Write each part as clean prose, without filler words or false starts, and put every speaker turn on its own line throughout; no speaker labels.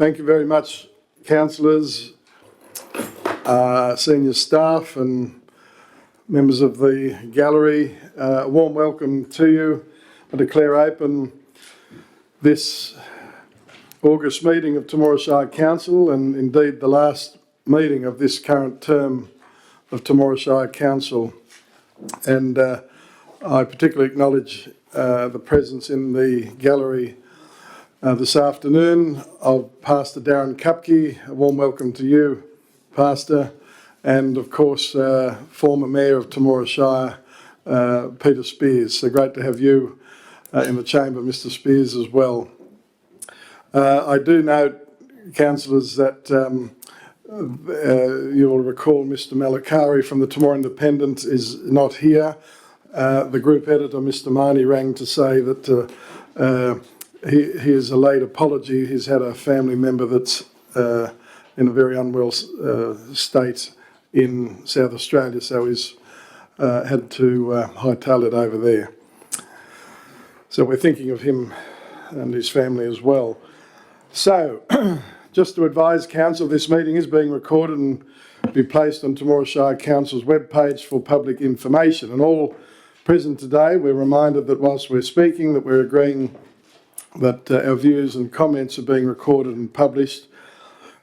Thank you very much, councillors, senior staff and members of the gallery. A warm welcome to you. I declare open this August meeting of Temora Shire Council, and indeed the last meeting of this current term of Temora Shire Council. And I particularly acknowledge the presence in the gallery this afternoon of Pastor Darren Kupke. A warm welcome to you, Pastor, and of course former Mayor of Temora Shire, Peter Spears. So great to have you in the chamber, Mr. Spears, as well. I do note, councillors, that you will recall Mr. Malakari from the Temora Independent is not here. The group editor, Mr. Marnie, rang to say that he is a late apology. He's had a family member that's in a very unwell state in South Australia, so he's had to hightail it over there. So we're thinking of him and his family as well. So, just to advise Council, this meeting is being recorded and be placed on Temora Shire Council's webpage for public information. And all present today, we're reminded that whilst we're speaking, that we're agreeing that our views and comments are being recorded and published.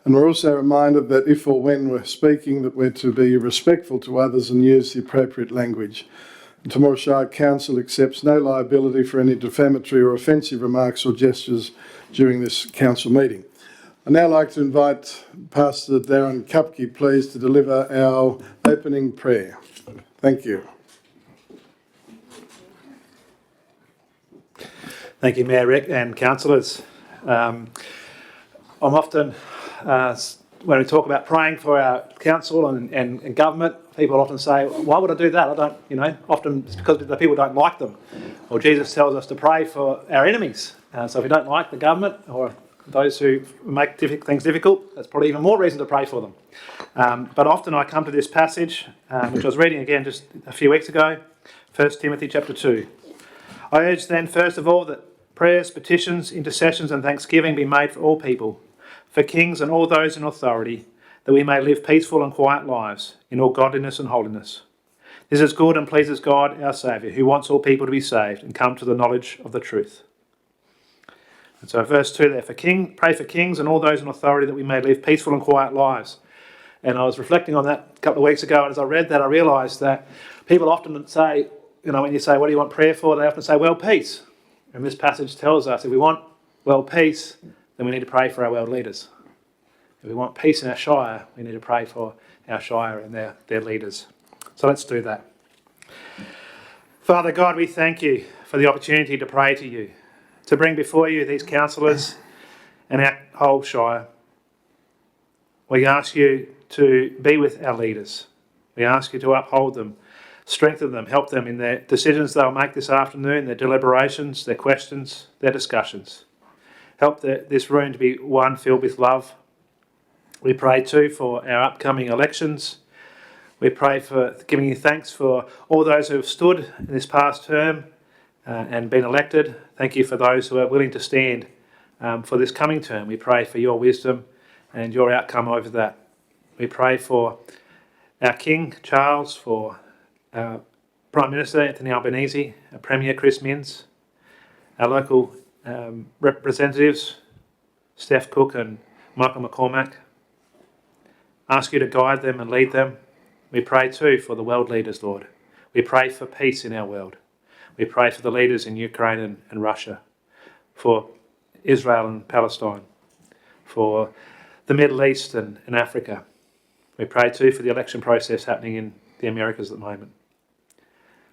And we're also reminded that if or when we're speaking, that we're to be respectful to others and use the appropriate language. And Temora Shire Council accepts no liability for any defamatory or offensive remarks or gestures during this council meeting. I'd now like to invite Pastor Darren Kupke, please, to deliver our opening prayer. Thank you.
Thank you, Mayor Rick and councillors. I'm often, when we talk about praying for our council and government, people often say, why would I do that? I don't, often it's because the people don't like them. Well, Jesus tells us to pray for our enemies. So if we don't like the government or those who make things difficult, that's probably even more reason to pray for them. But often I come to this passage, which I was reading again just a few weeks ago, 1 Timothy chapter 2. I urge then, first of all, that prayers, petitions, intercessions and thanksgiving be made for all people, for kings and all those in authority, that we may live peaceful and quiet lives in all godliness and holiness. This is good and pleases God, our Saviour, who wants all people to be saved and come to the knowledge of the truth. And so verse 2 there, pray for kings and all those in authority, that we may live peaceful and quiet lives. And I was reflecting on that a couple of weeks ago, and as I read that, I realised that people often say, when you say, what do you want prayer for? They often say, world peace. And this passage tells us if we want world peace, then we need to pray for our world leaders. If we want peace in our shire, we need to pray for our shire and their leaders. So let's do that. Father God, we thank you for the opportunity to pray to you, to bring before you these councillors and our whole shire. We ask you to be with our leaders. We ask you to uphold them, strengthen them, help them in their decisions they'll make this afternoon, their deliberations, their questions, their discussions. Help this room to be one filled with love. We pray too for our upcoming elections. We pray for giving you thanks for all those who have stood in this past term and been elected. Thank you for those who are willing to stand for this coming term. We pray for your wisdom and your outcome over that. We pray for our King Charles, for our Prime Minister Anthony Albanese, our Premier Chris Minns, our local representatives Steph Cook and Michael McCormack. Ask you to guide them and lead them. We pray too for the world leaders, Lord. We pray for peace in our world. We pray for the leaders in Ukraine and Russia, for Israel and Palestine, for the Middle East and Africa. We pray too for the election process happening in the Americas at the moment.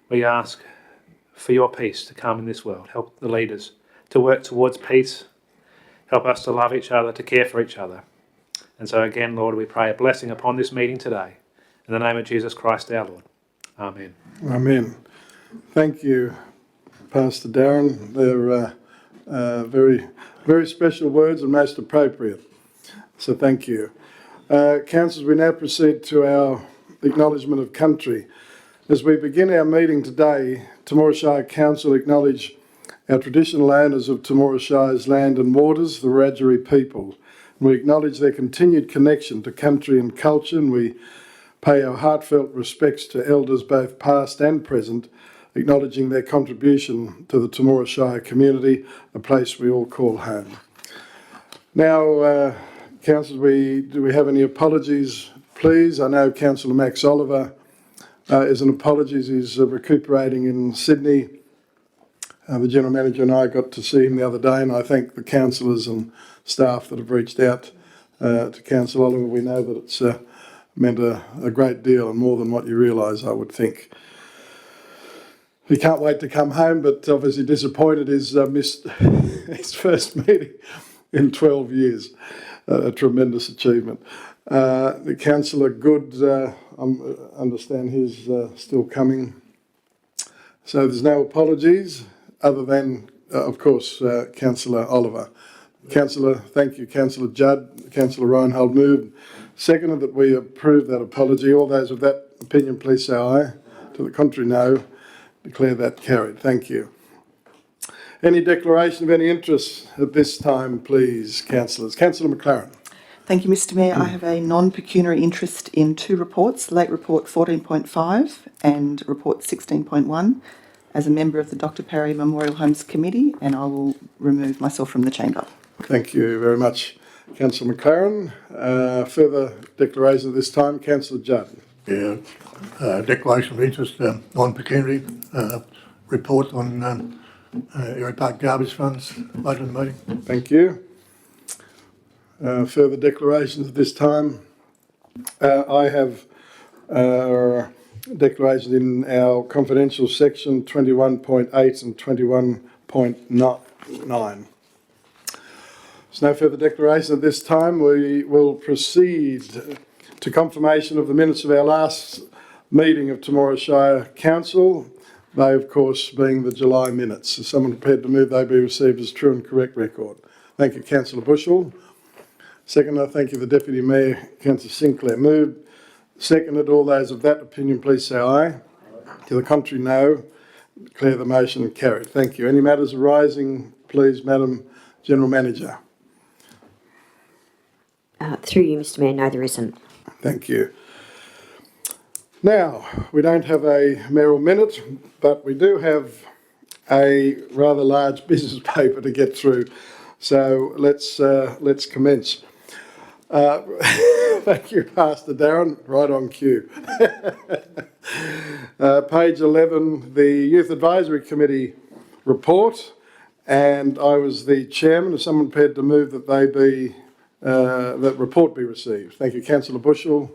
We ask for your peace to come in this world. Help the leaders to work towards peace. Help us to love each other, to care for each other. And so again, Lord, we pray a blessing upon this meeting today. In the name of Jesus Christ our Lord. Amen.
Amen. Thank you, Pastor Darren. They're very, very special words and most appropriate. So thank you. Councillors, we now proceed to our acknowledgement of country. As we begin our meeting today, Temora Shire Council acknowledge our traditional owners of Temora Shire's land and waters, the Wiradjuri people, We acknowledge their continued connection to country and culture, and we pay our heartfelt respects to elders both past and present, acknowledging their contribution to the Temora Shire community, a place we all call home. Now, councillors, do we have any apologies, please? I know Councillor Max Oliver is an apologies. He's recuperating in Sydney. The General Manager and I got to see him the other day, and I thank the councillors and staff that have reached out to Councillor Oliver. We know that it's meant a great deal and more than what you realise, I would think. He can't wait to come home, but obviously disappointed he's missed his first meeting in 12 years. A tremendous achievement. The Councillor Good, I understand he's still coming. So there's no apologies other than, of course, Councillor Oliver. Councillor, thank you. Councillor Judd, Councillor Reinhold moved. Seconded that we approve that apology. All those of that opinion, please say aye. To the contrary, no. Declare that carried. Thank you. Any declaration of any interest at this time, please, councillors? Councillor McLaren.
Thank you, Mr Mayor. I have a non-pecuniary interest in two reports, Late Report 14.5 and Report 16.1, as a member of the Dr Parry Memorial Homes Committee, and I will remove myself from the chamber.
Thank you very much, Councillor McLaren. Further declaration at this time, Councillor Judd.
Yeah, declaration of interest, non-pecuniary report on Erie Park garbage funds later in the meeting.
Thank you. Further declarations at this time. I have declarations in our confidential section 21.8 and 21.9. There's no further declaration at this time. We will proceed to confirmation of the minutes of our last meeting of Temora Shire Council. They, of course, being the July minutes. Is someone prepared to move they be received as true and correct record? Thank you, Councillor Bushell. Second, thank you, the Deputy Mayor, Councillor Sinclair. Moved. Seconded. All those of that opinion, please say aye. To the contrary, no. Declare the motion carried. Thank you. Any matters arising, please, Madam General Manager?
Through you, Mr Mayor, no, there isn't.
Thank you. Now, we don't have a mayoral minute, but we do have a rather large business paper to get through. So let's commence. Thank you, Pastor Darren. Right on cue. Page 11, the Youth Advisory Committee report, and I was the chairman. Is someone prepared to move that that report be received? Thank you, Councillor Bushell.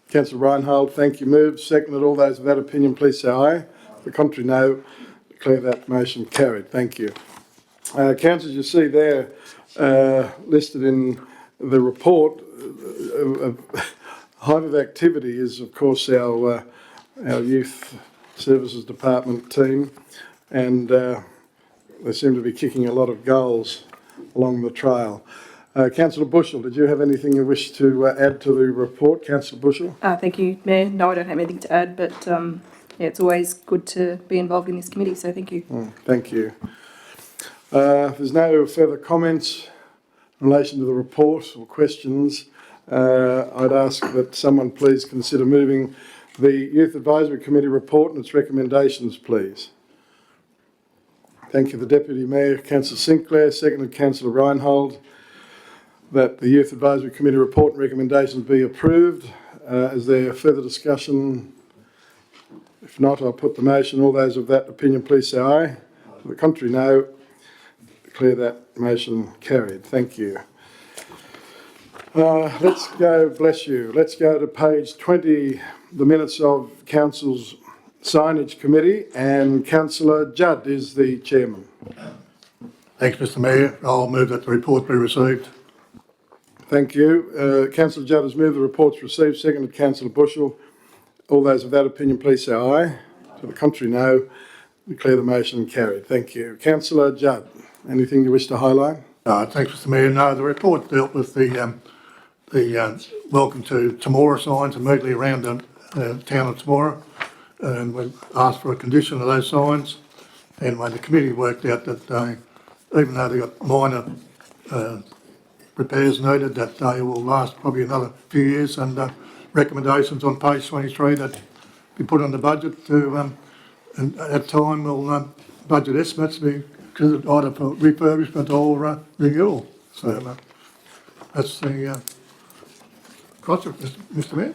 Councillor Reinhold, thank you. Moved. Seconded. All those of that opinion, please say aye. The contrary, no. Declare that motion carried. Thank you. Councillors, you see there listed in the report, hive of activity is, of course, our Youth Services Department team, and they seem to be kicking a lot of goals along the trail. Councillor Bushell, did you have anything you wish to add to the report? Councillor Bushell?
Thank you, Mayor. No, I don't have anything to add, but yeah, it's always good to be involved in this committee, so thank you.
Thank you. If there's no further comments in relation to the report or questions, I'd ask that someone please consider moving the Youth Advisory Committee report and its recommendations, please. Thank you, the Deputy Mayor, Councillor Sinclair. Seconded, Councillor Reinhold. That the Youth Advisory Committee report and recommendations be approved. Is there further discussion? If not, I'll put the motion. All those of that opinion, please say aye. To the contrary, no. Declare that motion carried. Thank you. Let's go, bless you. Let's go to page 20, the minutes of Council's Signage Committee, and Councillor Judd is the chairman.
Thanks, Mr Mayor. I'll move that the report be received.
Thank you. Councillor Judd has moved the reports received. Seconded, Councillor Bushell. All those of that opinion, please say aye. To the contrary, no. Declare the motion carried. Thank you. Councillor Judd, anything you wish to highlight?
Thanks, Mr Mayor. No, the report dealt with the welcome to Temora signs immediately around the town of Temora, and we asked for a condition of those signs, and when the committee worked out that even though they got minor repairs needed, that they will last probably another few years, and recommendations on page 23 that be put on the budget to, and at that time we'll budget estimates be considered either for refurbishment or renewal. So that's the cross, Mr Mayor.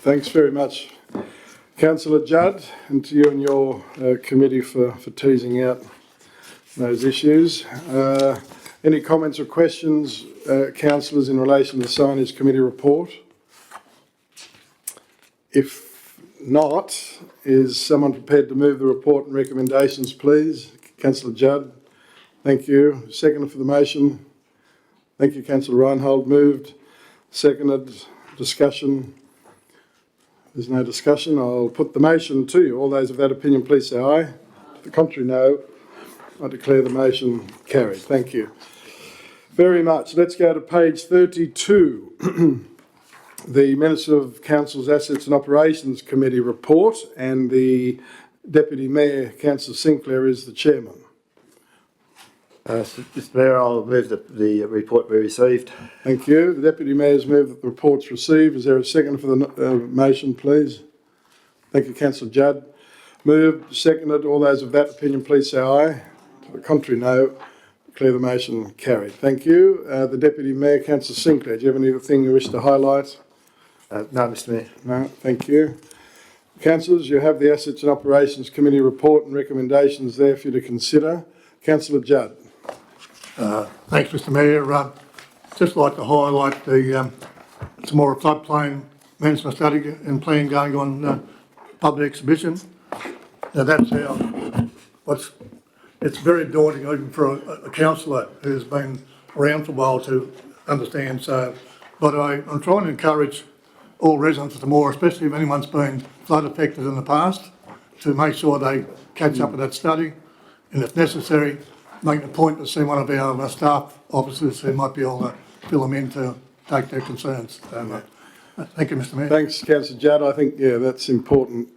Thanks very much, Councillor Judd, and to you and your committee for teasing out those issues. Any comments or questions, councillors, in relation to the Signage Committee report? If not, is someone prepared to move the report and recommendations, please? Councillor Judd, thank you. Second for the motion. Thank you, Councillor Reinhold. Moved, seconded. Discussion? There's no discussion. I'll put the motion to you. All those of that opinion, please say aye. To the contrary, no. I declare the motion carried. Thank you very much. Let's go to page 32. The Minutes of Council's Assets and Operations Committee report, and the Deputy Mayor, Councillor Sinclair, is the chairman.
Mr Mayor, I'll move the report we received.
Thank you. The Deputy Mayor has moved that the report's received. Is there a second for the motion, please? Thank you, Councillor Judd. Moved, seconded. All those of that opinion, please say aye. To the contrary, no. Declare the motion carried. Thank you. The Deputy Mayor, Councillor Sinclair, do you have anything you wish to highlight?
No, Mr Mayor.
No, thank you. Councillors, you have the Assets and Operations Committee report and recommendations there for you to consider. Councillor Judd.
Thanks, Mr Mayor. Just like to highlight the Temora floodplain management study and plan going on public exhibition. Now that's it's very daunting even for a councillor who's been around for a while to understand. So, but I'm trying to encourage all residents of Temora, especially if anyone's been flood affected in the past, to make sure they catch up with that study, and if necessary, make a point to see one of our staff officers who might be able to fill them in to take their concerns. So, thank you, Mr Mayor.
Thanks, Councillor Judd. I think, yeah, that's important,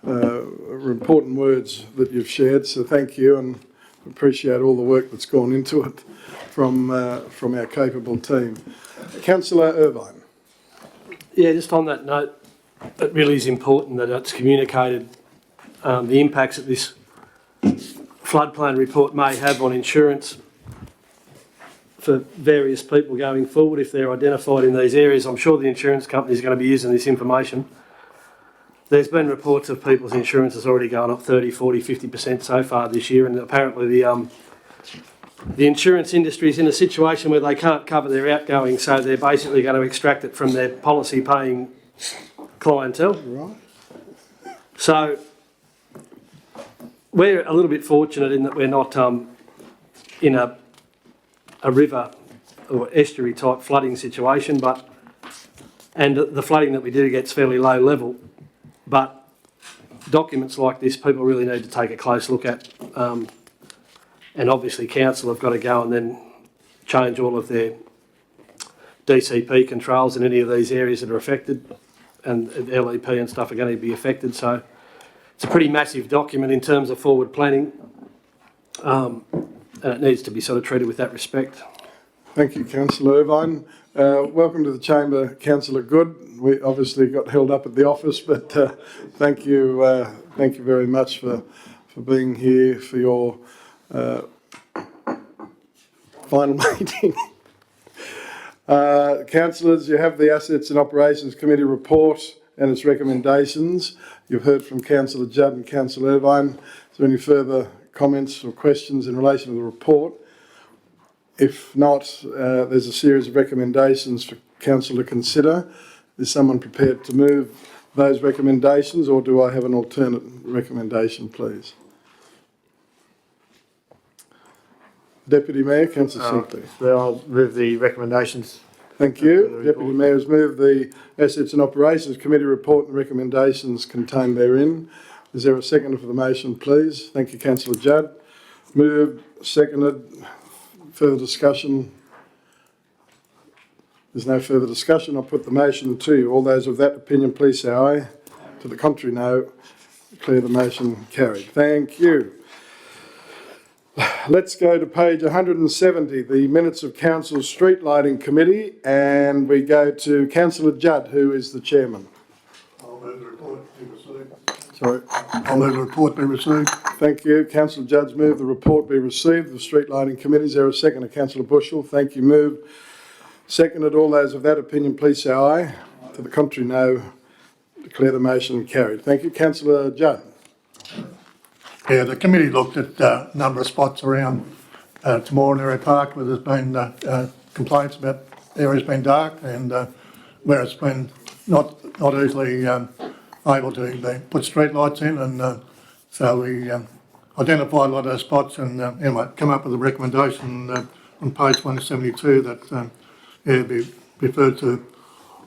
important words that you've shared, so thank you, and appreciate all the work that's gone into it from our capable team. Councillor Irvine.
Yeah, just on that note, it really is important that it's communicated the impacts that this floodplain report may have on insurance for various people going forward if they're identified in these areas. I'm sure the insurance company is going to be using this information. There's been reports of people's insurance has already gone up 30, 40, 50% so far this year, and apparently the insurance industry is in a situation where they can't cover their outgoings, so they're basically going to extract it from their policy-paying clientele.
Right.
So we're a little bit fortunate in that we're not in a river or estuary type flooding situation, and the flooding that we do gets fairly low level. But documents like this, people really need to take a close look at, and obviously council have got to go and then change all of their DCP controls in any of these areas that are affected, and LEP and stuff are going to be affected. So it's a pretty massive document in terms of forward planning, and it needs to be sort of treated with that respect.
Thank you, Councillor Irvine. Welcome to the Chamber, Councillor Good. We obviously got held up at the office, but thank you very much for being here for your final meeting. Councillors, you have the Assets and Operations Committee report and its recommendations. You've heard from Councillor Judd and Councillor Irvine. Is there any further comments or questions in relation to the report? If not, there's a series of recommendations for Council to consider. Is someone prepared to move those recommendations, or do I have an alternate recommendation, please? Deputy Mayor, Councillor Sinclair.
So I'll move the recommendations.
Thank you. Deputy Mayor has moved the Assets and Operations Committee report and recommendations contained therein. Is there a second for the motion, please? Thank you, Councillor Judd. Moved, seconded. Further discussion? There's no further discussion. I'll put the motion to you. All those of that opinion, please say aye. To the contrary, no. Declare the motion carried. Thank you. let's go to page 170, the minutes of Council's Street Lighting Committee, and we go to Councillor Judd, who is the chairman.
I'll move the report be received.
Sorry.
I'll move the report be received.
Thank you. Councillor Judd's moved the report be received. The Street Lighting Committee, is there a second? Councillor Bushell, thank you. Moved. Seconded. All those of that opinion, please say aye. To the contrary, no. Declare the motion carried. Thank you. Councillor Judd.
Yeah, the committee looked at a number of spots around Temora Shire Park where there's been complaints about areas being dark and where it's been not easily able to put street lights in, and so we identified a lot of those spots and anyway, come up with a recommendation on page 172 that be referred to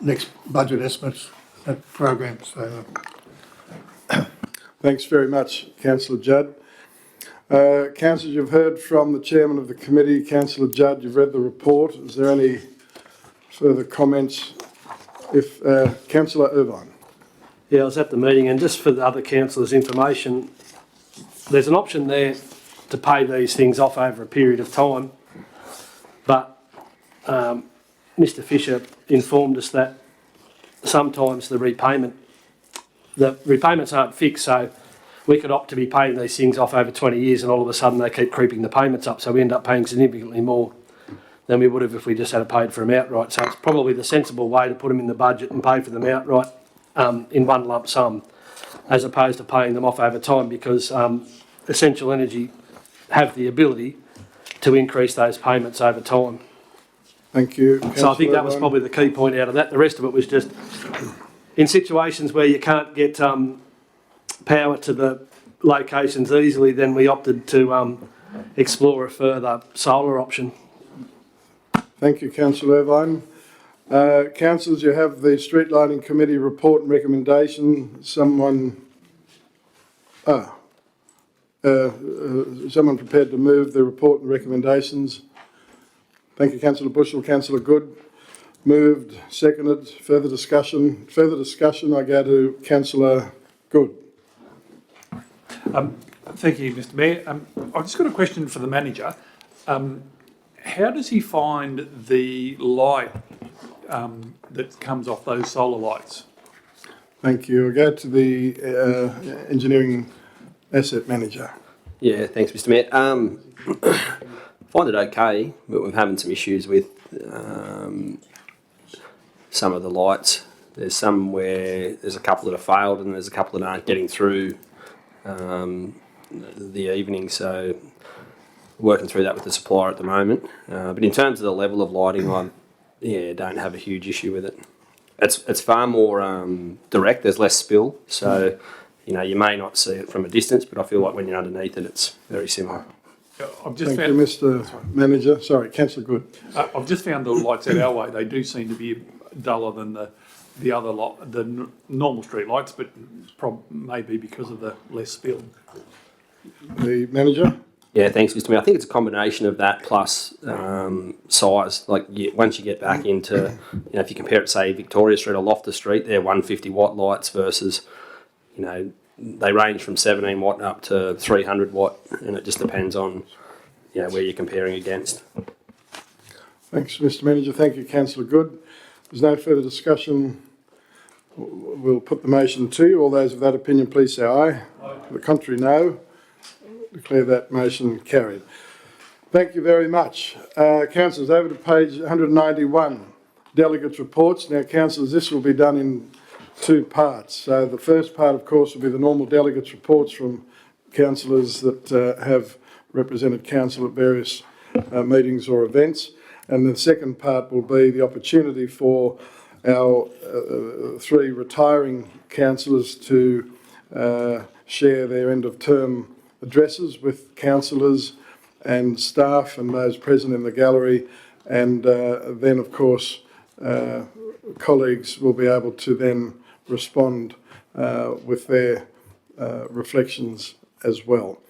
next budget estimates program. So.
Thanks very much, Councillor Judd. Councillors, you've heard from the chairman of the committee, Councillor Judd. You've read the report. Is there any further comments? If Councillor Irvine.
Yeah, I was at the meeting, and just for the other councillors' information, there's an option there to pay these things off over a period of time, but Mr Fisher informed us that sometimes the repayments aren't fixed, so we could opt to be paying these things off over 20 years and all of a sudden they keep creeping the payments up, so we end up paying significantly more than we would have if we just had paid for them outright. So it's probably the sensible way to put them in the budget and pay for them outright in one lump sum, as opposed to paying them off over time, because Essential Energy have the ability to increase those payments over time.
Thank you.
So I think that was probably the key point out of that. The rest of it was just in situations where you can't get power to the locations easily, then we opted to explore a further solar option.
Thank you, Councillor Irvine. Councillors, you have the Street Lighting Committee report and recommendation. Someone prepared to move the report and recommendations? Thank you, Councillor Bushell. Councillor Good. Moved, seconded. Further discussion? Further discussion, I go to Councillor Good.
Thank you, Mr Mayor. I've just got a question for the manager. How does he find the light that comes off those solar lights?
Thank you. I go to the engineering asset manager.
Yeah, thanks, Mr Mayor. Find it okay, but we're having some issues with some of the lights. There's some where there's a couple that have failed and there's a couple that aren't getting through the evening, so working through that with the supplier at the moment. But in terms of the level of lighting, I don't have a huge issue with it. It's far more direct. There's less spill, so you may not see it from a distance, but I feel like when you're underneath it, it's very similar.
Thank you, Mr Manager. Sorry, Councillor Good.
I've just found the lights out our way. They do seem to be duller than the other the normal street lights, but maybe because of the less spill.
The manager.
Yeah, thanks, Mr Mayor. I think it's a combination of that plus size. Like once you get back into, if you compare it, say Victoria Street or Loftus Street, they're 150 watt lights versus, they range from 17 watt up to 300 watt, and it just depends on, where you're comparing against.
Thanks, Mr Manager. Thank you, Councillor Good. There's no further discussion. We'll put the motion to you. All those of that opinion, please say aye. To the contrary, no. Declare that motion carried. Thank you very much. Councillors, over to page 191, delegates' reports. Now, councillors, this will be done in two parts. So the first part, of course, will be the normal delegates' reports from councillors that have represented council at various meetings or events. And the second part will be the opportunity for our three retiring councillors to share their end-of-term addresses with councillors and staff and those present in the gallery, and then of course colleagues will be able to then respond with their reflections as well.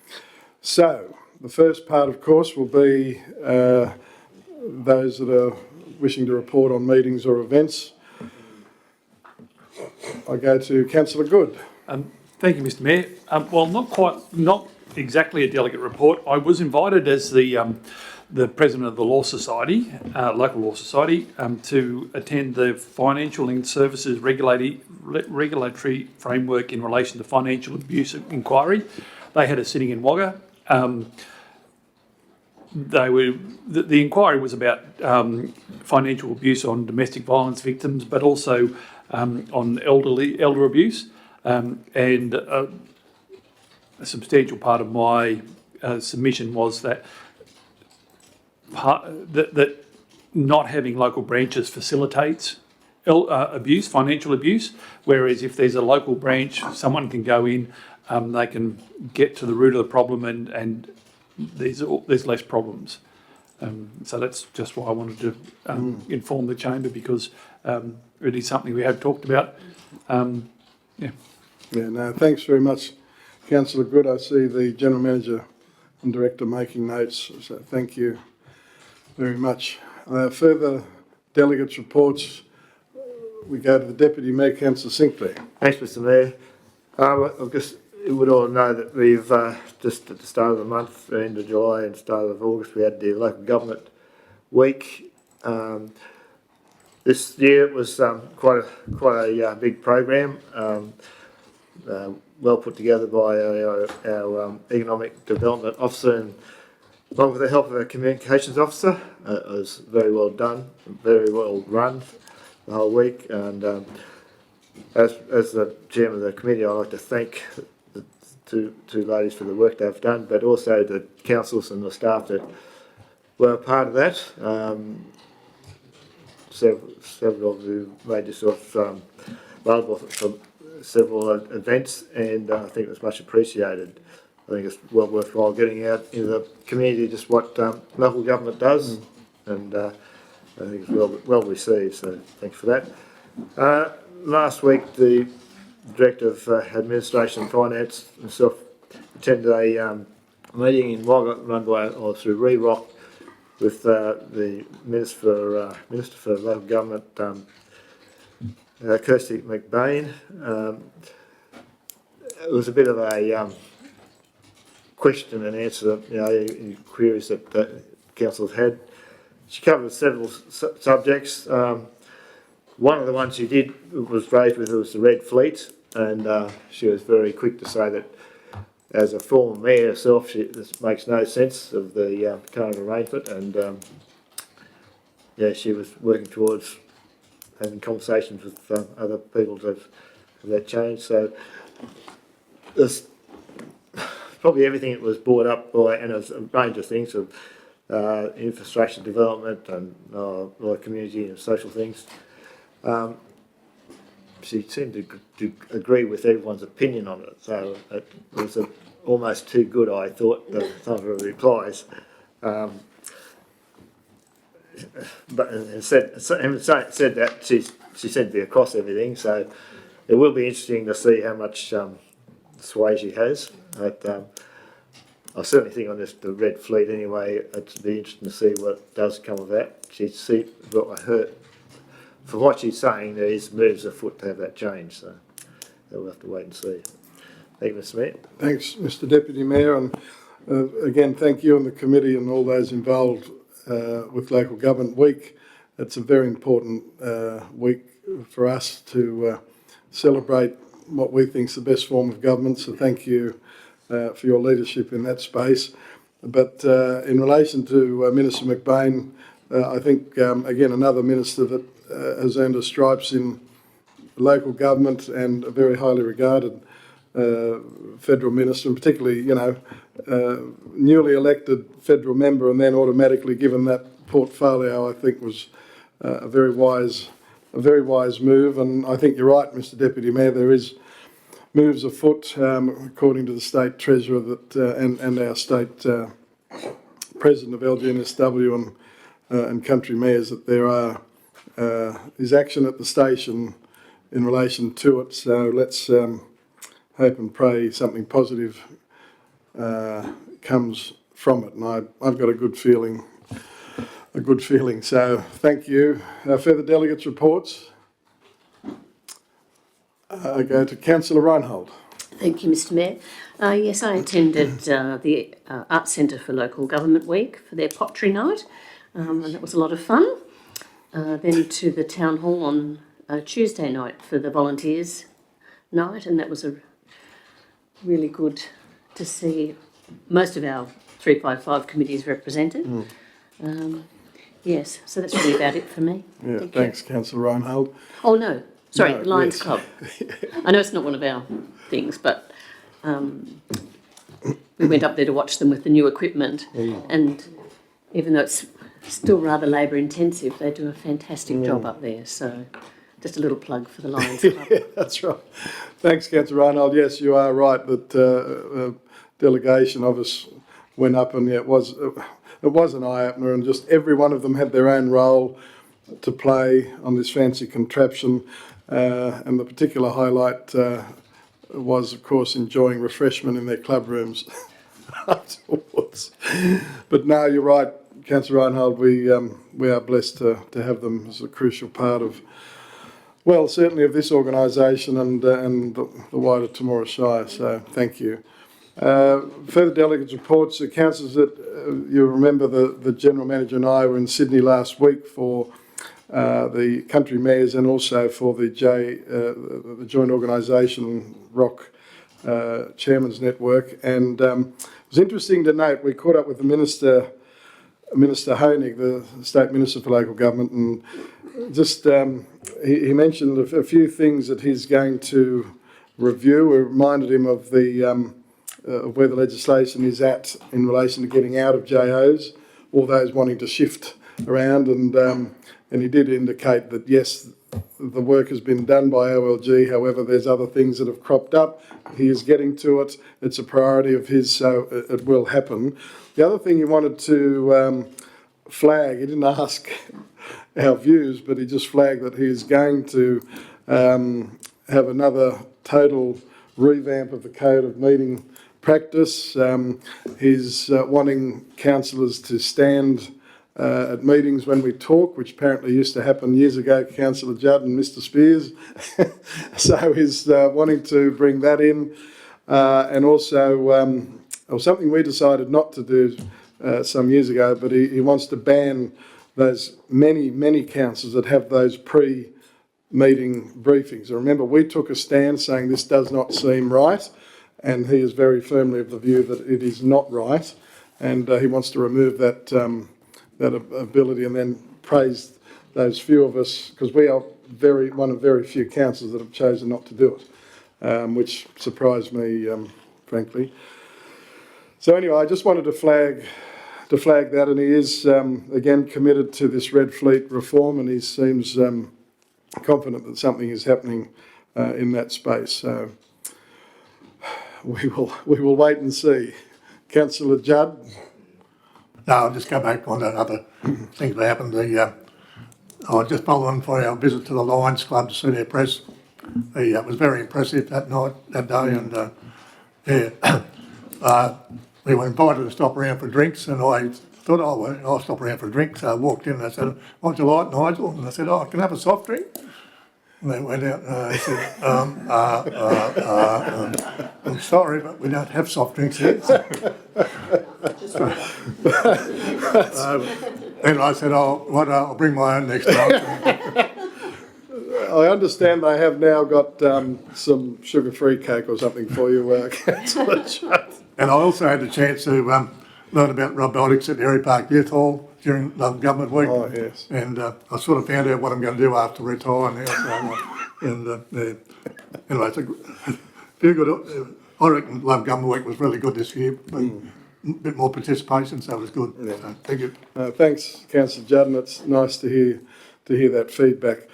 So the first part of course will be those that are wishing to report on meetings or events. I go to Councillor Good.
Thank you, Mr Mayor. Well, not exactly a delegate report. I was invited as the president of the Law Society, local Law Society, to attend the Financial and Services Regulatory Framework in relation to financial abuse inquiry. They had a sitting in Wagga. The inquiry was about financial abuse on domestic violence victims, but also on elder abuse, and a substantial part of my submission was that that not having local branches facilitates abuse, financial abuse, whereas if there's a local branch, someone can go in, they can get to the root of the problem, and there's less problems. So that's just why I wanted to inform the chamber, because it is something we have talked about.
Yeah, no, thanks very much, Councillor Good. I see the General Manager and Director making notes, so thank you very much. Further delegates' reports, we go to the Deputy Mayor, Councillor Sinclair.
Thanks, Mr Mayor. I guess you would all know that we've just at the start of the month, end of July and start of August, we had the local government week. This year it was quite a big program, well put together by our economic development officer, and along with the help of our communications officer. It was very well done, very well run the whole week, and as the chairman of the committee, I'd like to thank the two ladies for the work they've done, but also the councils and the staff that were a part of that. Several of you made yourself available for several events, and I think it was much appreciated. I think it's well worthwhile getting out into the community just what local government does, and I think it's well received, so thanks for that. Last week, the Director of Administration and Finance himself attended a meeting in Wagga run by through REROC with the Minister for Local Government, Kirsty McBain. It was a bit of a question and answer, queries that council had. She covered several subjects. One of the ones she was raised with was the Red Fleet, and she was very quick to say that as a former mayor herself, this makes no sense of the current arrangement, and she was working towards having conversations with other people to have that change. So there's probably everything that was brought up by, and there's a range of things of infrastructure development and community and social things. She seemed to agree with everyone's opinion on it, so it was almost too good, I thought, some of her replies. But having said that, she seemed to be across everything, so it will be interesting to see how much sway she has. But I certainly think on the Red Fleet anyway, it'd be interesting to see what does come of that. From what she's saying, there is moves afoot to have that change, so we'll have to wait and see. Thank you, Mr Mayor.
Thanks, Mr Deputy Mayor, and again, thank you and the committee and all those involved with Local Government Week. It's a very important week for us to celebrate what we think is the best form of government, so thank you for your leadership in that space. But in relation to Minister McBain, I think, again, another minister that has earned her stripes in local government and a very highly regarded federal minister, and particularly, newly elected federal member and then automatically given that portfolio, I think was a very wise move. And I think you're right, Mr Deputy Mayor, there is moves afoot, according to the State Treasurer that and our State President of LGNSW and country mayors, that there is action at the station in relation to it. So let's hope and pray something positive comes from it. And I've got a good feeling. So thank you. Further delegates' reports. I go to Councillor Reinhold.
Thank you, Mr Mayor. Yes, I attended the Arts Centre for Local Government Week for their pottery night, and that was a lot of fun. Then to the Town Hall on Tuesday night for the volunteers night, and that was a really good to see most of our 355 committees represented. Yes, so that's really about it for me.
Yeah,
Thank
thanks, Councillor Reinhold.
Oh, no, sorry,
No,
Lions
yes.
Club. I know it's not one of our things, but we went up there to watch them with the new equipment, and even though it's still rather labour intensive, they do a fantastic job up there. So just a little plug for the Lions Club.
Yeah, that's right. Thanks, Councillor Reinhold. Yes, you are right that a delegation of us went up, and yeah, it was an eye-opener, and just every one of them had their own role to play on this fancy contraption, and the particular highlight was, of course, enjoying refreshment in their club rooms afterwards. But no, you're right, Councillor Reinhold, we are blessed to have them as a crucial part of, well, certainly of this organisation and the wider Temora Shire, so thank you. Further delegates' reports, councillors, that you remember the General Manager and I were in Sydney last week for the country mayors and also for the joint organisation ROC Chairman's Network, and it was interesting to note we caught up with the Minister Honig, the State Minister for Local Government, and just he mentioned a few things that he's going to review. We reminded him of the of where the legislation is at in relation to getting out of JOs, all those wanting to shift around, and he did indicate that yes, the work has been done by OLG, however there's other things that have cropped up. He is getting to it, it's a priority of his, so it will happen. The other thing he wanted to flag, he didn't ask our views, but he just flagged that he is going to have another total revamp of the Code of Meeting Practice. He's wanting councillors to stand at meetings when we talk, which apparently used to happen years ago, Councillor Judd and Mr Spears. So he's wanting to bring that in, and also something we decided not to do some years ago, but he wants to ban those many councils that have those pre-meeting briefings. And remember, we took a stand saying this does not seem right, and he is very firmly of the view that it is not right, and he wants to remove that ability, and then praised those few of us, because we are one of very few councils that have chosen not to do it, which surprised me, frankly. So anyway, I just wanted to flag that, and he is again committed to this Red Fleet reform, and he seems confident that something is happening in that space. So we will wait and see. Councillor Judd.
No, I'll just go back on that other things that happened. I was just following for our visit to the Lions Club to see their press. It was very impressive that day, and we were invited to stop around for drinks, and I thought, I'll stop around for a drink. So I walked in and I said, "What'd you like, Nigel?" And I said, "Oh, can I have a soft drink?" And they went out and I said, "I'm sorry, but we don't have soft drinks here." And I said, I'll bring my own next time.
I understand they have now got some sugar-free cake or something for you, Councillor Judd.
And I also had the chance to learn about robotics at Airy Park Youth Hall during Government Week.
Oh, yes.
And I sort of found out what I'm going to do after retire now. So, anyway, it's a very good. I reckon Love Government Week was really good this year. A bit more participation, so it was good. Yeah. So, thank you.
Thanks, Councillor Judd, and it's nice to hear that feedback.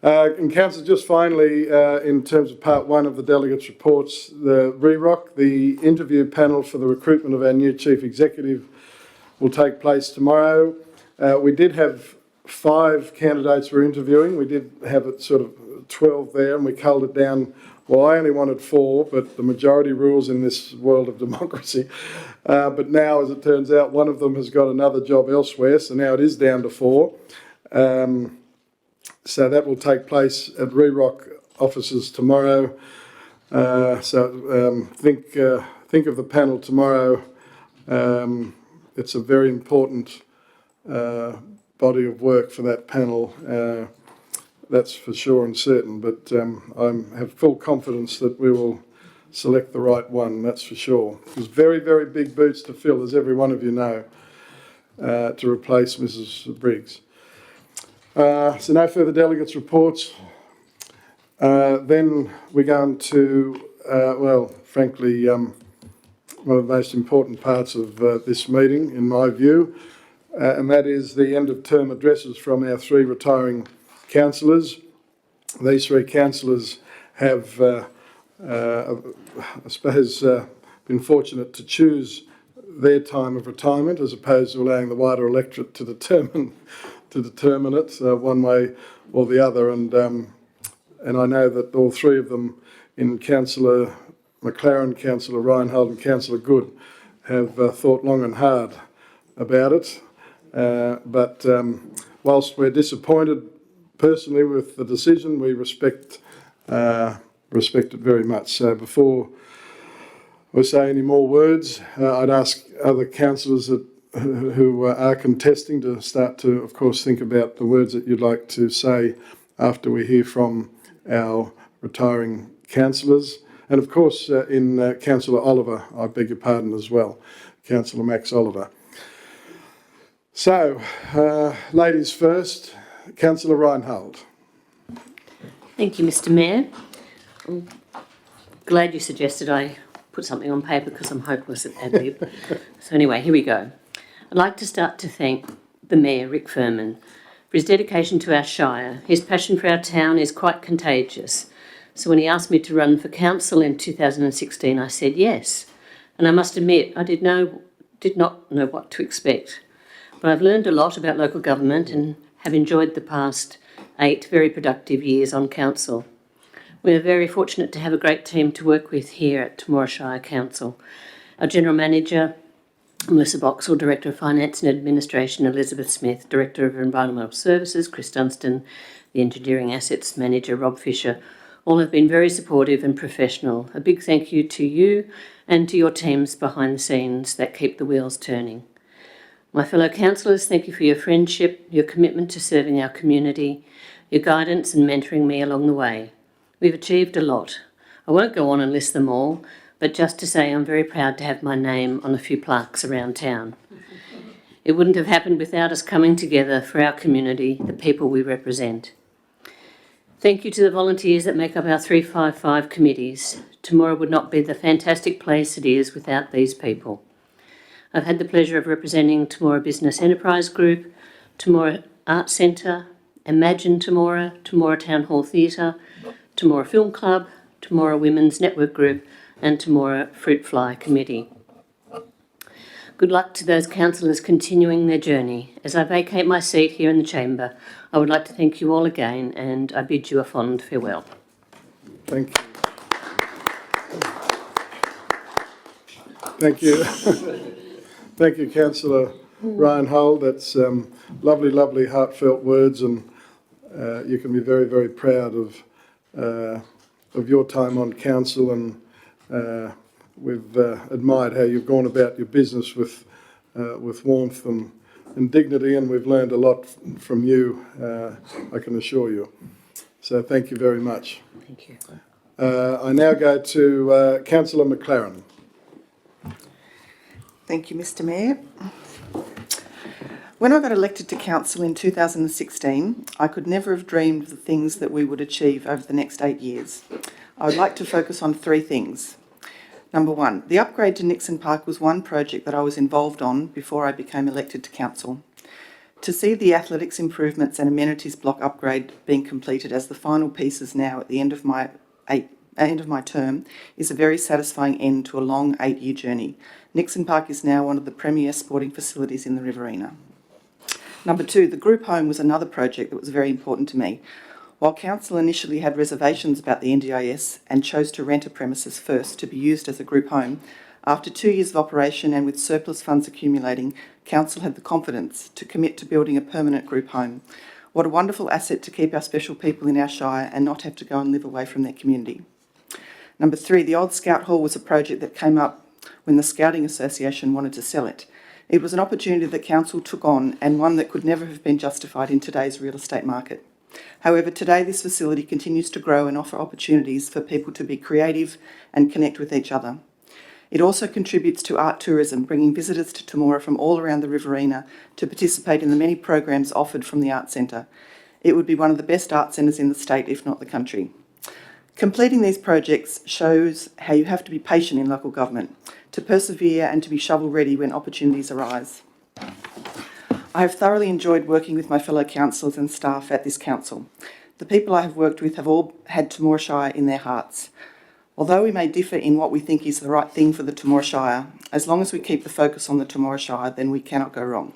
And Councillor, just finally, in terms of part one of the delegates' reports, the REROC, the interview panel for the recruitment of our new Chief Executive, will take place tomorrow. We did have 5 candidates we're interviewing. We did have it sort of 12 there, and we culled it down. Well, I only wanted 4, but the majority rules in this world of democracy. But now, as it turns out, one of them has got another job elsewhere, so now it is down to 4. So that will take place at REROC offices tomorrow. Think of the panel tomorrow. It's a very important body of work for that panel. That's for sure and certain. But I have full confidence that we will select the right one. That's for sure. There's very, very big boots to fill, as every one of you know, to replace Mrs. Briggs. So no further delegates' reports. Then we go on to, frankly, one of the most important parts of this meeting, in my view, and that is the end of term addresses from our 3 retiring councillors. These 3 councillors have, I suppose, been fortunate to choose their time of retirement as opposed to allowing the wider electorate to determine it one way or the other. And I know that all 3 of them, in Councillor McLaren, Councillor Reinhold and Councillor Good, have thought long and hard about it. But whilst we're disappointed personally with the decision, we respect it very much. So before we say any more words, I'd ask other councillors who are contesting to start to, of course, think about the words that you'd like to say after we hear from our retiring councillors. And of course, in Councillor Oliver, I beg your pardon as well, Councillor Max Oliver. So, ladies first, Councillor Reinhold.
Thank you, Mr. Mayor. I'm glad you suggested I put something on paper because I'm hopeless at ad-lib. So anyway, here we go. I'd like to start to thank the Mayor, Rick Furman, for his dedication to our Shire. His passion for our town is quite contagious. So when he asked me to run for council in 2016, I said yes. And I must admit, I did not know what to expect. But I've learned a lot about local government and have enjoyed the past 8 very productive years on council. We're very fortunate to have a great team to work with here at Temora Shire Council. Our General Manager, Melissa Boxall, Director of Finance and Administration, Elizabeth Smith, Director of Environmental Services, Chris Dunstan, the Engineering Assets Manager, Rob Fisher, all have been very supportive and professional. A big thank you to you and to your teams behind the scenes that keep the wheels turning. My fellow councillors, thank you for your friendship, your commitment to serving our community, your guidance and mentoring me along the way. We've achieved a lot. I won't go on and list them all, but just to say I'm very proud to have my name on a few plaques around town. It wouldn't have happened without us coming together for our community, the people we represent. Thank you to the volunteers that make up our 355 committees. Temora would not be the fantastic place it is without these people. I've had the pleasure of representing Temora Business Enterprise Group, Temora Arts Centre, Imagine Temora, Temora Town Hall Theatre, Temora Film Club, Temora Women's Network Group and Temora Fruit Fly Committee. Good luck to those councillors continuing their journey. As I vacate my seat here in the chamber, I would like to thank you all again and I bid you a fond farewell.
Thank you. Thank you. Thank you, Councillor Reinhold. That's lovely, lovely, heartfelt words, and you can be very, very proud of your time on council, and we've admired how you've gone about your business with warmth and dignity, and we've learned a lot from you, I can assure you. So thank you very much.
Thank you.
I now go to Councillor McLaren.
Thank you, Mr. Mayor. When I got elected to council in 2016, I could never have dreamed of the things that we would achieve over the next 8 years. I would like to focus on 3 things. Number 1, the upgrade to Nixon Park was one project that I was involved on before I became elected to council. To see the athletics improvements and amenities block upgrade being completed as the final pieces now at the end of my term is a very satisfying end to a long 8-year journey. Nixon Park is now one of the premier sporting facilities in the Riverina. Number 2, the group home was another project that was very important to me. While council initially had reservations about the NDIS and chose to rent a premises first to be used as a group home, after 2 years of operation and with surplus funds accumulating, council had the confidence to commit to building a permanent group home. What a wonderful asset to keep our special people in our shire and not have to go and live away from their community. Number 3, the old Scout Hall was a project that came up when the Scouting Association wanted to sell it. It was an opportunity that council took on and one that could never have been justified in today's real estate market. However, today this facility continues to grow and offer opportunities for people to be creative and connect with each other. It also contributes to art tourism, bringing visitors to Temora from all around the Riverina to participate in the many programs offered from the Art Centre. It would be one of the best art centres in the state, if not the country. Completing these projects shows how you have to be patient in local government, to persevere and to be shovel-ready when opportunities arise. I have thoroughly enjoyed working with my fellow councillors and staff at this council. The people I have worked with have all had Temora Shire in their hearts. Although we may differ in what we think is the right thing for the Temora Shire, as long as we keep the focus on the Temora Shire, then we cannot go wrong.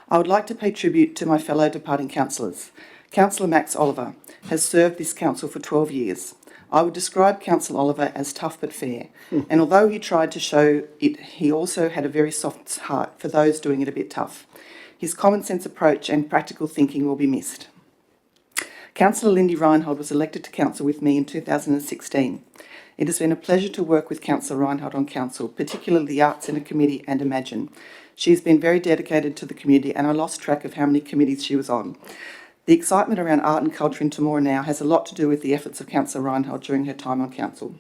I would like to pay tribute to my fellow departing councillors. Councillor Max Oliver has served this council for 12 years. I would describe Councillor Oliver as tough but fair, and although he tried to show it, he also had a very soft heart for those doing it a bit tough. His common sense approach and practical thinking will be missed. Councillor Lindy Reinhold was elected to council with me in 2016. It has been a pleasure to work with Councillor Reinhold on council, particularly the Arts Centre Committee and Imagine. She has been very dedicated to the community and I lost track of how many committees she was on. The excitement around art and culture in Temora now has a lot to do with the efforts of Councillor Reinhold during her time on council.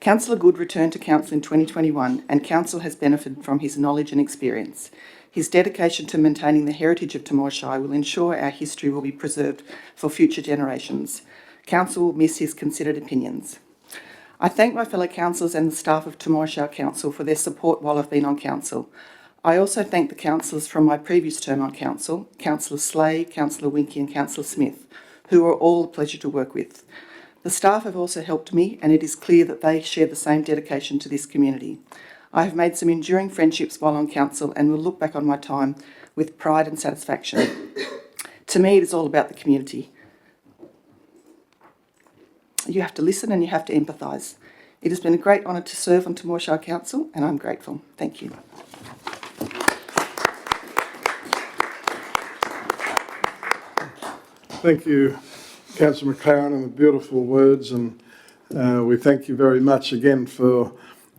Councillor Good returned to council in 2021 and council has benefited from his knowledge and experience. His dedication to maintaining the heritage of Temora Shire will ensure our history will be preserved for future generations. Council will miss his considered opinions. I thank my fellow councillors and the staff of Temora Shire Council for their support while I've been on council. I also thank the councillors from my previous term on council, Councillor Slay, Councillor Winky and Councillor Smith, who are all a pleasure to work with. The staff have also helped me and it is clear that they share the same dedication to this community. I have made some enduring friendships while on council and will look back on my time with pride and satisfaction. To me, it is all about the community. You have to listen and you have to empathise. It has been a great honour to serve on Temora Shire Council and I'm grateful. Thank you.
Thank you, Councillor McLaren, and the beautiful words, and we thank you very much again for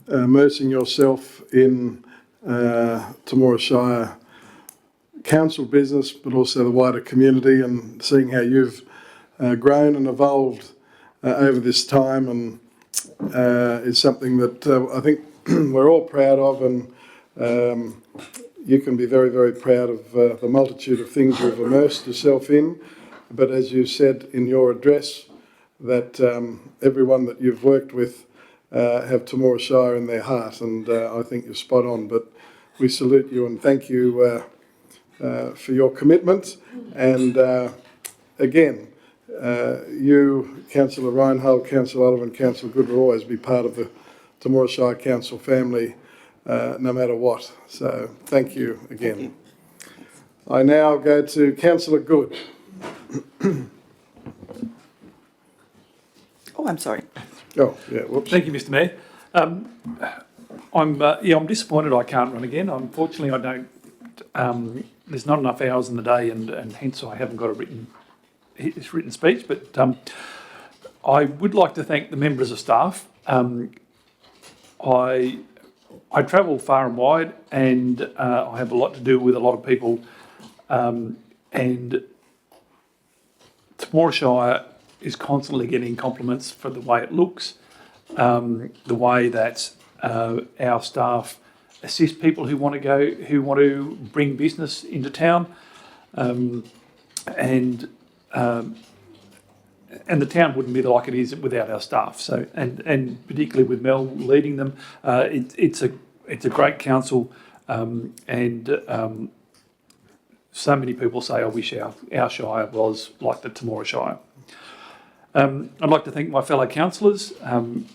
immersing yourself in Temora Shire Council business, but also the wider community, and seeing how you've grown and evolved over this time, and is something that I think we're all proud of, and you can be very, very proud of the multitude of things you've immersed yourself in. But as you said in your address, that everyone that you've worked with have Temora Shire in their heart, and I think you're spot on. But we salute you and thank you for your commitment. And again, you, Councillor Reinhold, Councillor Oliver and Councillor Good will always be part of the Temora Shire Council family, no matter what. So thank you again.
Thank you.
I now go to Councillor Good.
Oh, I'm sorry.
Oh, yeah, whoops.
Thank you, Mr Mayor. I'm disappointed I can't run again. Unfortunately, I don't. There's not enough hours in the day, and hence I haven't got a written speech. But I would like to thank the members of staff. I travel far and wide, and I have a lot to do with a lot of people, and Temora Shire is constantly getting compliments for the way it looks, the way that our staff assist people who want to bring business into town, and the town wouldn't be like it is without our staff. So, and particularly with Mel leading them, it's a great council, and so many people say, I wish our shire was like the Temora Shire. I'd like to thank my fellow councillors. You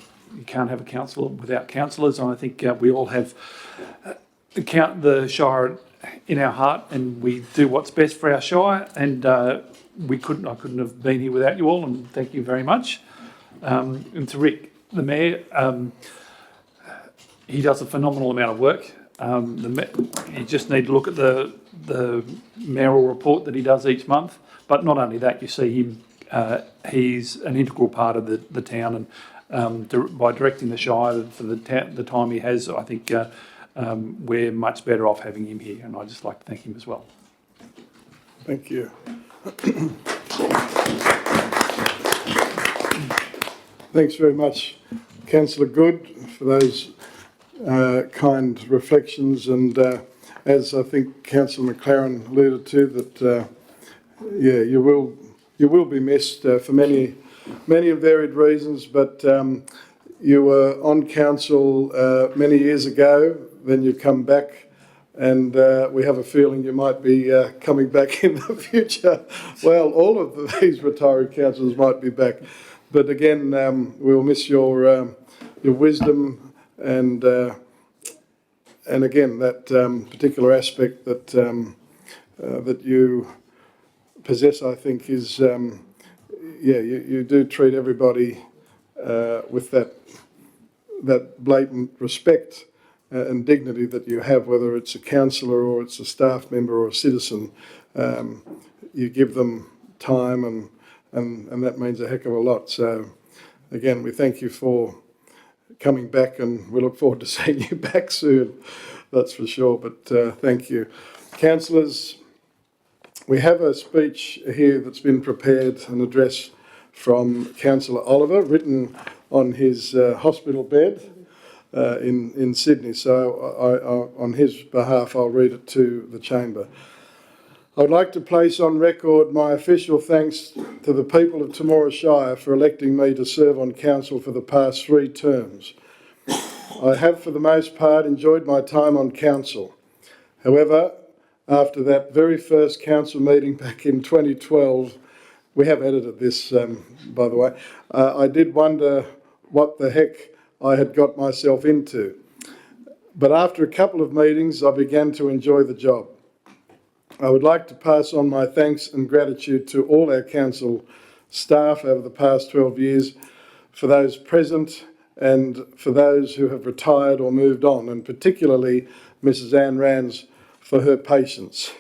can't have a council without councillors, and I think we all have the shire in our heart, and we do what's best for our shire. And I couldn't have been here without you all, and thank you very much. And to Rick, the mayor, he does a phenomenal amount of work. You just need to look at the mayoral report that he does each month. But not only that, you see him. He's an integral part of the town, by directing the Shire for the time he has. I think we're much better off having him here, and I'd just like to thank him as well.
Thank you. Thanks very much, Councillor Good, for those kind reflections, and as I think Councillor McLaren alluded to, that you will be missed for many and varied reasons, but you were on council many years ago, then you come back, and we have a feeling you might be coming back in the future. Well, all of these retired councillors might be back, but again, we'll miss your wisdom and again that particular aspect that that you possess. I think is you do treat everybody with that blatant respect and dignity that you have, whether it's a councillor or it's a staff member or a citizen. You give them time, and that means a heck of a lot. So again, we thank you for coming back, and we look forward to seeing you back soon, that's for sure. But thank you. Councillors, we have a speech here that's been prepared, an address from Councillor Oliver, written on his hospital bed in Sydney. So on his behalf, I'll read it to the chamber. I'd like to place on record my official thanks to the people of Temora Shire for electing me to serve on council for the past 3 terms. I have, for the most part, enjoyed my time on council. However, after that very first council meeting back in 2012, we have edited this, by the way, I did wonder what the heck I had got myself into. But after a couple of meetings, I began to enjoy the job. I would like to pass on my thanks and gratitude to all our council staff over the past 12 years, for those present and for those who have retired or moved on, and particularly Mrs. Anne Rands for her patience.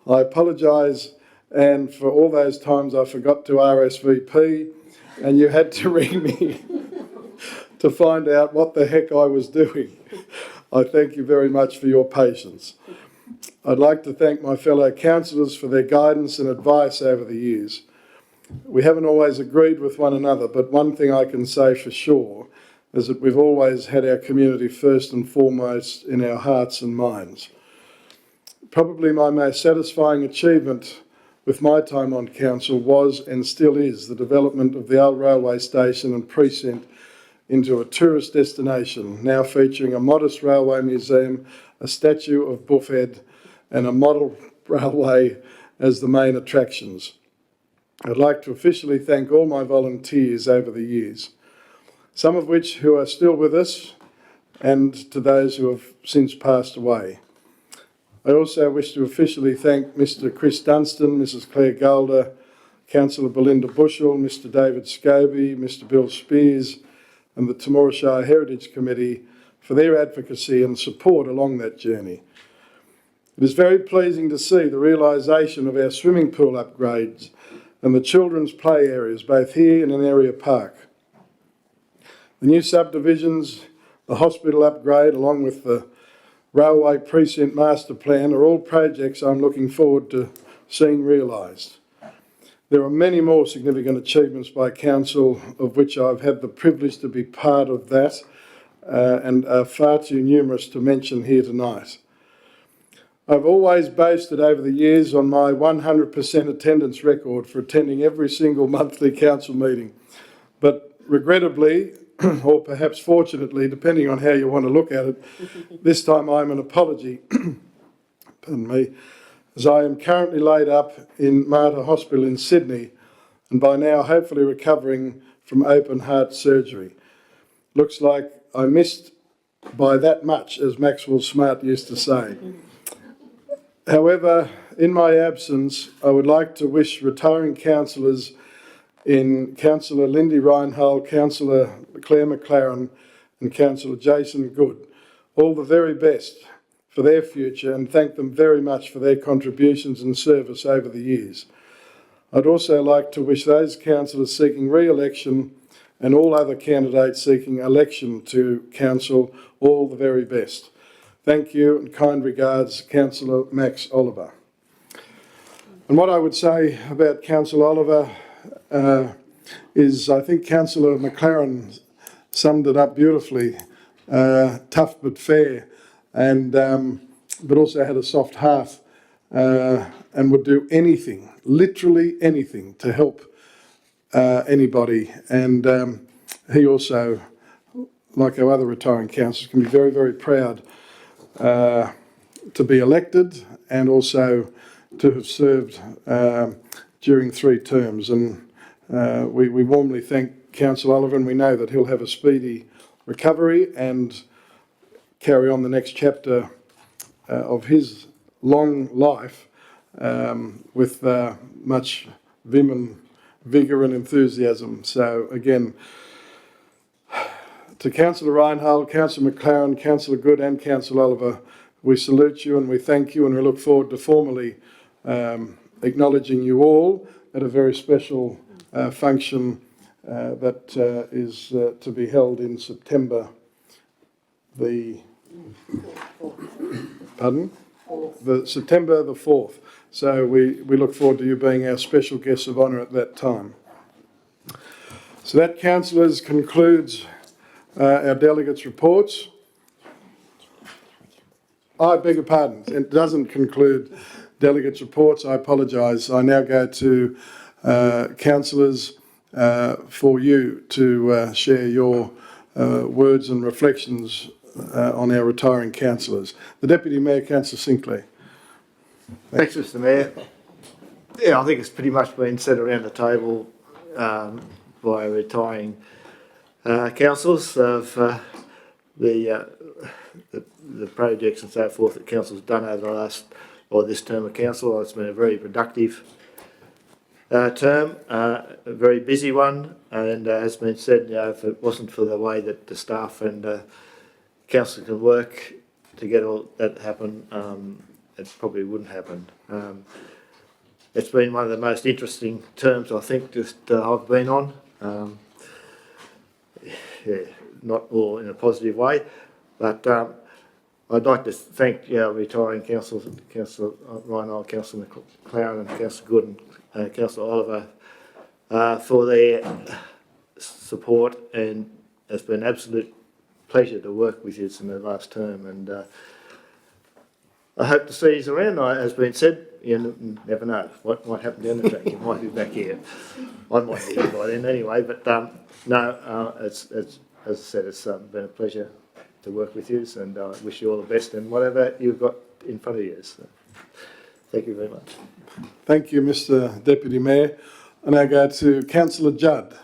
I apologise, Anne, for all those times I forgot to RSVP and you had to ring me to find out what the heck I was doing. I thank you very much for your patience. I'd like to thank my fellow councillors for their guidance and advice over the years. We haven't always agreed with one another, but one thing I can say for sure is that we've always had our community first and foremost in our hearts and minds. Probably my most satisfying achievement with my time on council was and still is the development of the old railway station and precinct into a tourist destination, now featuring a modest railway museum, a statue of Buffhead, and a model railway as the main attractions. I'd like to officially thank all my volunteers over the years, some of which who are still with us, and to those who have since passed away. I also wish to officially thank Mr. Chris Dunstan, Mrs. Claire Golder, Councillor Belinda Bushell, Mr. David Scobie, Mr. Bill Spears, and the Temora Shire Heritage Committee for their advocacy and support along that journey. It is very pleasing to see the realisation of our swimming pool upgrades and the children's play areas, both here and in Area Park. The new subdivisions, the hospital upgrade, along with the Railway Precinct Master Plan are all projects I'm looking forward to seeing realised. There are many more significant achievements by Council, of which I've had the privilege to be part of that, and are far too numerous to mention here tonight. I've always boasted over the years on my 100% attendance record for attending every single monthly council meeting, but regrettably, or perhaps fortunately, depending on how you want to look at it, this time I'm an apology, pardon me, as I am currently laid up in Mater Hospital in Sydney, and by now hopefully recovering from open heart surgery. Looks like I missed by that much, as Maxwell Smart used to say. However, in my absence, I would like to wish retiring councillors in Councillor Lindy Reinhold, Councillor Claire McLaren and Councillor Jason Good all the very best for their future, and thank them very much for their contributions and service over the years. I'd also like to wish those councillors seeking re-election and all other candidates seeking election to council all the very best. Thank you and kind regards, Councillor Max Oliver. And what I would say about Councillor Oliver is I think Councillor McLaren summed it up beautifully. Tough but fair, and but also had a soft heart and would do anything, literally anything, to help anybody. And he also, like our other retiring councillors, can be very, very proud to be elected and also to have served during 3 terms. And we warmly thank Councillor Oliver, and we know that he'll have a speedy recovery and carry on the next chapter of his long life with much vim and vigour and enthusiasm. So again, to Councillor Reinhold, Councillor McLaren, Councillor Good and Councillor Oliver, we salute you and we thank you, and we look forward to formally acknowledging you all at a very special function that is to be held in September September the 4th. So we look forward to you being our special guest of honour at that time. So that, councillors, concludes our delegates' reports. I beg your pardon, it doesn't conclude delegates' reports. I apologise. I now go to councillors for you to share your words and reflections on our retiring councillors. The Deputy Mayor, Councillor Sinclair.
Thanks, Mr. Mayor. Yeah, I think it's pretty much been said around the table by retiring councillors of the projects and so forth that council's done over this term of council. It's been a very productive term, a very busy one, and as been said, if it wasn't for the way that the staff and council can work to get all that happen, it probably wouldn't happen. It's been one of the most interesting terms I think I've been on. Not all in a positive way, but I'd like to thank our retiring councillors, Councillor Reinhold, Councillor McLaren and Councillor Good and Councillor Oliver for their support, and it's been an absolute pleasure to work with you in the last term, and I hope to see you around. As been said, you never know what might happen down the track. You might be back here. I might be here by then anyway, but no, it's as I said, it's been a pleasure to work with you, and I wish you all the best in whatever you've got in front of you. So, thank you very much.
Thank you, Mr. Deputy Mayor. I now go to Councillor Judd.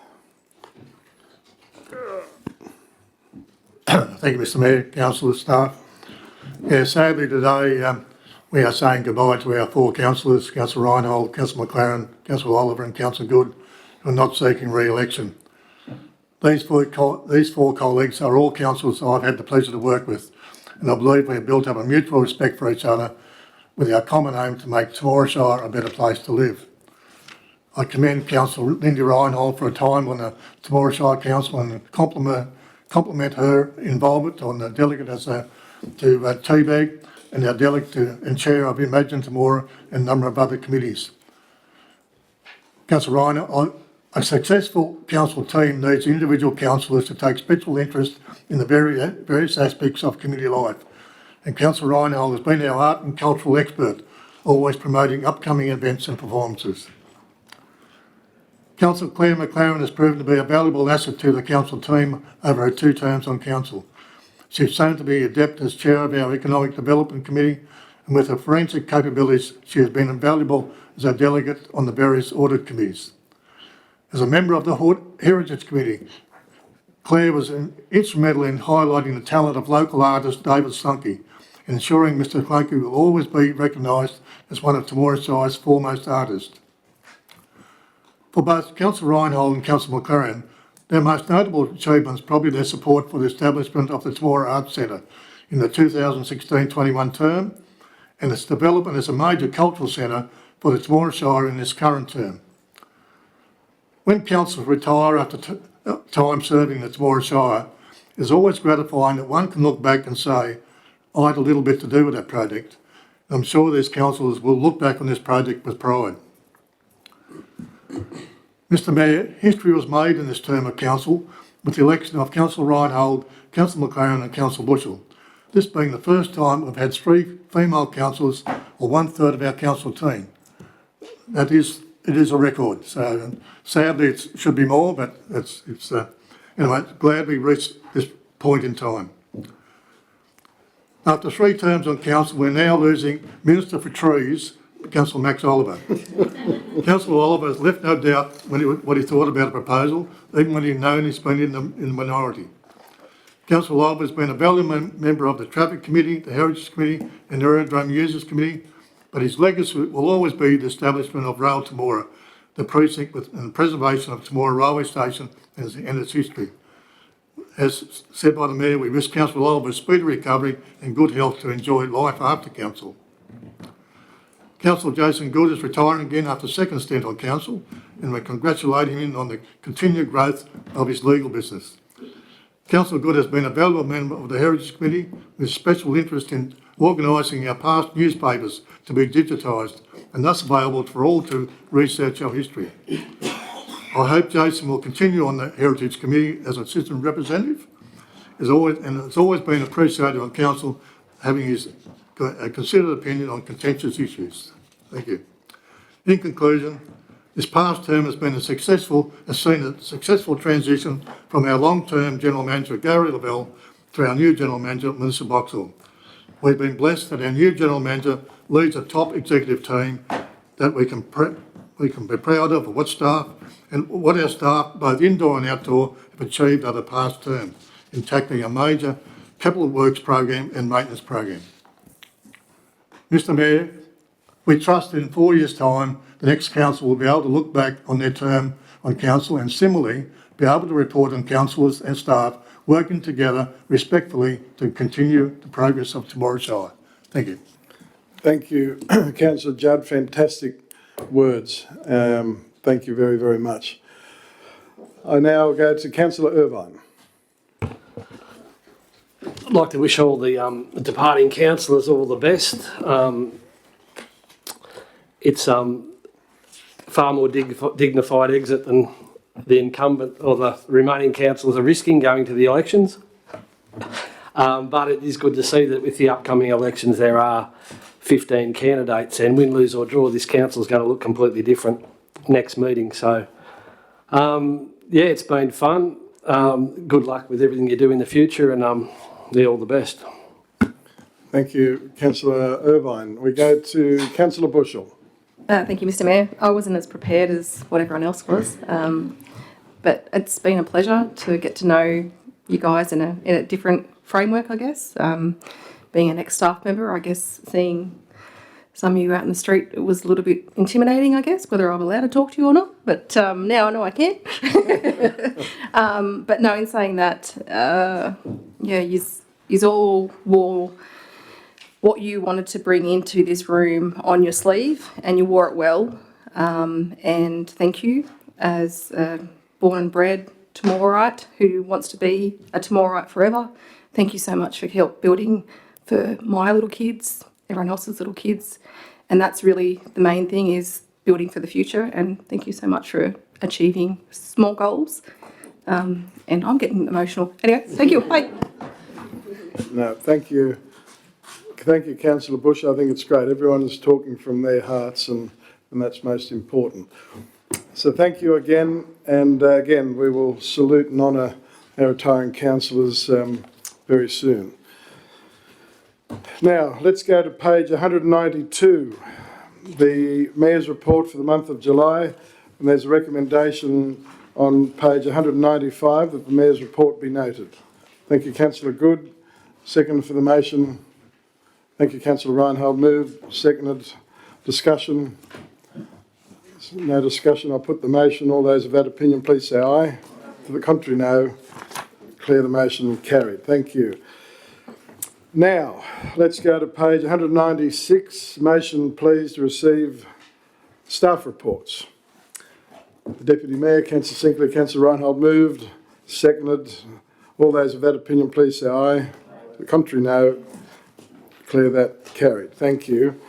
Thank you, Mr. Mayor, councillor, staff. Yeah, sadly today we are saying goodbye to our 4 councillors, Councillor Reinhold, Councillor McLaren, Councillor Oliver and Councillor Good, who are not seeking re-election. These four colleagues are all councillors I've had the pleasure to work with, and I believe we have built up a mutual respect for each other with our common aim to make Temora Shire a better place to live. I commend Councillor Lindy Reinhold for a time on the Temora Shire Council and compliment her involvement on the delegate to Teabag and our delegate and chair of Imagine Temora and a number of other committees. Councillor Reinhold, a successful council team needs individual councillors to take special interest in the various aspects of community life, and Councillor Reinhold has been our art and cultural expert, always promoting upcoming events and performances. Councillor Claire McLaren has proven to be a valuable asset to the council team over her 2 terms on council. She's shown to be adept as chair of our Economic Development Committee, and with her forensic capabilities, she has been invaluable as a delegate on the various audit committees. As a member of the Heritage Committee, Claire was instrumental in highlighting the talent of local artist David Slunky, ensuring Mr. Slunky will always be recognised as one of Temora Shire's foremost artists. For both Councillor Reinhold and Councillor McLaren, their most notable achievements probably their support for the establishment of the Temora Arts Centre in the 2016-21 term, and its development as a major cultural centre for the Temora Shire in this current term. When councillors retire after time serving the Temora Shire, it's always gratifying that one can look back and say, I had a little bit to do with that project. I'm sure these councillors will look back on this project with pride. Mr Mayor, history was made in this term of council with the election of Councillor Reinhold, Councillor McLaren and Councillor Bushell. This being the first time we've had 3 female councillors, or 1/3 of our council team. It is a record. So sadly, it should be more, but anyway, glad we reached this point in time. After 3 terms on council, we're now losing Minister for Trees, Councillor Max Oliver. Councillor Oliver has left no doubt what he thought about the proposal, even when he'd known he's been in the minority. Councillor Oliver has been a valuable member of the Traffic Committee, the Heritage Committee and the Aerodrome Users Committee, but his legacy will always be the establishment of Rail Temora, the precinct and the preservation of Temora Railway Station and its history. As said by the Mayor, we wish Councillor Oliver speedy recovery and good health to enjoy life after council. Councillor Jason Good is retiring again after second stint on council, and we congratulate him on the continued growth of his legal business. Councillor Good has been a valuable member of the Heritage Committee with special interest in organising our past newspapers to be digitised and thus available for all to research our history. I hope Jason will continue on the Heritage Committee as a citizen representative. It's always been appreciated on council having his considered opinion on contentious issues. Thank you. In conclusion, this past term has seen a successful transition from our long-term General Manager Gary Lavelle to our new General Manager Melissa Boxall. We've been blessed that our new General Manager leads a top executive team that we can be proud of what our staff, both indoor and outdoor, have achieved over the past term in tackling a major capital works program and maintenance program. Mr Mayor, we trust that in 4 years' time, the next council will be able to look back on their term on council and similarly be able to report on councillors and staff working together respectfully to continue the progress of Temora Shire. Thank you.
Thank you, Councillor Judd. Fantastic words. Thank you very, very much. I now go to Councillor Irvine.
I'd like to wish all the departing councillors all the best. It's far more dignified exit than the incumbent or the remaining councillors are risking going to the elections. But it is good to see that with the upcoming elections there are 15 candidates, and win, lose or draw, this council is going to look completely different next meeting. So, yeah, it's been fun. Good luck with everything you do in the future, and all the best.
Thank you, Councillor Irvine. We go to Councillor Bushell.
Thank you, Mr Mayor. I wasn't as prepared as what everyone else was, but it's been a pleasure to get to know you guys in a different framework, I guess. Being an ex-staff member, I guess seeing some of you out in the street, it was a little bit intimidating, I guess, whether I'm allowed to talk to you or not, but now I know I can. But no, in saying that, yeah, you all wore what you wanted to bring into this room on your sleeve, and you wore it well. And thank you, as a born and bred Temorite who wants to be a Temorite forever. Thank you so much for help building for my little kids, everyone else's little kids. And that's really the main thing, is building for the future. And thank you so much for achieving small goals. And I'm getting emotional. Anyway, thank you. Bye.
No, thank you. Thank you, Councillor Bush. I think it's great. Everyone is talking from their hearts, and that's most important. So thank you again. And again, we will salute and honour our retiring councillors very soon. Now, let's go to page 192, the Mayor's report for the month of July. And there's a recommendation on page 195 that the Mayor's report be noted. Thank you, Councillor Good. Second for the motion. Thank you, Councillor Reinhold. Moved. Seconded. Discussion. No discussion. I'll put the motion. All those of that opinion, please say aye. To the contrary, no. Declare the motion carried. Thank you. Now, let's go to page 196. Motion, please, to receive staff reports. The Deputy Mayor, Councillor Sinclair, Councillor Reinhold moved. seconded. All those of that opinion, please say aye. To the contrary, no. Declare that carried. Thank you.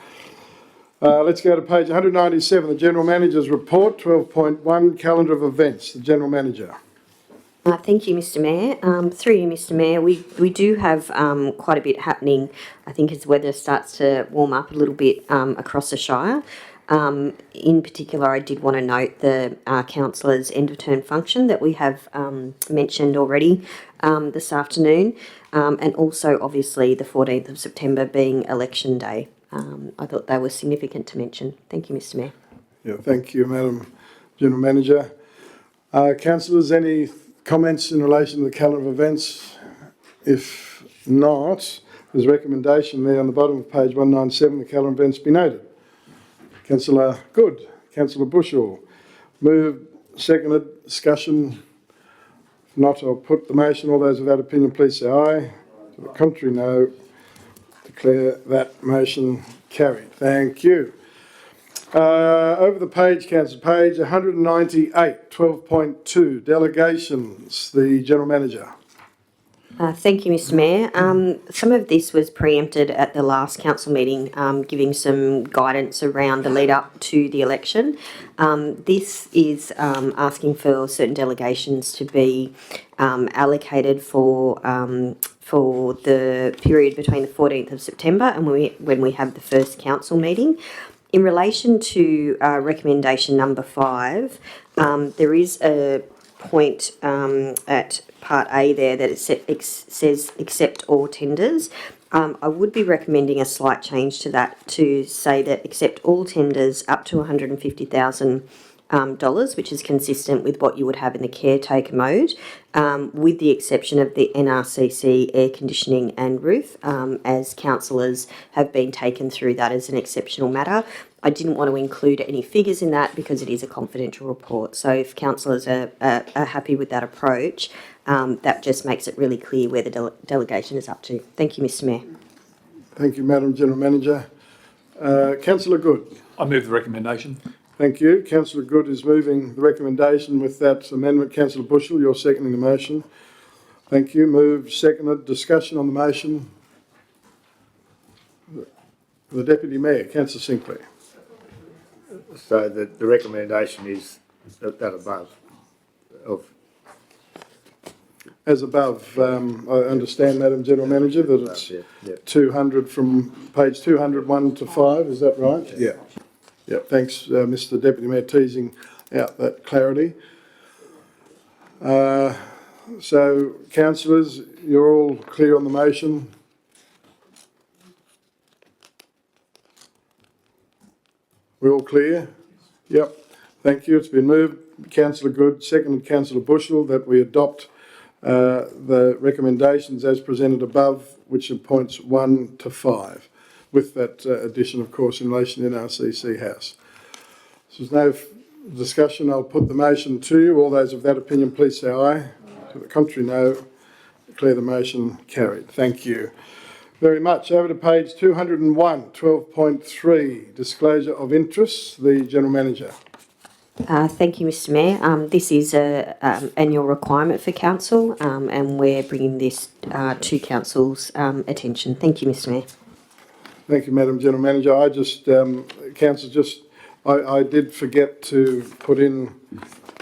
Let's go to page 197, the General Manager's Report, 12.1, Calendar of Events. The General Manager.
Thank you, Mr. Mayor. Through you, Mr. Mayor, we do have quite a bit happening, I think, as weather starts to warm up a little bit across the Shire. In particular, I did want to note the councillors' end-of-term function that we have mentioned already this afternoon, and also, obviously, the 14th of September being Election Day. I thought they were significant to mention. Thank you, Mr. Mayor.
Yeah, thank you, Madam General Manager. Councillors, any comments in relation to the calendar of events? If not, there's a recommendation there on the bottom of page 197, the calendar of events be noted. Councillor Good, Councillor Bushell. Moved, seconded, discussion. If not, I'll put the motion. All those of that opinion, please say aye. To the contrary, no. Declare that motion carried. Thank you. Over the page, Councillor, page 198, 12.2, delegations. The General Manager.
Thank you, Mr. Mayor. Some of this was preempted at the last council meeting, giving some guidance around the lead up to the election. This is asking for certain delegations to be allocated for the period between the 14th of September and when we have the first council meeting. In relation to recommendation number 5, there is a point at part A there that it says accept all tenders. I would be recommending a slight change to that to say that accept all tenders up to $150,000, which is consistent with what you would have in the caretaker mode, with the exception of the NRCC air conditioning and roof, as councillors have been taken through that as an exceptional matter. I didn't want to include any figures in that because it is a confidential report. So if councillors are happy with that approach, that just makes it really clear where the delegation is up to. Thank you, Mr. Mayor.
Thank you, Madam General Manager. Councillor Good.
I move the recommendation.
Thank you. Councillor Good is moving the recommendation with that amendment. Councillor Bushell, you're seconding the motion. Thank you. Moved, seconded. Discussion on the motion. The Deputy Mayor, Councillor Sinclair.
So the recommendation is that above of.
As above, I understand, Madam General Manager, that it's 200 from page 201 to 5, is that right? Yeah. Yeah, thanks, Mr Deputy Mayor, teasing out that clarity. So, councillors, you're all clear on the motion? We're all clear? Yep. Thank you. It's been moved, Councillor Good, seconded Councillor Bushell, that we adopt the recommendations as presented above, which are points 1 to 5, with that addition, of course, in relation to NRCC House. So there's no discussion. I'll put the motion to you. All those of that opinion, please say aye. To the contrary, no. Declare the motion carried. Thank you very much. Over to page 201, 12.3, disclosure of interests. The General Manager.
Thank you, Mr. Mayor. This is an annual requirement for council, and we're bringing this to council's attention. Thank you, Mr. Mayor.
Thank you, Madam General Manager. I just, Council, I did forget to put in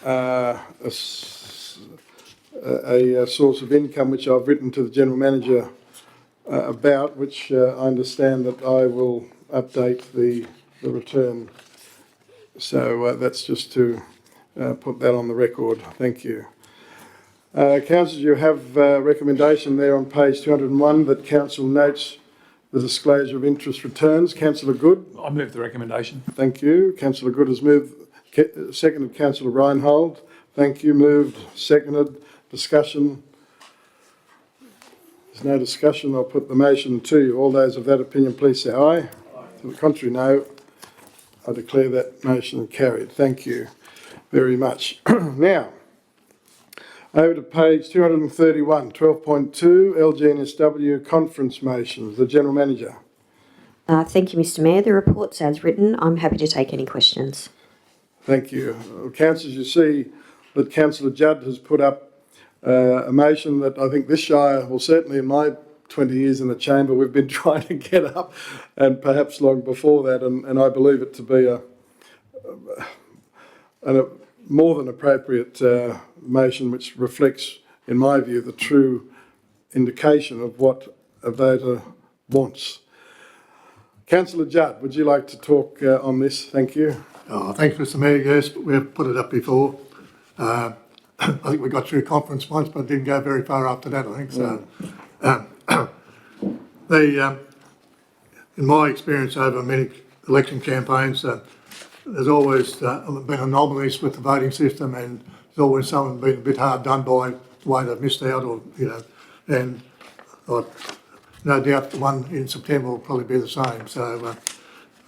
a source of income which I've written to the General Manager about, which I understand that I will update the return. So that's just to put that on the record. Thank you. Councillors, you have a recommendation there on page 201 that Council notes the disclosure of interest returns. Councillor Good.
I move the recommendation.
Thank you. Councillor Good has moved, seconded Councillor Reinhold. Thank you. Moved, seconded. Discussion. There's no discussion. I'll put the motion to you. All those of that opinion, please say aye. Aye. To the contrary, no. I declare that motion carried. Thank you very much. Now, over to page 231, 12.2, LGNSW conference motions. The General Manager.
Thank you, Mr. Mayor. The report's as written. I'm happy to take any questions.
Thank you. Councillors, you see that Councillor Judd has put up a motion that I think this Shire, well, certainly in my 20 years in the chamber, we've been trying to get up, and perhaps long before that, and I believe it to be a more than appropriate motion which reflects, in my view, the true indication of what a voter wants. Councillor Judd, would you like to talk on this? Thank you.
Oh, thanks, Mr Mayor. Yes, we've put it up before. I think we got through a conference once, but it didn't go very far after that, I think. So, in my experience over many election campaigns, there's always been anomalies with the voting system, and there's always someone been a bit hard done by the way they've missed out, or and no doubt the one in September will probably be the same. So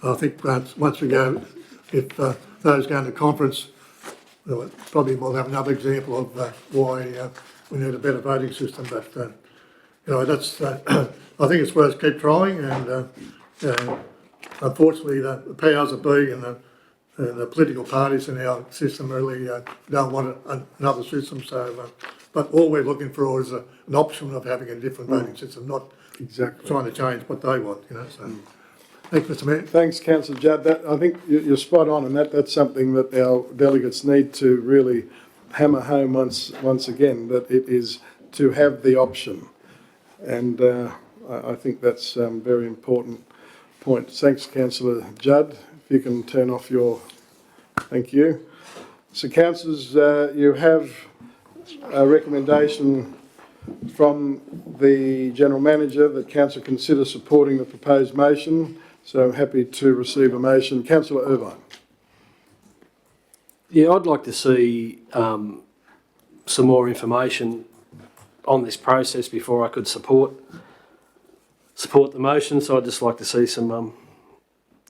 I think once we go, if those going to conference, probably we'll have another example of why we need a better voting system. But that's I think it's worth keep trying, and unfortunately the powers that be and the political parties in our system really don't want another system. So, but all we're looking for is an option of having a different voting system, not trying to change what they want. So, thanks, Mr Mayor.
Thanks, Councillor Judd. I think you're spot on, and that's something that our delegates need to really hammer home once again, that it is to have the option, and I think that's a very important point. Thanks, Councillor Judd. If you can turn off your... Thank you. So, councillors, you have a recommendation from the General Manager that Council consider supporting the proposed motion. So I'm happy to receive a motion. Councillor Irvine.
Yeah, I'd like to see some more information on this process before I could support the motion. So I'd just like to see some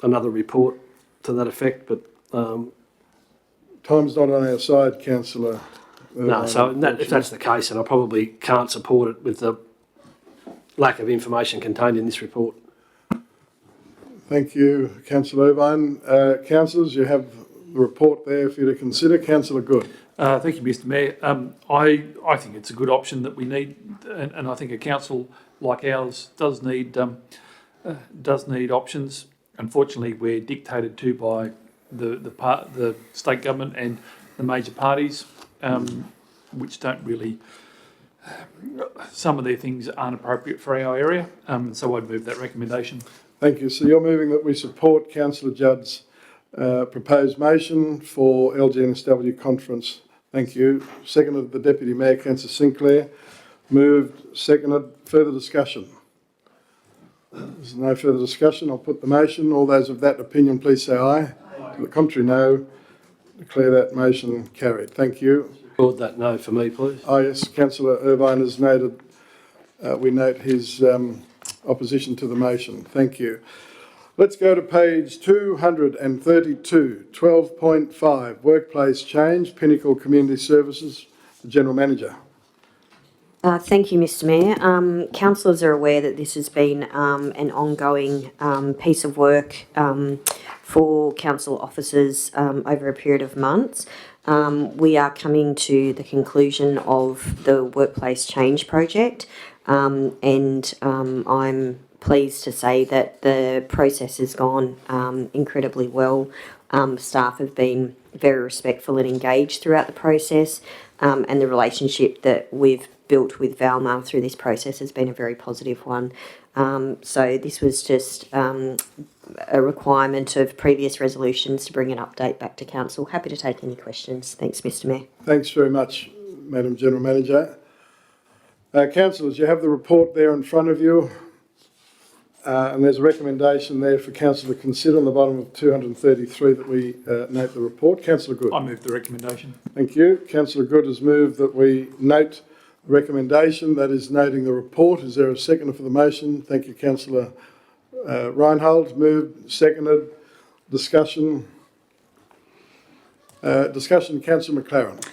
another report to that effect. But
time's not on our side, Councillor Irvine.
No, so if that's the case, then I probably can't support it with the lack of information contained in this report.
Thank you, Councillor Irvine. Councillors, you have the report there for you to consider. Councillor Good.
Thank you, Mr Mayor. I think it's a good option that we need, and I think a council like ours does need options. Unfortunately, we're dictated to by the state government and the major parties, which don't really. Some of their things aren't appropriate for our area, so I'd move that recommendation.
Thank you. So you're moving that we support Councillor Judd's proposed motion for LGNSW conference. Thank you. Seconded the Deputy Mayor, Councillor Sinclair. Moved, seconded. Further discussion? There's no further discussion. I'll put the motion. All those of that opinion, please say aye. Aye. To the contrary, no. Declare that motion carried. Thank you.
Record that no for me, please.
Oh yes, Councillor Irvine has noted. We note his opposition to the motion. Thank you. Let's go to page 232, 12.5, Workplace Change, Pinnacle Community Services, the General Manager.
Thank you, Mr Mayor. Councillors are aware that this has been an ongoing piece of work for council officers over a period of months. We are coming to the conclusion of the Workplace Change project, and I'm pleased to say that the process has gone incredibly well. Staff have been very respectful and engaged throughout the process, and the relationship that we've built with Valma through this process has been a very positive one. So this was just a requirement of previous resolutions to bring an update back to council. Happy to take any questions. Thanks, Mr Mayor.
Thanks very much, Madam General Manager. Councillors, you have the report there in front of you, and there's a recommendation there for council to consider on the bottom of 233 that we note the report. Councillor Good.
I move the recommendation.
Thank you. Councillor Good has moved that we note the recommendation, that is noting the report. Is there a seconder for the motion? Thank you, Councillor Reinhold. Moved, seconded. Discussion. Councillor McLaren.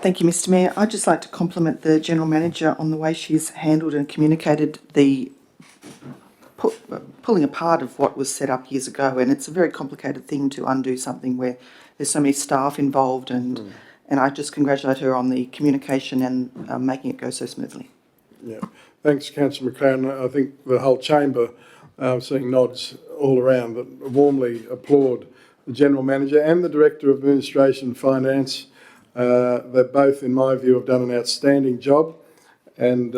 Thank you, Mr Mayor. I'd just like to compliment the General Manager on the way she's handled and communicated the pulling apart of what was set up years ago, and it's a very complicated thing to undo something where there's so many staff involved and And I just congratulate her on the communication and making it go so smoothly.
Yeah, thanks, Councillor McLaren. I think the whole chamber, seeing nods all around, that warmly applaud the General Manager and the Director of Administration and Finance. They both, in my view, have done an outstanding job and,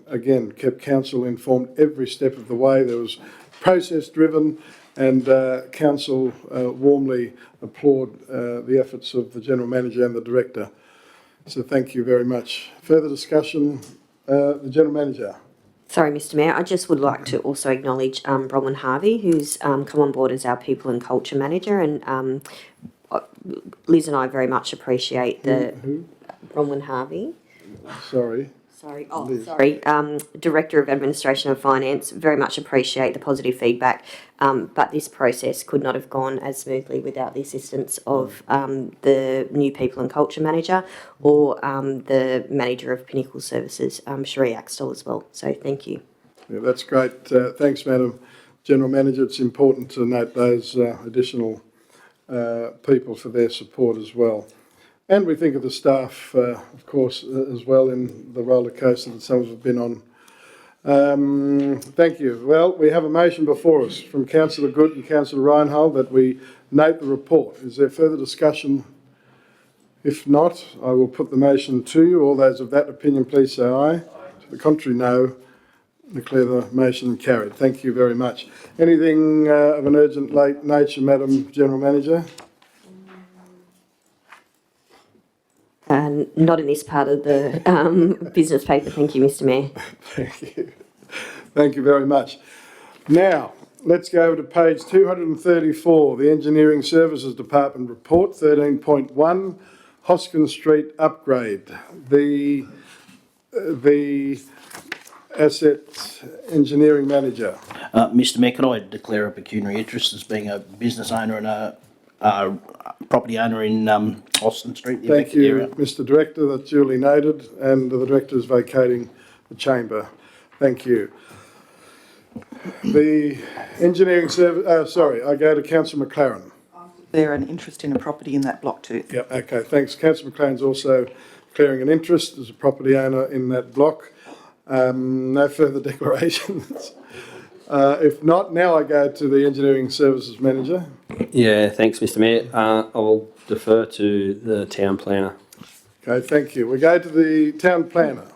again, kept Council informed every step of the way. There was process driven and Council warmly applaud the efforts of the General Manager and the Director. So thank you very much. Further discussion? The General Manager.
Sorry, Mr Mayor, I just would like to also acknowledge Bronwyn Harvey, who's come on board as our People and Culture Manager, and Liz and I very much appreciate the...
Who?
Bronwyn Harvey.
Sorry.
Sorry, Director of Administration and Finance, very much appreciate the positive feedback, but this process could not have gone as smoothly without the assistance of the new People and Culture Manager or the Manager of Pinnacle Services, Cherie Axtell, as well. So thank you.
Yeah, that's great. Thanks, Madam General Manager. It's important to note those additional people for their support as well. And we think of the staff, of course, as well in the roller coaster that some have been on. Thank you. Well, we have a motion before us from Councillor Good and Councillor Reinhold that we note the report. Is there further discussion? If not, I will put the motion to you. All those of that opinion, please say aye. To the contrary, no. Declare the motion carried. Thank you very much. Anything of an urgent late nature, Madam General Manager?
Not in this part of the business paper. Thank you, Mr Mayor.
Thank you. Thank you very much. Now, let's go over to page 234, the Engineering Services Department Report, 13.1, Hoskin Street Upgrade. The Asset Engineering Manager.
Mr Mayor, can I declare a pecuniary interest as being a business owner and a property owner in Austin Street, the
Thank
affected
you,
area?
Mr Director. That's duly noted, and the Director is vacating the chamber. Thank you. The Engineering Service, I go to Councillor McLaren.
They're an interest in a property in that block too.
Yep, okay, thanks. Councillor McLaren's also declaring an interest as a property owner in that block. No further declarations. If not, now I go to the Engineering Services Manager.
Yeah, thanks, Mr Mayor. I'll defer to the Town Planner.
Okay, thank you. We go to the Town Planner.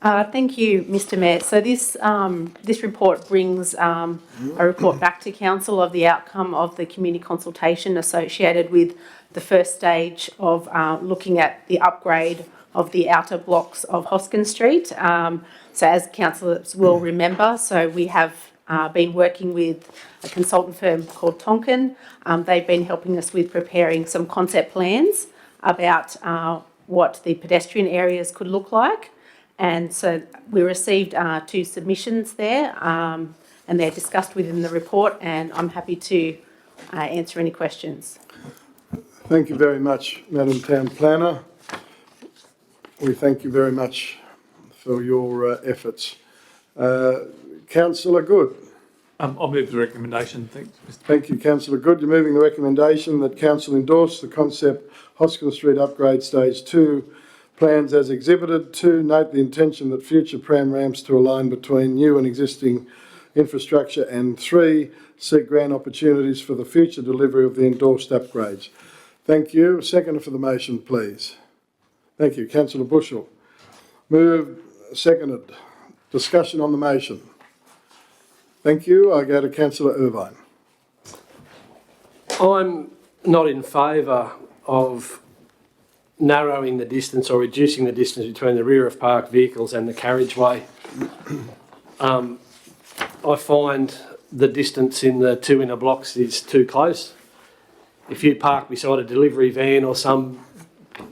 Thank you, Mr Mayor. So this report brings a report back to Council of the outcome of the community consultation associated with the first stage of looking at the upgrade of the outer blocks of Hoskin Street. So as councillors will remember, so we have been working with a consultant firm called Tonkin. They've been helping us with preparing some concept plans about what the pedestrian areas could look like. And so we received 2 submissions there, and they're discussed within the report, and I'm happy to answer any questions.
Thank you very much, Madam Town Planner. We thank you very much for your efforts. Councillor Good.
I'll move the recommendation. Thanks, Mr.
Thank you, Councillor Good. You're moving the recommendation that Council endorse the concept Hoskin Street Upgrade Stage 2 plans as exhibited. 2, note the intention that future pram ramps to align between new and existing infrastructure. And 3, seek grant opportunities for the future delivery of the endorsed upgrades. Thank you. A seconder for the motion, please. Thank you. Councillor Bushell. Moved, seconded. Discussion on the motion. Thank you. I go to Councillor Irvine.
I'm not in favour of narrowing the distance or reducing the distance between the rear of parked vehicles and the carriageway. I find the distance in the 2 inner blocks is too close. If you park beside a delivery van or some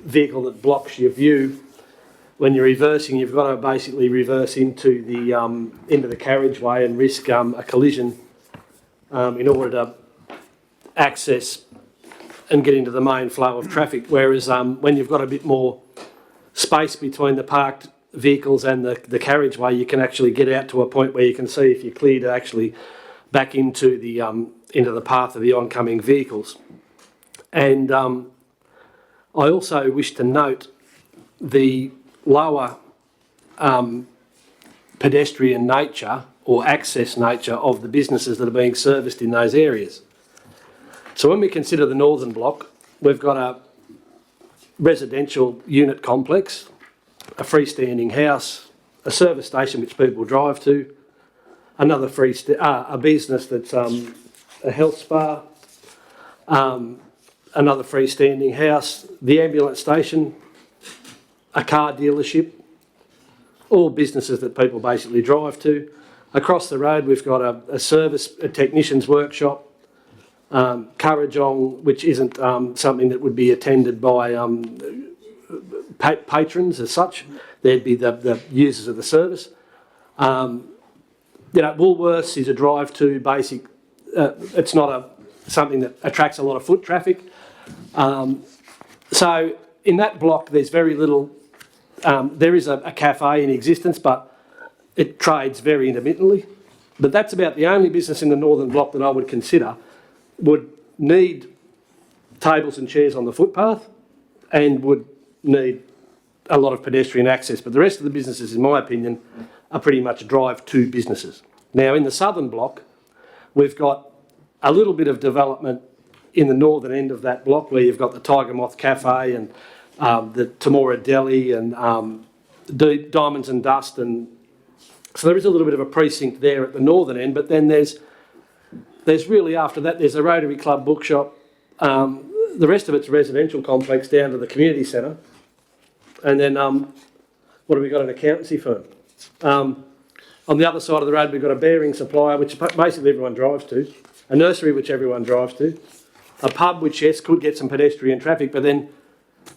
vehicle that blocks your view, when you're reversing, you've got to basically reverse into the carriageway and risk a collision in order to access and get into the main flow of traffic. Whereas when you've got a bit more space between the parked vehicles and the carriageway, you can actually get out to a point where you can see if you're clear to actually back into the path of the oncoming vehicles. And I also wish to note the lower pedestrian nature or access nature of the businesses that are being serviced in those areas. So when we consider the northern block, we've got a residential unit complex, a freestanding house, a service station which people drive to, another a business that's a health spa, another freestanding house, the ambulance station, a car dealership, all businesses that people basically drive to. Across the road we've got a technician's workshop, Currajong, which isn't something that would be attended by patrons as such. They'd be the users of the service. Woolworths is a drive to basic. It's not something that attracts a lot of foot traffic. So in that block, there's very little. There is a cafe in existence, but it trades very intermittently. But that's about the only business in the northern block that I would consider would need tables and chairs on the footpath and would need a lot of pedestrian access. But the rest of the businesses, in my opinion, are pretty much drive-to businesses. Now, in the southern block, we've got a little bit of development in the northern end of that block where you've got the Tiger Moth Cafe and the Temora Deli and Diamonds and Dust. And so there is a little bit of a precinct there at the northern end, but then there's really, after that, there's a Rotary Club bookshop. The rest of it's a residential complex down to the community centre. And then, what have we got? An accountancy firm. On the other side of the road, we've got a bearing supplier, which basically everyone drives to, a nursery, which everyone drives to, a pub, which, yes, could get some pedestrian traffic, but then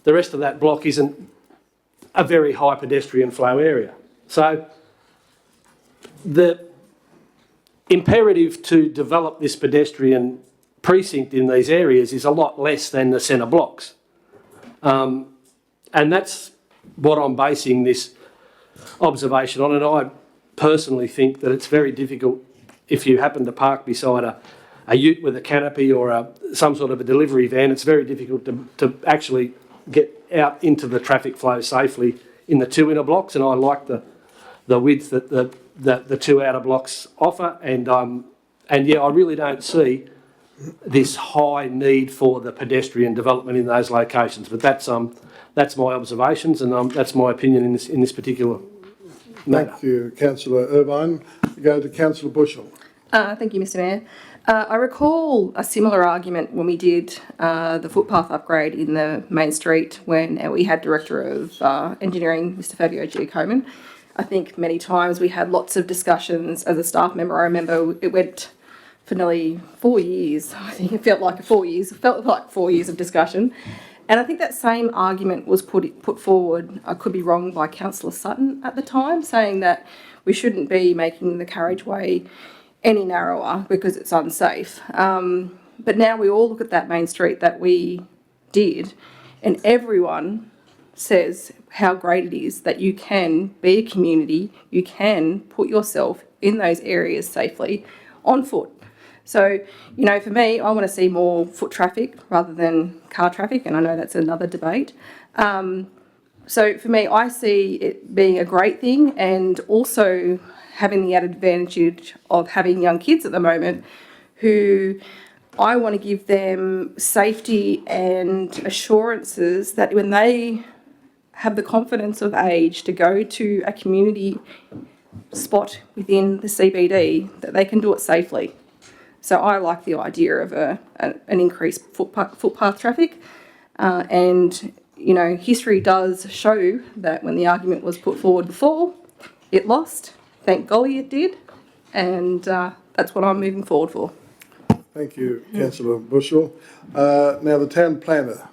the rest of that block isn't a very high pedestrian flow area. So the imperative to develop this pedestrian precinct in these areas is a lot less than the centre blocks. And that's what I'm basing this observation on. And I personally think that it's very difficult if you happen to park beside a ute with a canopy or some sort of a delivery van, it's very difficult to actually get out into the traffic flow safely in the two inner blocks. And I like the width that the two outer blocks offer. And yeah, I really don't see this high need for the pedestrian development in those locations. But that's my observations, and that's my opinion in this particular matter.
Thank you, Councillor Irvine. We go to Councillor Bushell.
Thank you, Mr Mayor. I recall a similar argument when we did the footpath upgrade in the main street when we had Director of Engineering, Mr Fabio Giacomin. I think many times we had lots of discussions as a staff member. I remember it went for nearly 4 years. I think it felt like 4 years. It felt like 4 years of discussion. And I think that same argument was put forward, I could be wrong, by Councillor Sutton at the time, saying that we shouldn't be making the carriageway any narrower because it's unsafe. But now we all look at that main street that we did, and everyone says how great it is that you can be a community, you can put yourself in those areas safely on foot. So, you know, for me, I want to see more foot traffic rather than car traffic, and I know that's another debate. So for me, I see it being a great thing, and also having the added advantage of having young kids at the moment who I want to give them safety and assurances that when they have the confidence of age to go to a community spot within the CBD, that they can do it safely. So I like the idea of an increased footpath traffic. And, you know, history does show that when the argument was put forward before, it lost. Thank golly it did. And that's what I'm moving forward for.
Thank you, Councillor Bushell. Now the town planner.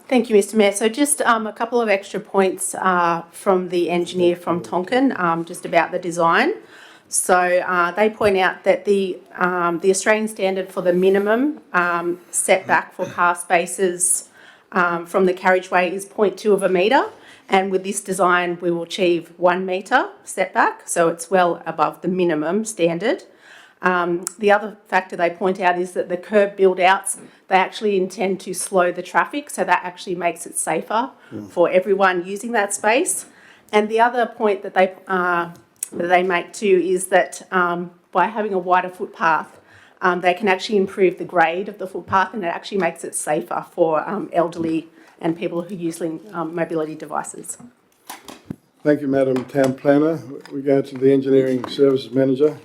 Thank you, Mr Mayor. So just a couple of extra points from the engineer from Tonkin, just about the design. So they point out that the Australian standard for the minimum setback for car spaces from the carriageway is 0.2 of a metre, and with this design we will achieve 1 metre setback, so it's well above the minimum standard. The other factor they point out is that the curb build-outs, they actually intend to slow the traffic, so that actually makes it safer for everyone using that space. And the other point that they make too is that by having a wider footpath, they can actually improve the grade of the footpath, and it actually makes it safer for elderly and people who use mobility devices.
Thank you, Madam Town Planner. We go to the Engineering Services Manager.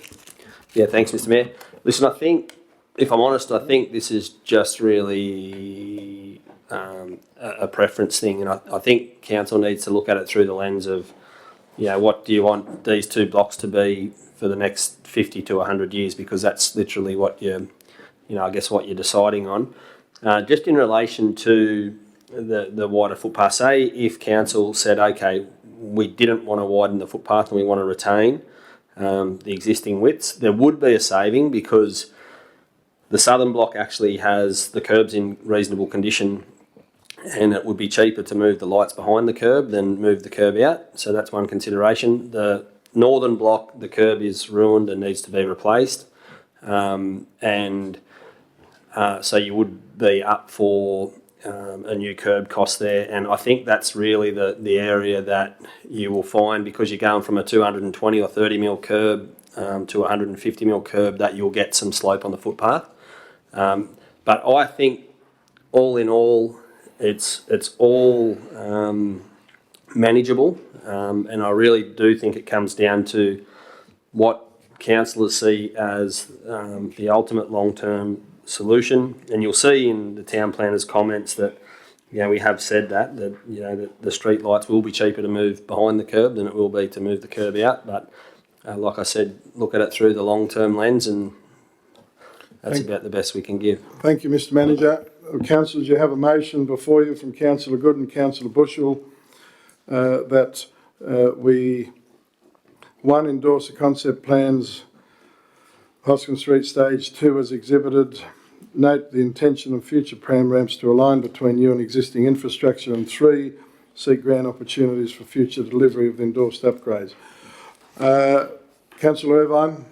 Yeah, thanks, Mr. Mayor. Listen, I think, if I'm honest, I think this is just really a preference thing, and I think council needs to look at it through the lens of, what do you want these two blocks to be for the next 50 to 100 years, because that's literally what I guess what you're deciding on. Just in relation to the wider footpath, say if council said, okay, we didn't want to widen the footpath and we want to retain the existing widths, there would be a saving because the southern block actually has the curbs in reasonable condition, and it would be cheaper to move the lights behind the curb than move the curb out. So that's one consideration. The northern block, the curb is ruined and needs to be replaced. So you would be up for a new curb cost there, and I think that's really the area that you will find, because you're going from a 220 or 30 mil curb to a 150 mil curb, that you'll get some slope on the footpath. But I think all in all, it's all manageable, and I really do think it comes down to what councillors see as the ultimate long-term solution. And you'll see in the town planner's comments that we have said that the street lights will be cheaper to move behind the curb than it will be to move the curb out. But like I said, look at it through the long-term lens, and that's about the best we can give.
Thank you, Mr. Manager. Councillors, you have a motion before you from Councillor Good and Councillor Bushell that we, one, endorse the concept plans Hoskin Street Stage 2 as exhibited. Note the intention of future pram ramps to align between new and existing infrastructure. And 3, seek grant opportunities for future delivery of the endorsed upgrades. Councillor Irvine.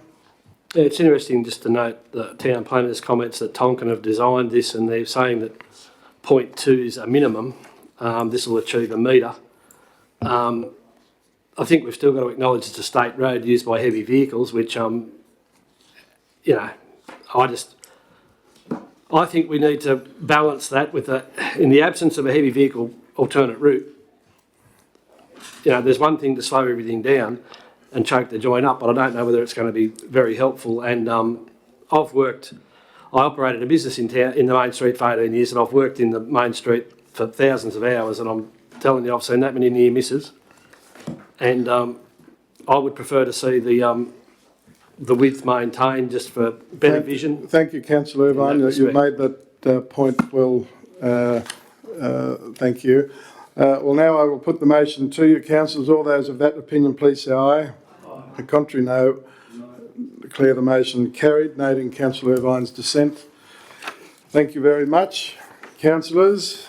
Yeah, it's interesting just to note the town planner's comments that Tonkin have designed this, and they're saying that 0.2 is a minimum. This will achieve a metre. I think we've still got to acknowledge it's a state road used by heavy vehicles, which I think we need to balance that with in the absence of a heavy vehicle alternate route. There's one thing to slow everything down and choke the joint up, but I don't know whether it's going to be very helpful. And I operated a business in town, in the main street for 18 years, and I've worked in the main street for thousands of hours, and I'm telling you, I've seen that many near misses. And I would prefer to see the width maintained just for better vision.
Thank you, Councillor Irvine. You've made that point well. Thank you. Well, now I will put the motion to you, councillors. All those of that opinion, please say aye. The contrary, no. Declare the motion carried, noting Councillor Irvine's dissent. Thank you very much, councillors.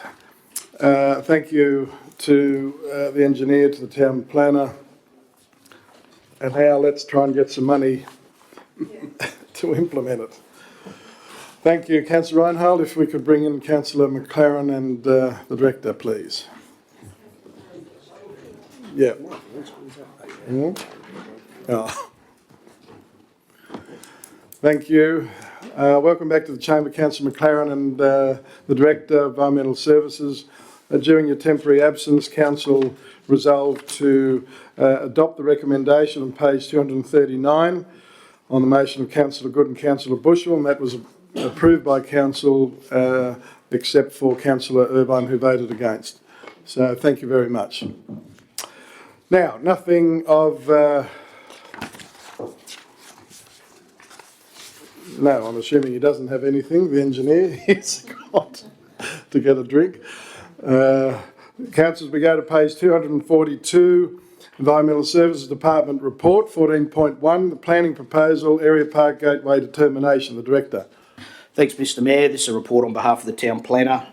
Thank you to the engineer, to the town planner. And now let's try and get some money to implement it. Thank you, Councillor Reinhold. If we could bring in Councillor McLaren and the Director, please. Yeah. Oh. Thank you. Welcome back to the Chamber, Councillor McLaren and the Director of Environmental Services. During your temporary absence, Council resolved to adopt the recommendation on page 239 on the motion of Councillor Good and Councillor Bushell, and that was approved by Council except for Councillor Irvine, who voted against. So thank you very much. Now, nothing of... no, I'm assuming he doesn't have anything, the engineer. He's got to get a drink. Councillors, we go to page 242, Environmental Services Department Report, 14.1, the planning proposal, area park gateway determination. The Director.
Thanks, Mr. Mayor. This is a report on behalf of the town planner,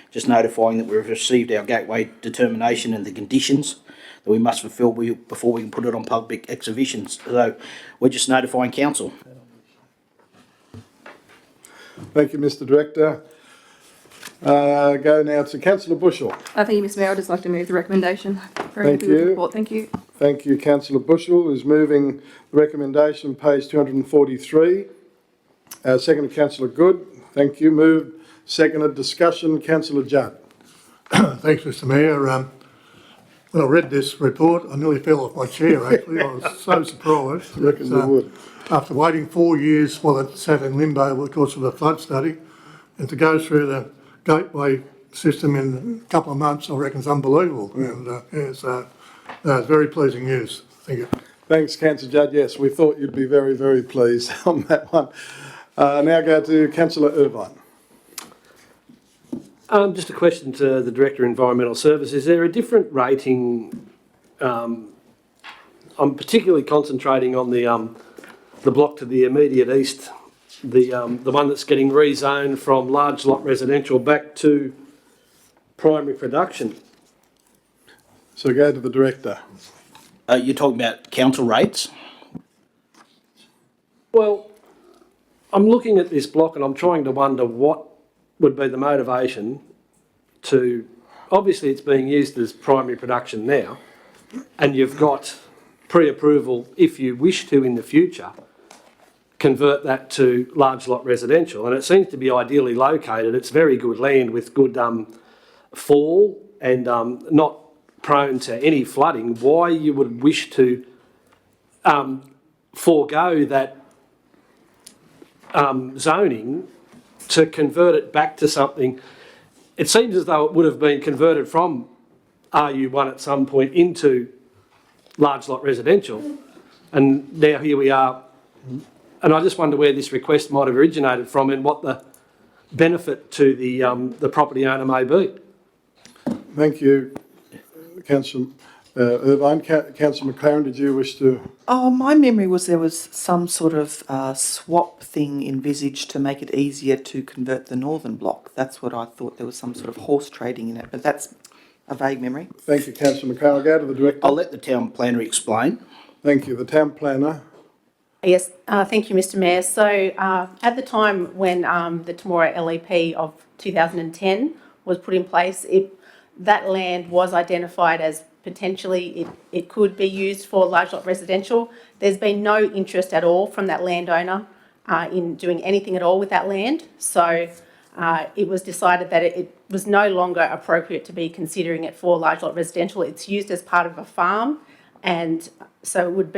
just notifying that we've received our gateway determination and the conditions that we must fulfil before we can put it on public exhibitions. So we're just notifying council.
Thank you, Mr Director. Go now to Councillor Bushell.
Thank you, Mr Mayor. I'd just like to move the recommendation. Very
Thank
happy with the
you.
report. Thank you.
Thank you. Councillor Bushell is moving the recommendation, page 243. Seconded, Councillor Good. Thank you. Moved. Seconded. Discussion. Councillor Judd.
Thanks, Mr Mayor. When I read this report, I nearly fell off my chair, actually. I was so surprised.
I reckon you would.
After waiting 4 years while it sat in limbo because of the flood study, and to go through the gateway system in a couple of months, I reckon is unbelievable. And it's very pleasing news. Thank you.
Thanks, Councillor Judd. Yes, we thought you'd be very, very pleased on that one. Now go to Councillor Irvine.
Just a question to the Director of Environmental Services. Is there a different rating? I'm particularly concentrating on the block to the immediate east, the one that's getting rezoned from large lot residential back to primary production.
So go to the Director.
You're talking about council rates?
Well, I'm looking at this block and I'm trying to wonder what would be the motivation to, obviously it's being used as primary production now, and you've got pre-approval, if you wish to in the future, convert that to large lot residential. And it seems to be ideally located. It's very good land with good fall and not prone to any flooding. Why you would wish to forego that zoning to convert it back to something? It seems as though it would have been converted from RU1 at some point into large lot residential, and now here we are. And I just wonder where this request might have originated from and what the benefit to the property owner may be.
Thank you, Councillor Irvine. Councillor McLaren, did you wish to?
Oh, my memory was there was some sort of swap thing envisaged to make it easier to convert the northern block. That's what I thought. There was some sort of horse trading in it, but that's a vague memory.
Thank you, Councillor McLaren. I'll go to the Director.
I'll let the town planner explain.
Thank you. The Town Planner.
Yes, thank you, Mr Mayor. So at the time when the Temora LEP of 2010 was put in place, that land was identified as potentially it could be used for large lot residential. There's been no interest at all from that landowner in doing anything at all with that land. So it was decided that it was no longer appropriate to be considering it for large lot residential. It's used as part of a farm, and so it would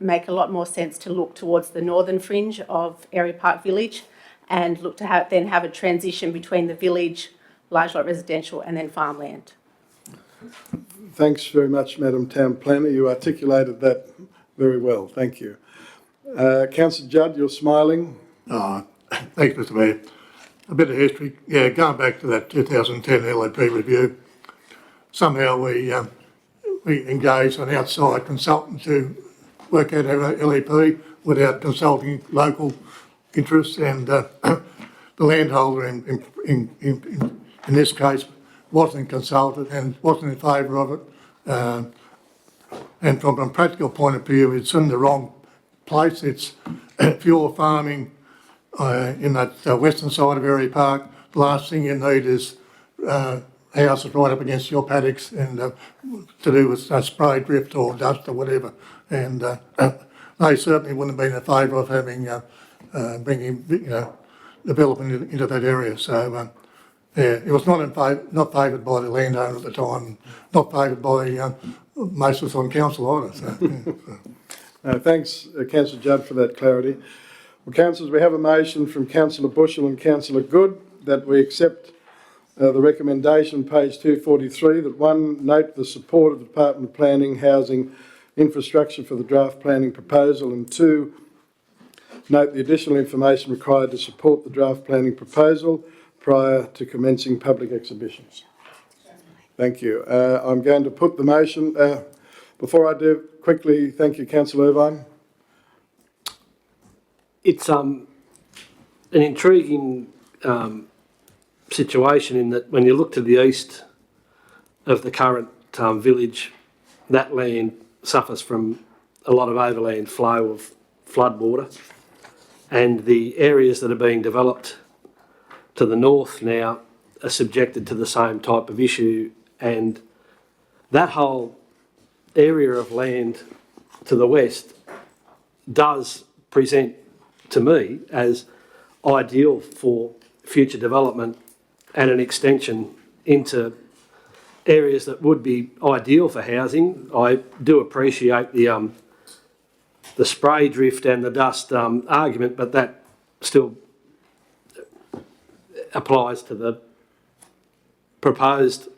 make a lot more sense to look towards the northern fringe of Area Park Village and look to then have a transition between the village, large lot residential and then farmland.
Thanks very much, Madam Town Planner. You articulated that very well. Thank you. Councillor Judd, you're smiling.
Thanks, Mr Mayor. A bit of history. Yeah, going back to that 2010 LAP review, somehow we engaged an outside consultant to work out our LAP without consulting local interests, and the landholder in this case wasn't consulted and wasn't in favour of it. And from a practical point of view, it's in the wrong place. It's if you're farming in that western side of Area Park, the last thing you need is houses right up against your paddocks and to do with spray drift or dust or whatever. And they certainly wouldn't have been in favour of having bringing development into that area. So yeah, it was not favoured by the landowner at the time, not favoured by most of us on council either. So, yeah.
Thanks, Councillor Judd, for that clarity. Well, councillors, we have a motion from Councillor Bushell and Councillor Good that we accept the recommendation, page 243, that one, note the support of the Department of Planning, Housing, Infrastructure for the draft planning proposal, and two, note the additional information required to support the draft planning proposal prior to commencing public exhibitions. Thank you. I'm going to put the motion. Before I do, quickly, thank you, Councillor Irvine.
It's an intriguing situation in that when you look to the east of the current village, that land suffers from a lot of overland flow of flood water, and the areas that are being developed to the north now are subjected to the same type of issue, and that whole area of land to the west does present to me as ideal for future development and an extension into areas that would be ideal for housing. I do appreciate the spray drift and the dust argument, but that still applies to the proposed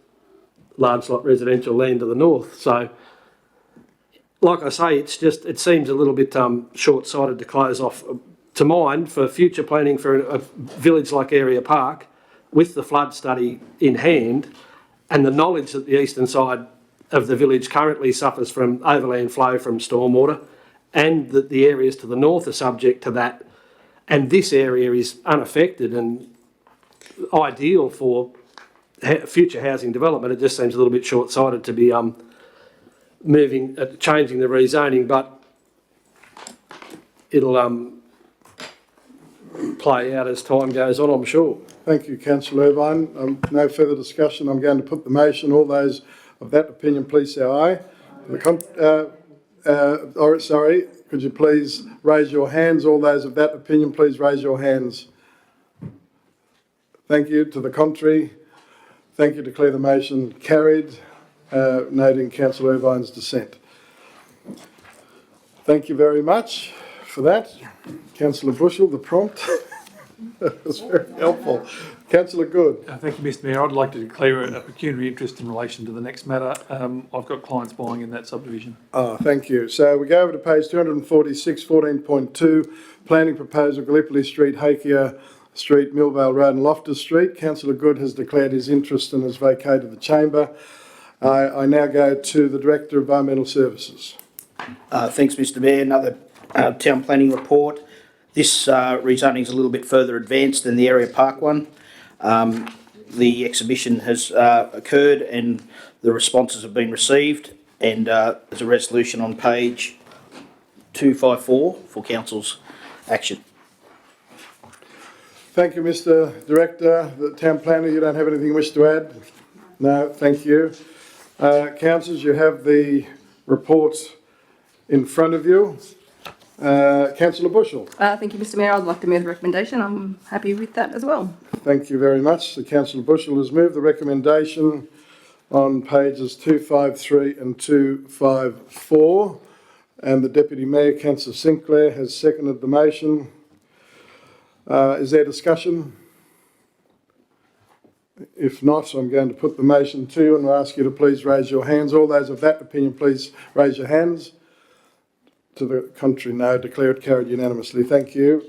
large lot residential land to the north. So, like I say, it seems a little bit short-sighted to close off, to mind, for future planning for a village like Area Park, with the flood study in hand and the knowledge that the eastern side of the village currently suffers from overland flow from stormwater, and that the areas to the north are subject to that, and this area is unaffected and ideal for future housing development. It just seems a little bit short-sighted to be changing the rezoning, but it'll play out as time goes on, I'm sure.
Thank you, Councillor Irvine. No further discussion. I'm going to put the motion. All those of that opinion, please say aye. Could you please raise your hands? All those of that opinion, please raise your hands. Thank you. To the contrary, thank you. Declare the motion carried, noting Councillor Irvine's dissent. Thank you very much for that. Councillor Bushell, the prompt. That was very helpful. Councillor Good.
Thank you, Mr Mayor. I'd like to declare a pecuniary interest in relation to the next matter. I've got clients buying in that subdivision.
Thank you. So we go over to page 246, 14.2, planning proposal, Gallipoli Street, Hakea Street, Millvale Road and Loftus Street. Councillor Good has declared his interest and has vacated the chamber. I now go to the Director of Environmental Services.
Thanks, Mr Mayor. Another town planning report. This rezoning is a little bit further advanced than the Area Park one. The exhibition has occurred and the responses have been received, and there's a resolution on page 254 for Council's action.
Thank you, Mr Director. The Town Planner, you don't have anything you wish to add? No, thank you. Councillors, you have the report in front of you. Councillor Bushell.
Thank you, Mr Mayor. I'd like to move the recommendation. I'm happy with that as well.
Thank you very much. So Councillor Bushell has moved the recommendation on pages 253 and 254, and the Deputy Mayor, Councillor Sinclair, has seconded the motion. Is there discussion? If not, I'm going to put the motion to you and ask you to please raise your hands. All those of that opinion, please raise your hands. To the contrary, no. Declare it carried unanimously. Thank you.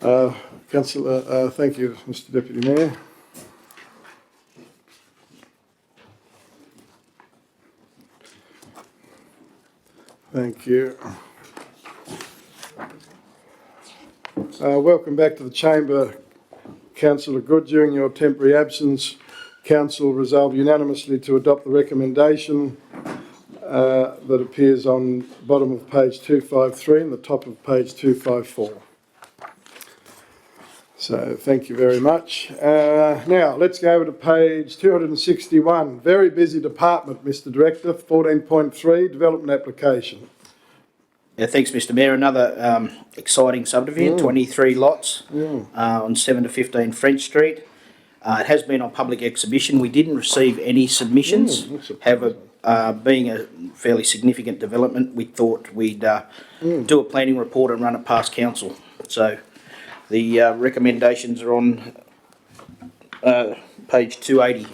Councillor, thank you, Mr Deputy Mayor. Thank you. Welcome back to the chamber, Councillor Good. During your temporary absence, Council resolved unanimously to adopt the recommendation that appears on the bottom of page 253 and the top of page 254. So thank you very much. Now let's go over to page 261. Very busy department, Mr Director. 14.3, development application.
Yeah, thanks, Mr Mayor. Another exciting subdivision, 23 lots on 7 to 15 French Street. It has been on public exhibition. We didn't receive any submissions. However, being a fairly significant development, we thought we'd do a planning report and run it past council. So the recommendations are on page 280.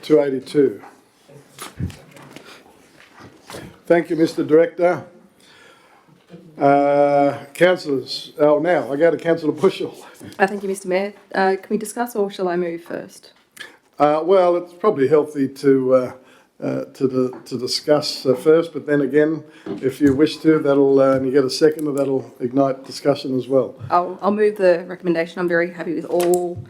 282. Thank you, Mr Director. Councillors, now I go to Councillor Bushell.
Thank you, Mr Mayor. Can we discuss or shall I move first?
Well, it's probably healthy to discuss first, but then again, if you wish to, and you get a second, that'll ignite discussion as well.
I'll move the recommendation. I'm very happy with all,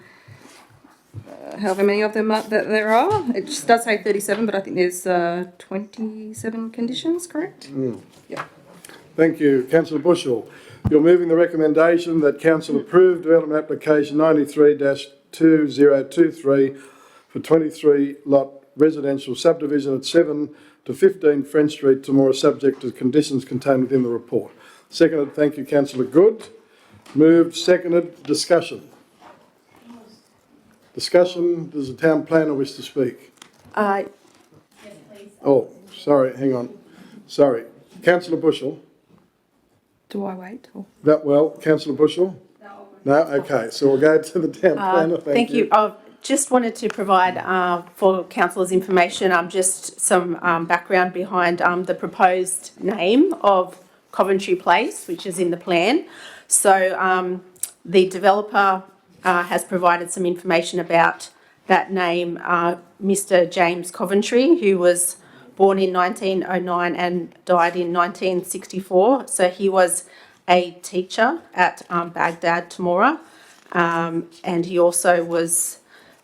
however many of them that there are. It just does say 37, but I think there's 27 conditions, correct?
Yeah. Thank you, Councillor Bushell. You're moving the recommendation that council approve development application 93-2023 for 23 lot residential subdivision at 7 to 15 French Street, Temora, subject to conditions contained within the report. Seconded, thank you, Councillor Good. Moved, seconded, discussion. Discussion, does the town planner wish to speak? Oh, sorry, hang on. Sorry. Councillor Bushell?
Do I wait? Or?
Councillor Bushell? No? Okay, so we'll go to the town planner.
Thank you. I just wanted to provide for councillors' information just some background behind the proposed name of Coventry Place, which is in the plan. So the developer has provided some information about that name, Mr. James Coventry, who was born in 1909 and died in 1964. So he was a teacher at Baghdad, Temora, and he also was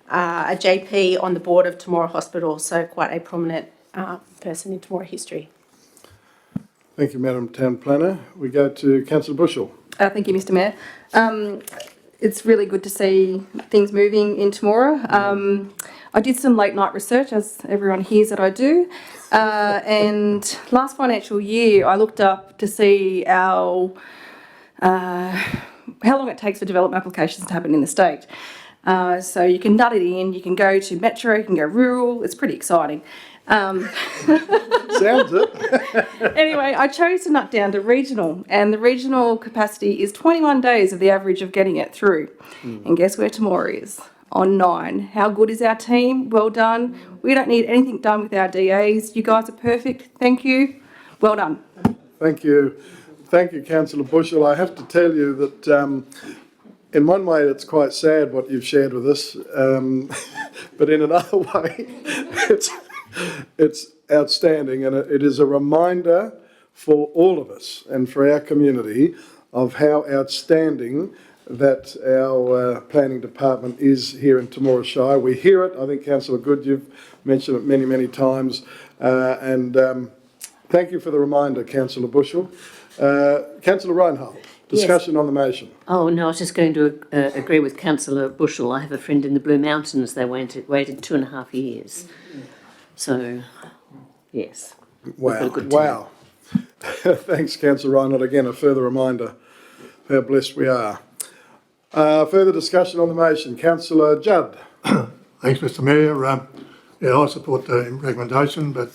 a JP on the board of Temora Hospital, so quite a prominent person in Temora history.
Thank you, Madam Town Planner. We go to Councillor Bushell.
Thank you, Mr. Mayor. It's really good to see things moving in Temora. I did some late night research, as everyone hears that I do. And last financial year, I looked up to see how long it takes for development applications to happen in the state. So you can nut it in, you can go to metro, you can go rural. It's pretty exciting.
Sounds it.
Anyway, I chose to nut down to regional, and the regional capacity is 21 days of the average of getting it through. And guess where Temora is? On 9. How good is our team? Well done. We don't need anything done with our DAs. You guys are perfect. Thank you. Well done.
Thank you. Thank you, Councillor Bushell. I have to tell you that in one way it's quite sad what you've shared with us, but in another way it's outstanding, and it is a reminder for all of us and for our community of how outstanding that our planning department is here in Temora Shire. We hear it. I think, Councillor Good, you've mentioned it many, many times. And thank you for the reminder, Councillor Bushell. Councillor Reinhold, discussion on the motion.
Oh, no, I was just going to agree with Councillor Bushell. I have a friend in the Blue Mountains. They waited 2.5 years. So, yes.
Wow. Thanks, Councillor Reinhold. Again, a further reminder how blessed we are. Further discussion on the motion. Councillor Judd.
Thanks, Mr. Mayor. I support the recommendation, but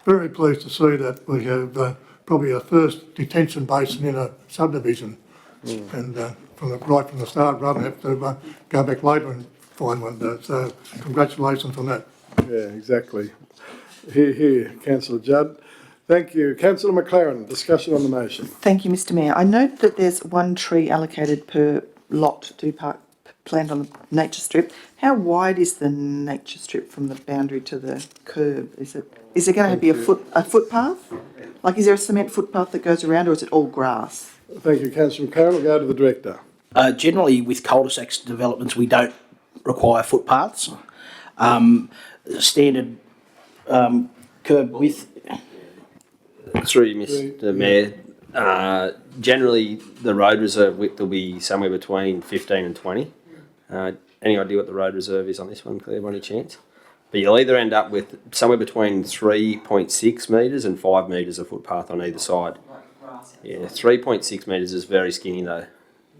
very pleased to see that we have probably our first detention basin in a subdivision, and right from the start, rather than have to go back later and find one. So congratulations on that.
Yeah, exactly. Here, Councillor Judd. Thank you. Councillor McLaren, discussion on the motion.
Thank you, Mr. Mayor. I note that there's one tree allocated per lot to be planted on the nature strip. How wide is the nature strip from the boundary to the curb? Is there going to be a footpath? Like, is there a cement footpath that goes around, or is it all grass?
Thank you, Councillor McLaren. We'll go to the Director.
Generally, with cul-de-sac developments, we don't require footpaths. Standard curb width.
Through you, Mr. Mayor. Generally, the road reserve width will be somewhere between 15 and 20. Any idea what the road reserve is on this one, Claire, by any chance? But you'll either end up with somewhere between 3.6 metres and 5 metres of footpath on either side. Yeah, 3.6 metres is very skinny though,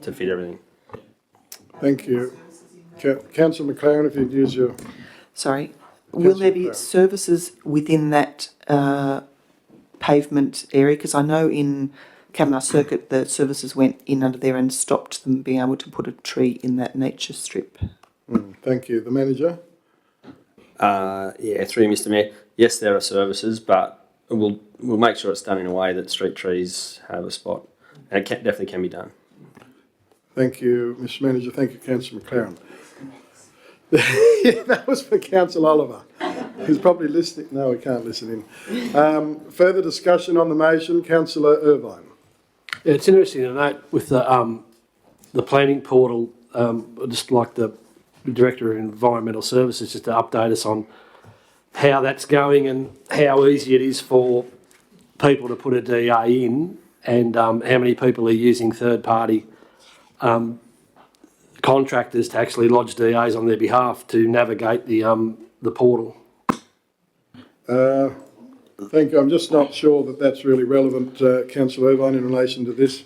to fit everything.
Thank you. Councillor McLaren, if you'd use your...
Sorry. Will there be services within that pavement area? Because I know in Kavanagh Circuit the services went in under there and stopped them being able to put a tree in that nature strip.
Thank you. The manager?
Yeah, through you, Mr. Mayor. Yes, there are services, but we'll make sure it's done in a way that street trees have a spot. And it definitely can be done.
Thank you, Mr. Manager. Thank you, Councillor McLaren. That was for Councillor Oliver. He's probably listening. No, he can't listen in. Further discussion on the motion, Councillor Irvine.
Yeah, it's interesting to note with the planning portal, just like the Director of Environmental Services, just to update us on how that's going and how easy it is for people to put a DA in and how many people are using third-party contractors to actually lodge DAs on their behalf to navigate the portal.
Thank you. I'm just not sure that that's really relevant, Councillor Irvine, in relation to this.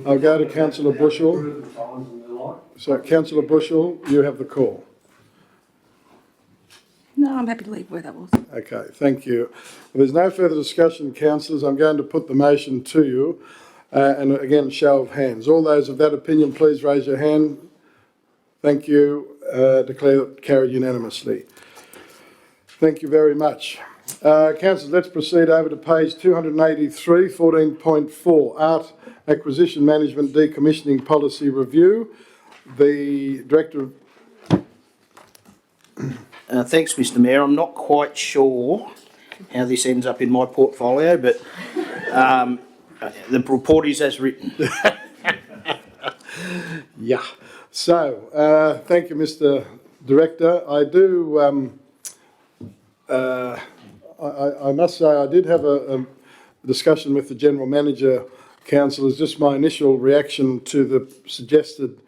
I'll go to Councillor Bushell. So, Councillor Bushell, you have the call.
No, I'm happy to leave where that was.
Okay, thank you. Well, there's no further discussion, councillors. I'm going to put the motion to you. And again, show of hands. All those of that opinion, please raise your hand. Thank you. Declare it carried unanimously. Thank you very much. Councillors, let's proceed over to page 283, 14.4, Art Acquisition Management Decommissioning Policy Review. The Director of...
Thanks, Mr. Mayor. I'm not quite sure how this ends up in my portfolio, but the report is as written.
Yeah. So, thank you, Mr. Director. I do... I must say I did have a discussion with the General Manager, councillors. Just my initial reaction to the suggested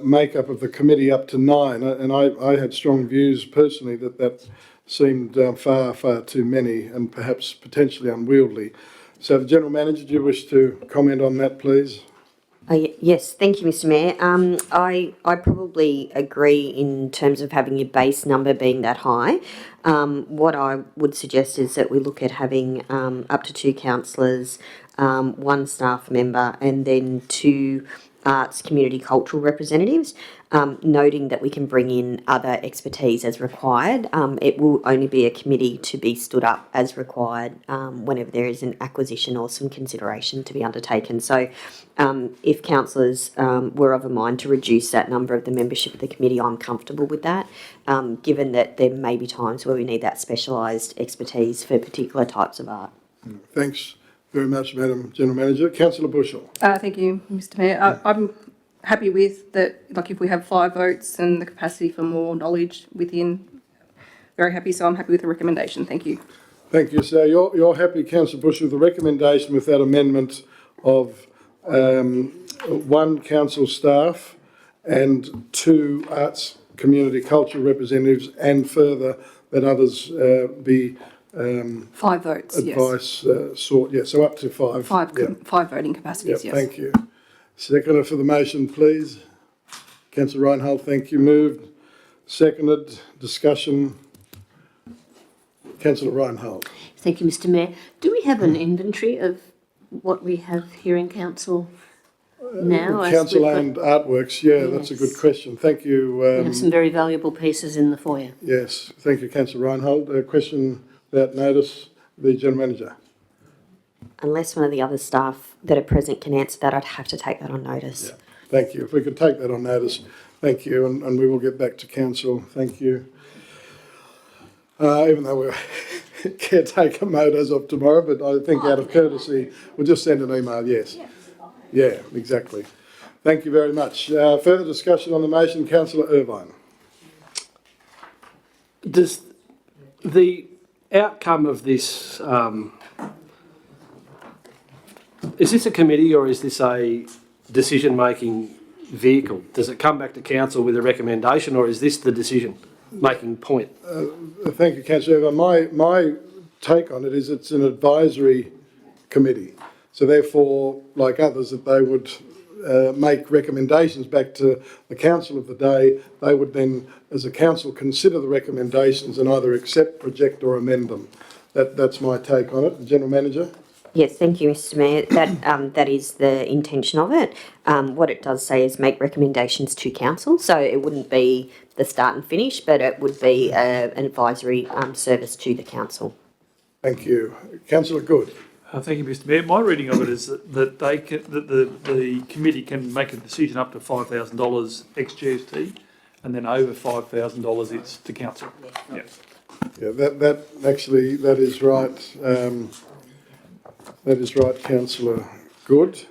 makeup of the committee up to 9, and I had strong views personally that seemed far too many and perhaps potentially unwieldy. So, the General Manager, do you wish to comment on that, please?
Yes, thank you, Mr. Mayor. I probably agree in terms of having your base number being that high. What I would suggest is that we look at having up to 2 councillors, 1 staff member, and then 2 arts, community, cultural representatives, noting that we can bring in other expertise as required. It will only be a committee to be stood up as required whenever there is an acquisition or some consideration to be undertaken. So if councillors were of a mind to reduce that number of the membership of the committee, I'm comfortable with that, given that there may be times where we need that specialised expertise for particular types of art.
Thanks very much, Madam General Manager. Councillor Bushell.
Thank you, Mr. Mayor. I'm happy with that, like if we have 5 votes and the capacity for more knowledge within, very happy, so I'm happy with the recommendation. Thank you.
Thank you. So you're happy, Councillor Bush, with the recommendation with that amendment of 1 council staff and 2 arts, community, cultural representatives, and further that others be
5 votes,
advice sought. Yeah, so up to 5.
5 voting capacities, yes.
Thank you. Seconder for the motion, please. Councillor Reinhold, thank you. Moved. Seconded. Discussion. Councillor Reinhold.
Thank you, Mr. Mayor. Do we have an inventory of what we have here in council now?
Council-owned artworks, yeah, that's a good question. Thank you.
We have some very valuable pieces in the foyer.
Yes, thank you, Councillor Reinhold. A question about notice, the General Manager.
Unless one of the other staff that are present can answer that, I'd have to take that on notice.
Yeah. Thank you. If we could take that on notice, thank you, and we will get back to council. Thank you. Even though we're caretaker mode as of tomorrow, but I think out of courtesy, we'll just send an email, yes. Yeah, exactly. Thank you very much. Further discussion on the motion, Councillor Irvine.
Does the outcome of this, is this a committee or is this a decision-making vehicle? Does it come back to council with a recommendation or is this the decision-making point?
Thank you, Councillor Irvine. My take on it is it's an advisory committee. So therefore, like others, that they would make recommendations back to the council of the day. They would then, as a council, consider the recommendations and either accept, reject or amend them. That's my take on it. The General Manager?
Yes, thank you, Mr. Mayor. That is the intention of it. What it does say is make recommendations to council. So it wouldn't be the start and finish, but it would be an advisory service to the council.
Thank you. Councillor Good.
Thank you, Mr. Mayor. My reading of it is that the committee can make a decision up to $5,000 ex GST, and then over $5,000 it's to council. Yeah.
Yeah, that is right. That is right, Councillor Good.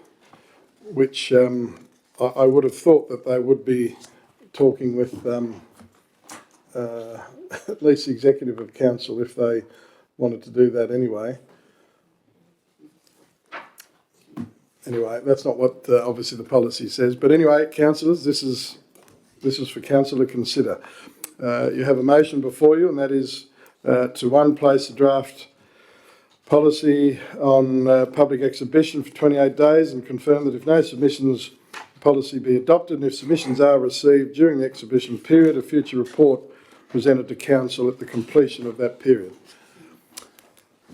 Which I would have thought that they would be talking with at least the executive of council if they wanted to do that anyway. Anyway, that's not what obviously the policy says. But anyway, councillors, this is for council to consider. You have a motion before you, and that is to place a draft policy on public exhibition for 28 days and confirm that if no submissions, the policy be adopted, and if submissions are received during the exhibition period, a future report presented to council at the completion of that period.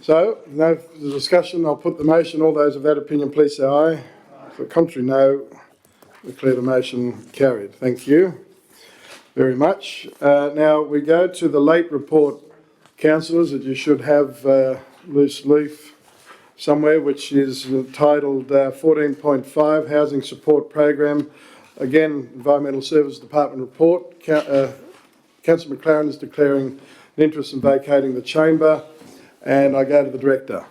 So, no discussion, I'll put the motion. All those of that opinion, please say aye. For contrary, no. Declare the motion carried. Thank you very much. Now we go to the late report, councillors, that you should have loose leaf somewhere, which is titled 14.5 Housing Support Program. Again, Environmental Services Department report. Councillor McLaren is declaring an interest in vacating the chamber, and I go to the Director.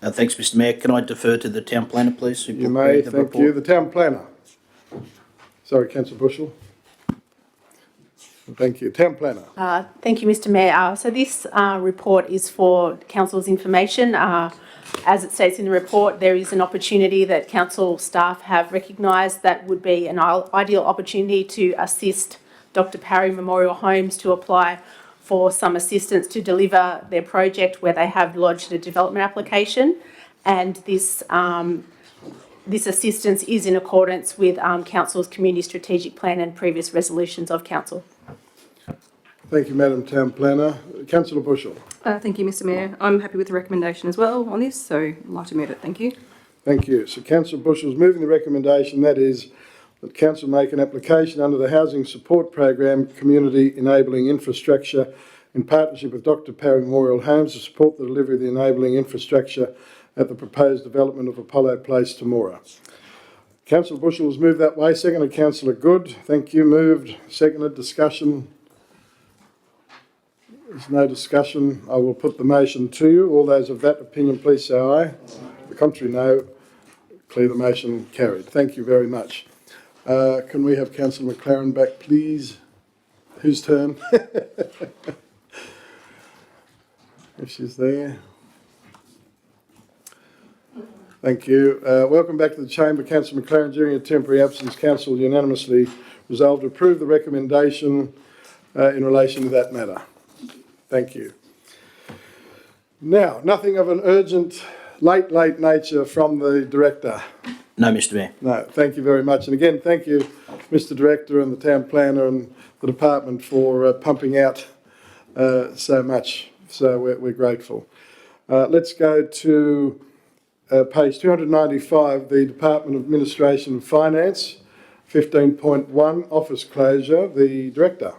Thanks, Mr Mayor. Can I defer to the Town Planner, please?
You may, thank you. The Town Planner. Sorry, Councillor Bushell. Thank you. Town Planner.
Thank you, Mr Mayor. So this report is for Council's information. As it states in the report, there is an opportunity that Council staff have recognised that would be an ideal opportunity to assist Dr Parry Memorial Homes to apply for some assistance to deliver their project where they have lodged a development application. And this assistance is in accordance with Council's Community Strategic Plan and previous resolutions of Council.
Thank you, Madam Town Planner. Councillor Bushell.
Thank you, Mr Mayor. I'm happy with the recommendation as well on this, so I'd like to move it. Thank you.
Thank you. So Councillor Bushell is moving the recommendation, that is that Council make an application under the Housing Support Program Community Enabling Infrastructure in partnership with Dr Parry Memorial Homes to support the delivery of the enabling infrastructure at the proposed development of Apollo Place, Temora. Councillor Bushell has moved that way. Seconded, Councillor Good. Thank you. Moved. Seconded. Discussion. There's no discussion. I will put the motion to you. All those of that opinion, please say aye. The contrary, no. Declare the motion carried. Thank you very much. Can we have Councillor McLaren back, please? Whose turn? If she's there. Thank you. Welcome back to the Chamber. Councillor McLaren, during your temporary absence, Council unanimously resolved to approve the recommendation in relation to that matter. Thank you. Now, nothing of an urgent, late nature from the Director.
No, Mr Mayor.
No, thank you very much. And again, thank you, Mr Director and the Town Planner and the Department for pumping out so much. So we're grateful. Let's go to page 295, the Department of Administration and Finance, 15.1, office closure. The Director.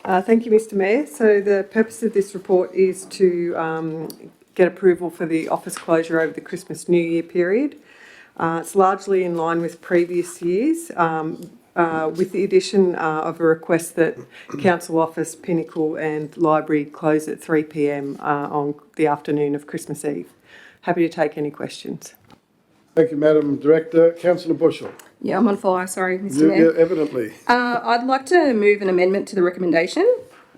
Thank you, Mr Mayor. So the purpose of this report is to get approval for the office closure over the Christmas New Year period. It's largely in line with previous years, with the addition of a request that Council Office, Pinnacle and Library close at 3 p.m. On the afternoon of Christmas Eve. Happy to take any questions.
Thank you, Madam Director. Councillor Bushell.
Yeah, I'm on fire. Sorry, Mr Mayor.
Yeah, evidently.
I'd like to move an amendment to the recommendation.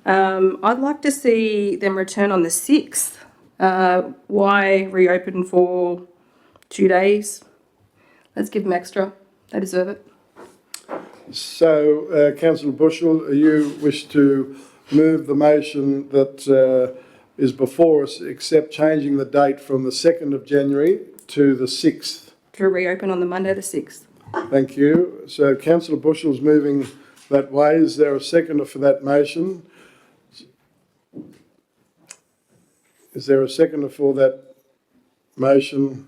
I'd like to see them return on the 6th. Why reopen for 2 days? Let's give them extra. They deserve it.
So, Councillor Bushell, you wish to move the motion that is before us, except changing the date from the 2nd of January to the 6th.
To reopen on the Monday the 6th.
Thank you. So, Councillor Bushell is moving that way. Is there a seconder for that motion? Is there a seconder for that motion?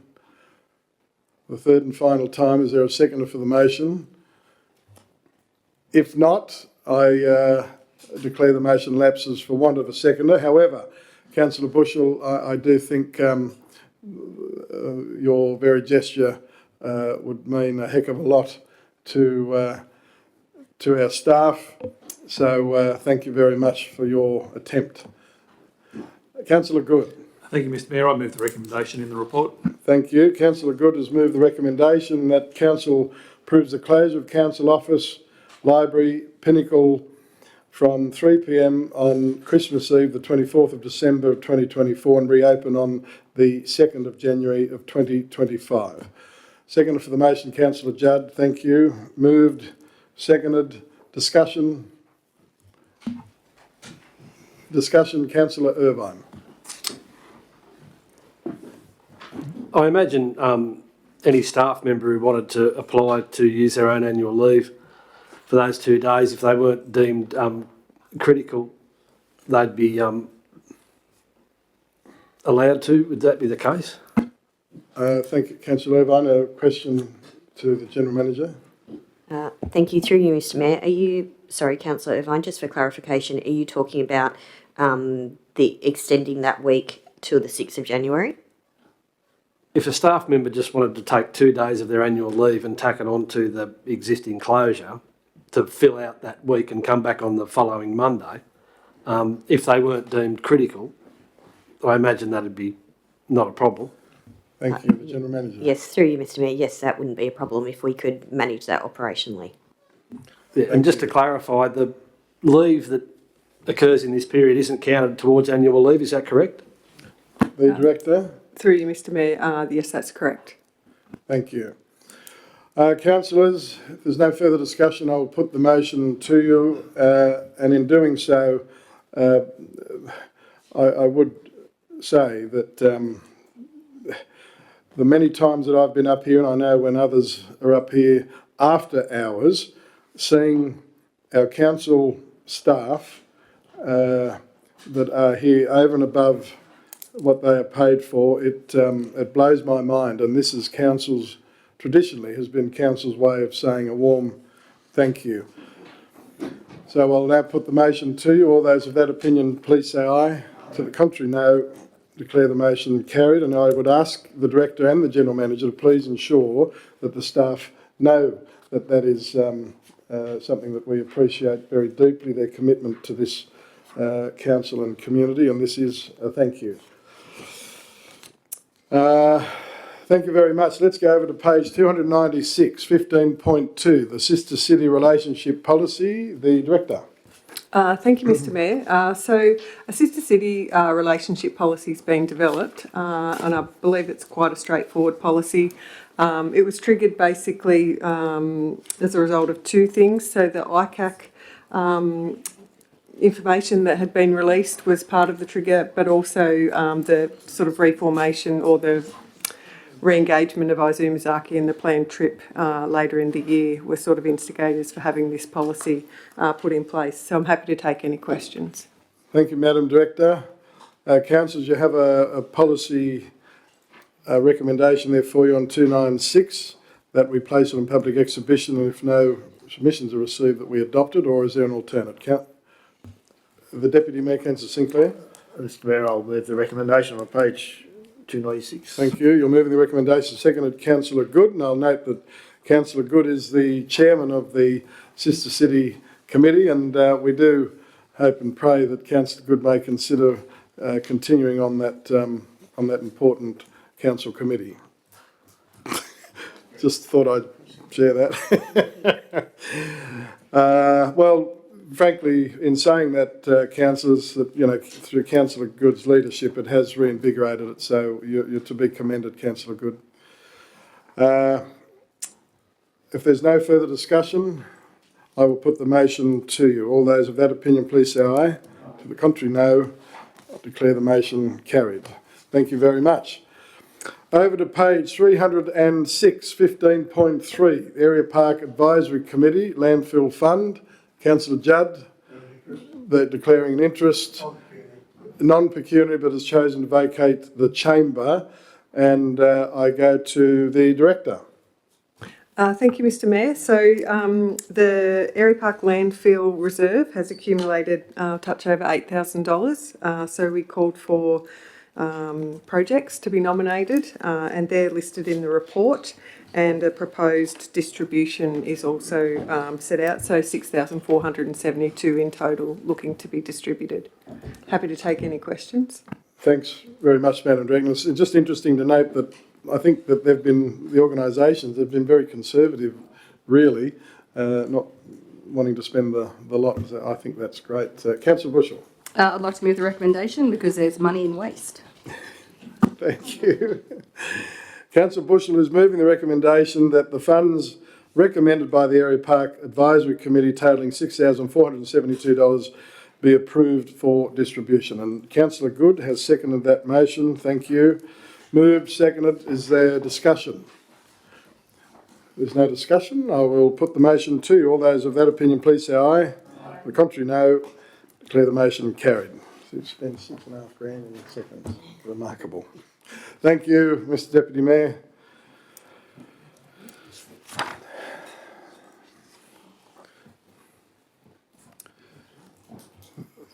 The third and final time, is there a seconder for the motion? If not, I declare the motion lapses for want of a seconder. However, Councillor Bushell, I do think your very gesture would mean a heck of a lot to our staff. So thank you very much for your attempt. Councillor Good.
Thank you, Mr Mayor. I move the recommendation in the report.
Thank you. Councillor Good has moved the recommendation that Council approves the closure of Council Office, Library, Pinnacle from 3 p.m. on Christmas Eve, the 24th of December of 2024, and reopen on the 2nd of January of 2025. Seconded for the motion, Councillor Judd. Thank you. Moved, seconded. Discussion. Discussion, Councillor Irvine.
I imagine any staff member who wanted to apply to use their own annual leave for those 2 days, if they weren't deemed critical, they'd be allowed to. Would that be the case?
Thank you, Councillor Irvine. A question to the General Manager.
Thank you. Through you, Mr Mayor. Are you, sorry, Councillor Irvine, just for clarification, are you talking about the extending that week till the 6th of January?
If a staff member just wanted to take 2 days of their annual leave and tack it onto the existing closure to fill out that week and come back on the following Monday, if they weren't deemed critical, I imagine that'd be not a problem.
Thank you, the General Manager.
Yes, through you, Mr Mayor. Yes, that wouldn't be a problem if we could manage that operationally.
Yeah, and just to clarify, the leave that occurs in this period isn't counted towards annual leave, is that correct?
The Director.
Through you, Mr Mayor, yes, that's correct.
Thank you. Councillors, if there's no further discussion, I will put the motion to you, and in doing so, I would say that the many times that I've been up here, and I know when others are up here after hours, seeing our council staff that are here over and above what they are paid for, it blows my mind. And this is council's, traditionally has been council's way of saying a warm thank you. So I'll now put the motion to you. All those of that opinion, please say aye. To the contrary, no. Declare the motion carried, and I would ask the Director and the General Manager to please ensure that the staff know that that is something that we appreciate very deeply, their commitment to this council and community, and this is a thank you. Thank you very much. Let's go over to page 296, 15.2, the Sister City Relationship Policy. The Director.
Thank you, Mr Mayor. So a sister city relationship policy is being developed, and I believe it's quite a straightforward policy. It was triggered basically as a result of two things. So the ICAC information that had been released was part of the trigger, but also the sort of reformation or the re-engagement of Izumazaki and the planned trip later in the year were sort of instigators for having this policy put in place. So I'm happy to take any questions.
Thank you, Madam Director. Councillors, you have a policy recommendation there for you on 296 that we place it on public exhibition, and if no submissions are received, that we adopt it, or is there an alternate? The Deputy Mayor, Councillor Sinclair.
Mr Mayor, I'll move the recommendation on page 296.
Thank you. You're moving the recommendation. Seconded, Councillor Good, and I'll note that Councillor Good is the chairman of the Sister City Committee, and we do hope and pray that Councillor Good may consider continuing on that important council committee. Just thought I'd share that. Well, frankly, in saying that, councillors, that through Councillor Good's leadership, it has reinvigorated it. So you're to be commended, Councillor Good. If there's no further discussion, I will put the motion to you. All those of that opinion, please say aye. To the contrary, no. I declare the motion carried. Thank you very much. Over to page 306, 15.3, Area Park Advisory Committee, Landfill Fund. Councillor Judd, they're declaring an interest, non-pecuniary, but has chosen to vacate the chamber. And I go to the Director.
Thank you, Mr Mayor. So the Area Park Landfill Reserve has accumulated a touch over $8,000. So we called for projects to be nominated, and they're listed in the report. And a proposed distribution is also set out, so 6,472 in total looking to be distributed. Happy to take any questions.
Thanks very much, Madam Director. It's just interesting to note that I think that the organisations have been very conservative, really, not wanting to spend the lot. So I think that's great. Councillor Bushell.
I'd like to move the recommendation because there's money in waste.
Thank you. Councillor Bushell is moving the recommendation that the funds recommended by the Area Park Advisory Committee totalling $6,472 be approved for distribution. And Councillor Good has seconded that motion. Thank you. Moved, seconded. Is there discussion? There's no discussion. I will put the motion to you. All those of that opinion, please say aye. The contrary, no. Declare the motion carried. So you spent $6,500 in seconds. Remarkable. Thank you, Mr. Deputy Mayor.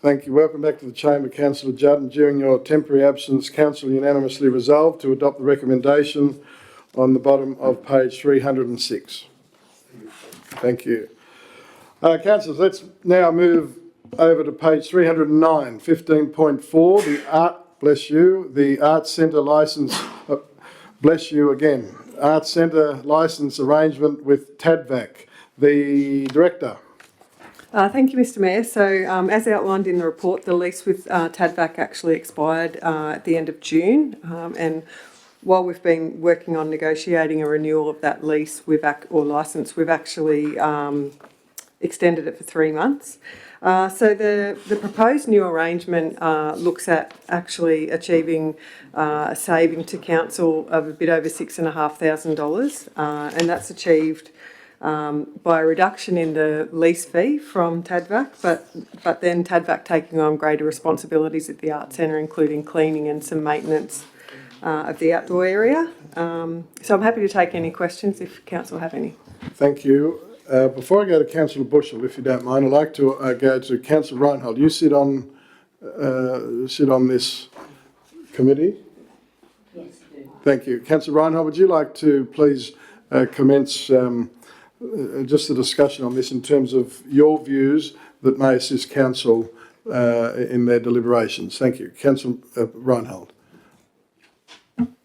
Thank you. Welcome back to the Chamber, Councillor Judd. And during your temporary absence, Council unanimously resolved to adopt the recommendation on the bottom of page 306. Thank you. Councillors, let's now move over to page 309, 15.4, the Arts Centre licence, bless you again, Arts Centre licence arrangement with TADVAC. The Director.
Thank you, Mr Mayor. So as outlined in the report, the lease with TADVAC actually expired at the end of June, and while we've been working on negotiating a renewal of that lease or licence, we've actually extended it for 3 months. So the proposed new arrangement looks at actually achieving a saving to council of a bit over $6,500, and that's achieved by a reduction in the lease fee from TADVAC, but then TADVAC taking on greater responsibilities at the Arts Centre, including cleaning and some maintenance of the outdoor area. So I'm happy to take any questions if council have any.
Thank you. Before I go to Councillor Bushell, if you don't mind, I'd like to go to Councillor Reinhold. You sit on this committee?
Yes, I do.
Thank you. Councillor Reinhold, would you like to please commence just the discussion on this in terms of your views that may assist council in their deliberations? Thank you. Councillor Reinhold.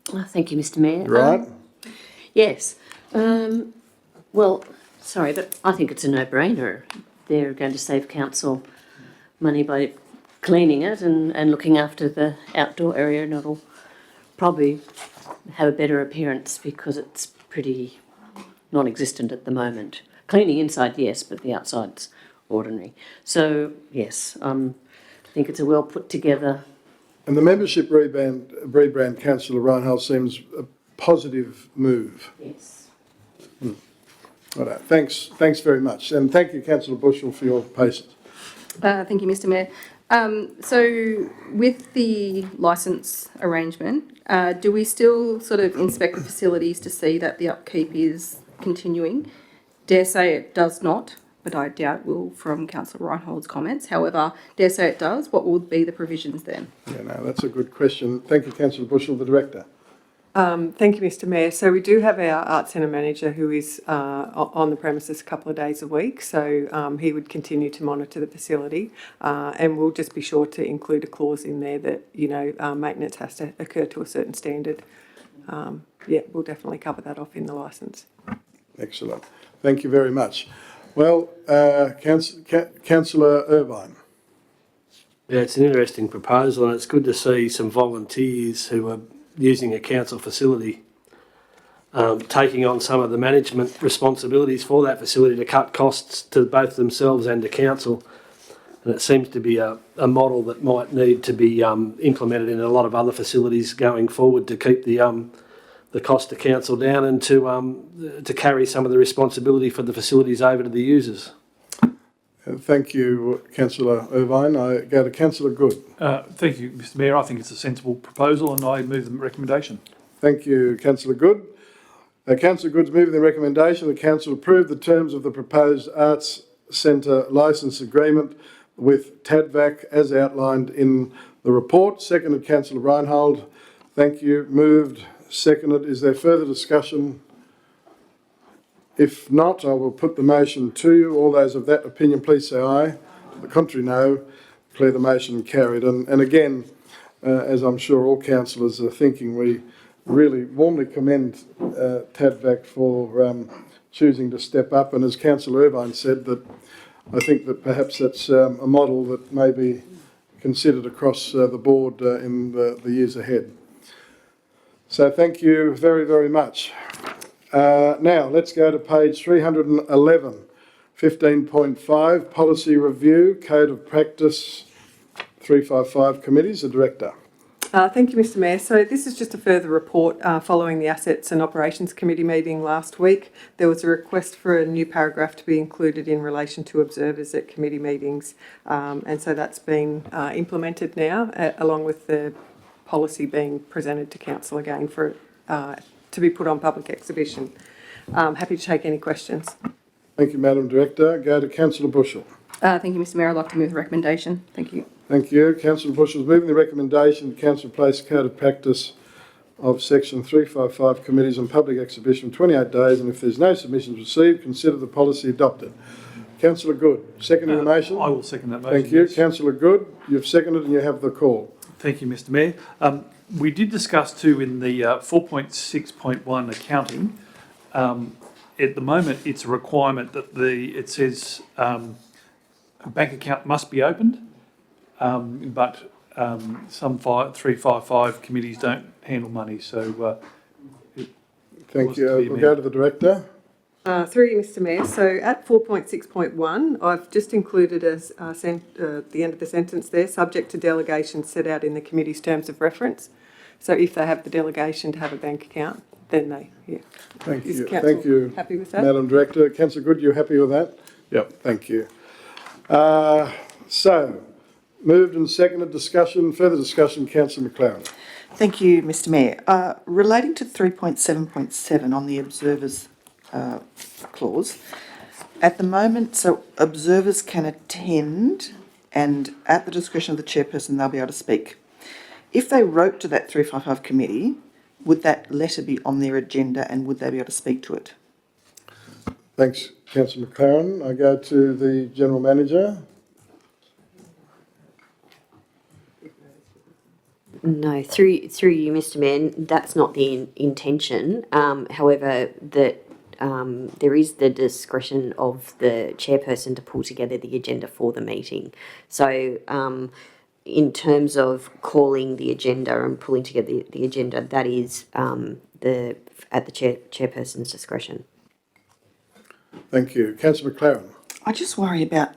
Thank you, Mr Mayor.
Right.
Yes. Well, sorry, but I think it's a no-brainer. They're going to save council money by cleaning it and looking after the outdoor area, and it'll probably have a better appearance because it's pretty non-existent at the moment. Cleaning inside, yes, but the outside's ordinary. So, yes, I think it's a well put together.
And the membership rebrand, Councillor Reinhold, seems a positive move.
Yes.
Right. Thanks very much. And thank you, Councillor Bushell, for your patience.
Thank you, Mr Mayor. So with the licence arrangement, do we still sort of inspect the facilities to see that the upkeep is continuing? Dare say it does not, but I doubt it will from Councillor Reinhold's comments. However, dare say it does. What will be the provisions then?
Yeah, no, that's a good question. Thank you, Councillor Bushell, the Director.
Thank you, Mr Mayor. So we do have our Arts Centre manager who is on the premises a couple of days a week, so he would continue to monitor the facility, and we'll just be sure to include a clause in there that, you know, maintenance has to occur to a certain standard. Yeah, we'll definitely cover that off in the licence.
Excellent. Thank you very much. Well, Councillor Irvine.
Yeah, it's an interesting proposal, and it's good to see some volunteers who are using a council facility taking on some of the management responsibilities for that facility to cut costs to both themselves and to council. And it seems to be a model that might need to be implemented in a lot of other facilities going forward to keep the cost to council down and to carry some of the responsibility for the facilities over to the users.
Thank you, Councillor Irvine. I go to Councillor Good.
Thank you, Mr Mayor. I think it's a sensible proposal and I move the recommendation.
Thank you, Councillor Good. Councillor Good's moving the recommendation the council approve the terms of the proposed Arts Centre licence agreement with TADVAC as outlined in the report. Seconded, Councillor Reinhold. Thank you. Moved, seconded. Is there further discussion? If not, I will put the motion to you. All those of that opinion, please say aye. The contrary, no. Declare the motion carried. And again, as I'm sure all councillors are thinking, we really warmly commend TADVAC for choosing to step up. And as Councillor Irvine said, that I think that perhaps that's a model that may be considered across the board in the years ahead. So thank you very, very much. Now, let's go to page 311, 15.5, Policy Review, Code of Practice 355 Committees, the Director.
Thank you, Mr Mayor. So this is just a further report following the Assets and Operations Committee meeting last week. There was a request for a new paragraph to be included in relation to observers at committee meetings, and so that's been implemented now, along with the policy being presented to Council again for to be put on public exhibition. Happy to take any questions.
Thank you, Madam Director. Go to Councillor Bushell.
Thank you, Mr Mayor. I'd like to move the recommendation. Thank you.
Thank you. Councillor Bushell is moving the recommendation the Council place Code of Practice of Section 355 Committees on public exhibition 28 days, and if there's no submissions received, consider the policy adopted. Councillor Good, second the motion?
I will second that motion.
Thank you.
Yes.
Councillor Good, you've seconded and you have the call.
Thank you, Mr Mayor. We did discuss too in the 4.6.1 accounting. At the moment, it's a requirement that it says a bank account must be opened, but some 355 committees don't handle money, so
Thank you. We'll go to the Director.
Through you, Mr Mayor. So at 4.6.1, I've just included the end of the sentence there, subject to delegation set out in the committee's terms of reference. So if they have the delegation to have a bank account, then they, yeah.
Thank
Is
you.
Council
Thank you,
happy with that?
Madam Director. Councillor Good, you happy with that? Yep, thank you. So, moved and seconded discussion, further discussion, Councillor McLaren.
Thank you, Mr Mayor. Relating to 3.7.7 on the observers clause, at the moment, so observers can attend and at the discretion of the chairperson they'll be able to speak. If they wrote to that 355 committee, would that letter be on their agenda and would they be able to speak to it?
Thanks, Councillor McLaren. I go to the General Manager.
No, through you, Mr Mayor, that's not the intention. However, that there is the discretion of the chairperson to pull together the agenda for the meeting. So, in terms of calling the agenda and pulling together the agenda, that is at the chairperson's discretion.
Thank you. Councillor McLaren.
I just worry about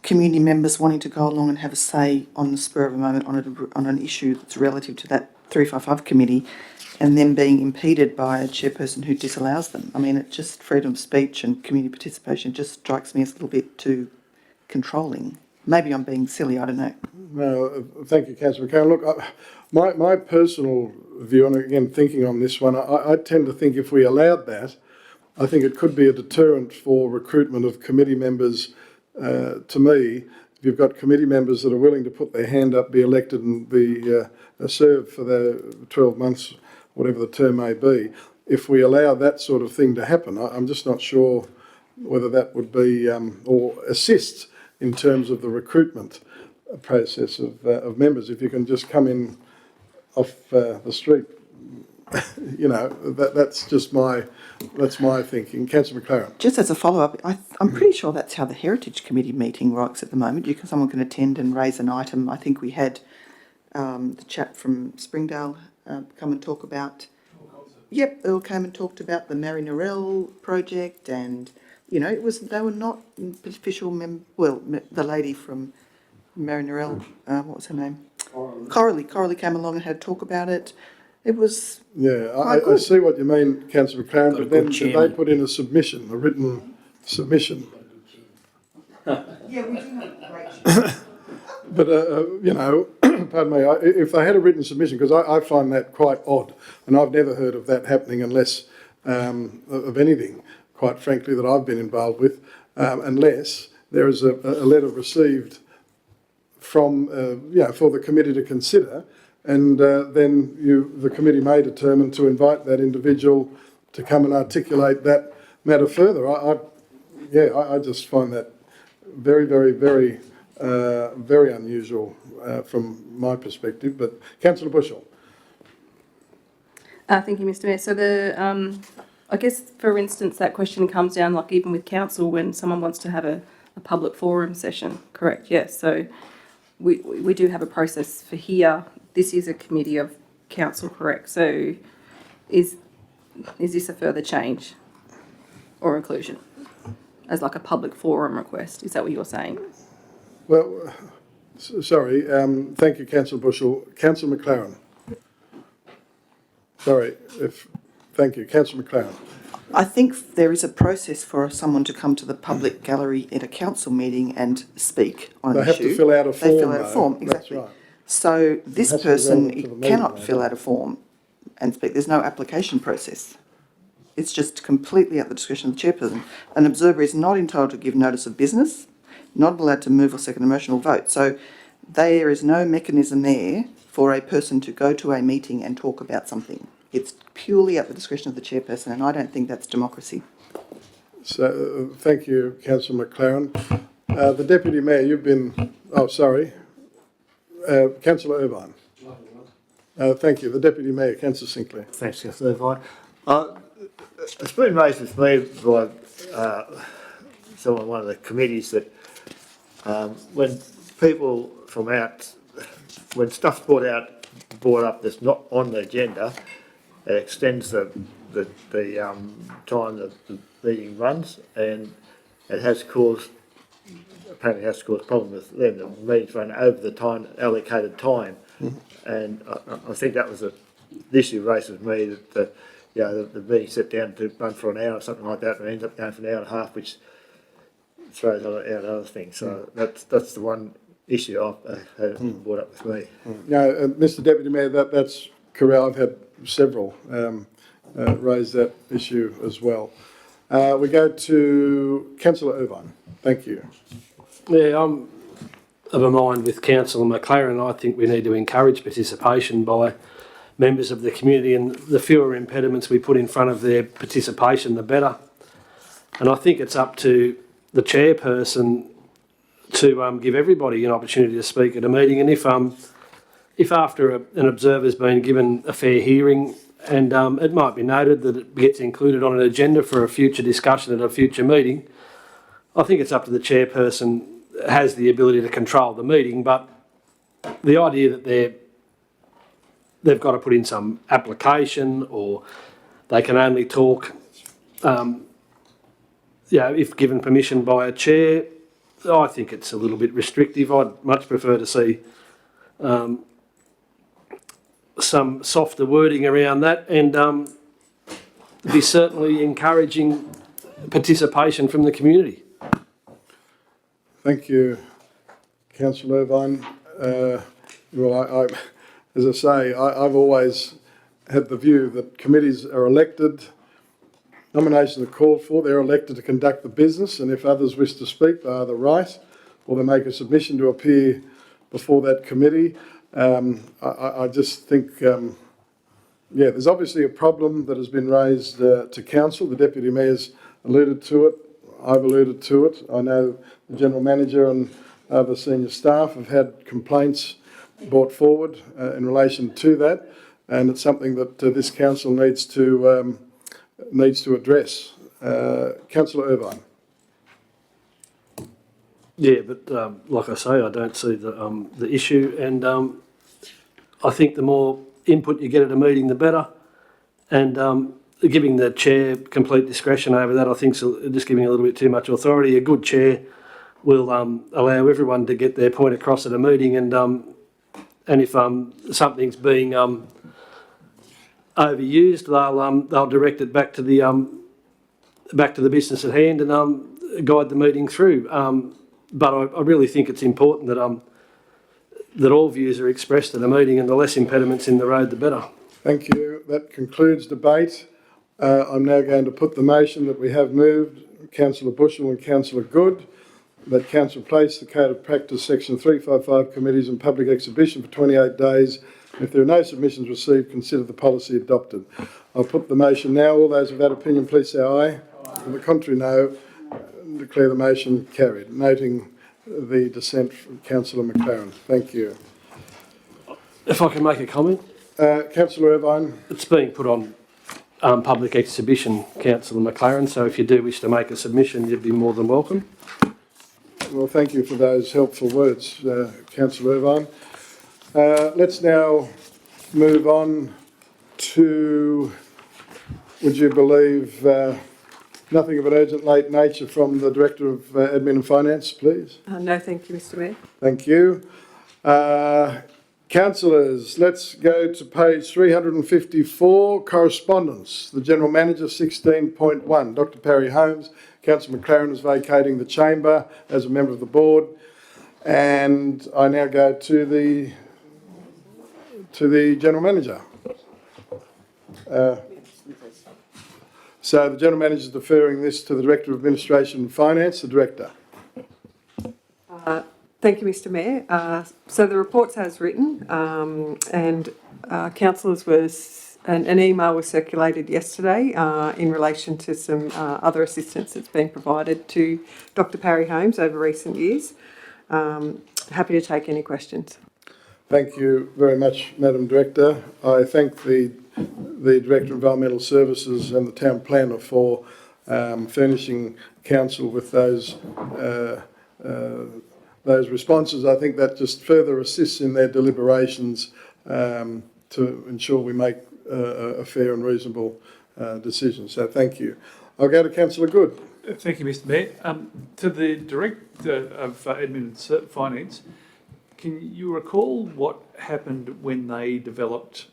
community members wanting to go along and have a say on the spur of a moment on an issue that's relative to that 355 committee and then being impeded by a chairperson who disallows them. I mean, it just freedom of speech and community participation just strikes me as a little bit too controlling. Maybe I'm being silly, I don't know.
No, thank you, Councillor McLaren. Look, my personal view, and again, thinking on this one, I tend to think if we allowed that, I think it could be a deterrent for recruitment of committee members. To me, if you've got committee members that are willing to put their hand up, be elected and be served for their 12 months, whatever the term may be, if we allow that sort of thing to happen, I'm just not sure whether that would be or assist in terms of the recruitment process of members. If you can just come in off the street, you know, that's just my thinking. Councillor McLaren.
Just as a follow-up, I'm pretty sure that's how the Heritage Committee meeting works at the moment. Someone can attend and raise an item. I think we had the chap from Springdale come and talk about... Yep, Earl came and talked about the Mary Narell project and, you know, they were not official the lady from Mary Narell, what was her name? Coralie came along and had a talk about it. It was
I see what you mean, Councillor McLaren, but then did they put in a written submission?
Yeah, we do have a great...
But, you know, pardon me, if they had a written submission, because I find that quite odd, and I've never heard of that happening unless, of anything, quite frankly, that I've been involved with, unless there is a letter received from, for the committee to consider, and then the committee may determine to invite that individual to come and articulate that matter further. I just find that very, very, very, very unusual from my perspective. But Councillor Bushell.
Thank you, Mr Mayor. So I guess, for instance, that question comes down, like even with council, when someone wants to have a public forum session, correct? Yes. So we do have a process for here. This is a committee of council, correct? So is this a further change or inclusion? As like a public forum request, is that what you're saying?
Well, sorry, thank you, Councillor Bushell. Councillor McLaren. Sorry, thank you, Councillor McLaren.
I think there is a process for someone to come to the public gallery at a council meeting and speak on an issue.
They have to fill out a form.
They fill out a form,
though.
exactly.
That's right.
So this
It has to be
person
relevant to the meeting,
cannot
though,
fill
doesn't
out a form and speak. There's no application process. It's just completely at the discretion of the chairperson. An observer is not entitled to give notice of business, not allowed to move or second a motion or vote. So there is no mechanism there for a person to go to a meeting and talk about something. It's purely at the discretion of the chairperson, and I don't think that's democracy.
So, thank you, Councillor McLaren. The Deputy Mayor, you've been... Oh, sorry. Councillor Irvine. Thank you. The Deputy Mayor, Councillor Sinclair.
Thanks, Councillor Irvine. It's been raised with me by one of the committees that when people from out, when stuff's brought up that's not on the agenda, it extends the time that the meeting runs, and it has caused problems with them. The meetings run over the allocated time, and I think that was the issue raised with me, that the meeting set down to run for an hour or something like that, and ends up going for an hour and a half, which throws out other things. So that's the one issue I've had brought up with me.
No, Mr Deputy Mayor, that's correct. I've had several raise that issue as well. We go to Councillor Irvine. Thank you.
Yeah, I'm of a mind with Councillor McLaren. I think we need to encourage participation by members of the community, and the fewer impediments we put in front of their participation, the better. And I think it's up to the chairperson to give everybody an opportunity to speak at a meeting. And if after an observer's been given a fair hearing, and it might be noted that it gets included on an agenda for a future discussion at a future meeting, I think it's up to the chairperson has the ability to control the meeting. But the idea that they've got to put in some application, or they can only talk, if given permission by a chair, I think it's a little bit restrictive. I'd much prefer to see some softer wording around that, and be certainly encouraging participation from the community.
Thank you, Councillor Irvine. Well, as I say, I've always had the view that committees are elected, nominations are called for, they're elected to conduct the business, and if others wish to speak, they either write or they make a submission to appear before that committee. I just think, there's obviously a problem that has been raised to Council. The Deputy Mayor's alluded to it. I've alluded to it. I know the General Manager and other senior staff have had complaints brought forward in relation to that, and it's something that this Council needs to address. Councillor Irvine.
Yeah, but like I say, I don't see the issue, and I think the more input you get at a meeting, the better. And giving the chair complete discretion over that, I think, is just giving a little bit too much authority. A good chair will allow everyone to get their point across at a meeting, and if something's being overused, they'll direct it back to the business at hand and guide the meeting through. But I really think it's important that all views are expressed at a meeting, and the less impediments in the road, the better.
Thank you. That concludes debate. I'm now going to put the motion that we have moved, Councillor Bushell and Councillor Good, that Council place the Code of Practice Section 355 committees and public exhibition for 28 days. If there are no submissions received, consider the policy adopted. I'll put the motion now. All those of that opinion, please say aye. On the contrary, no. Declare the motion carried, noting the dissent from Councillor McLaren. Thank you.
If I can make a comment?
Councillor Irvine.
It's being put on public exhibition, Councillor McLaren, so if you do wish to make a submission, you'd be more than welcome.
Well, thank you for those helpful words, Councillor Irvine. Let's now move on to would you believe nothing of an urgent late nature from the Director of Admin and Finance, please?
No, thank you, Mr Mayor.
Thank you. Councillors, let's go to page 354, correspondence. The General Manager, 16.1. Dr Perry Holmes. Councillor McLaren is vacating the chamber as a member of the board. And I now go to the General Manager. So the General Manager is deferring this to the Director of Administration and Finance, the Director.
Thank you, Mr Mayor. So the report's as written, and councillors an email was circulated yesterday in relation to some other assistance that's been provided to Dr Parry Holmes over recent years. Happy to take any questions.
Thank you very much, Madam Director. I thank the Director of Environmental Services and the Town Planner for furnishing Council with those responses. I think that just further assists in their deliberations to ensure we make a fair and reasonable decision. So thank you. I'll go to Councillor Good.
Thank you, Mr Mayor. To the Director of Admin and Finance, can you recall what happened when they developed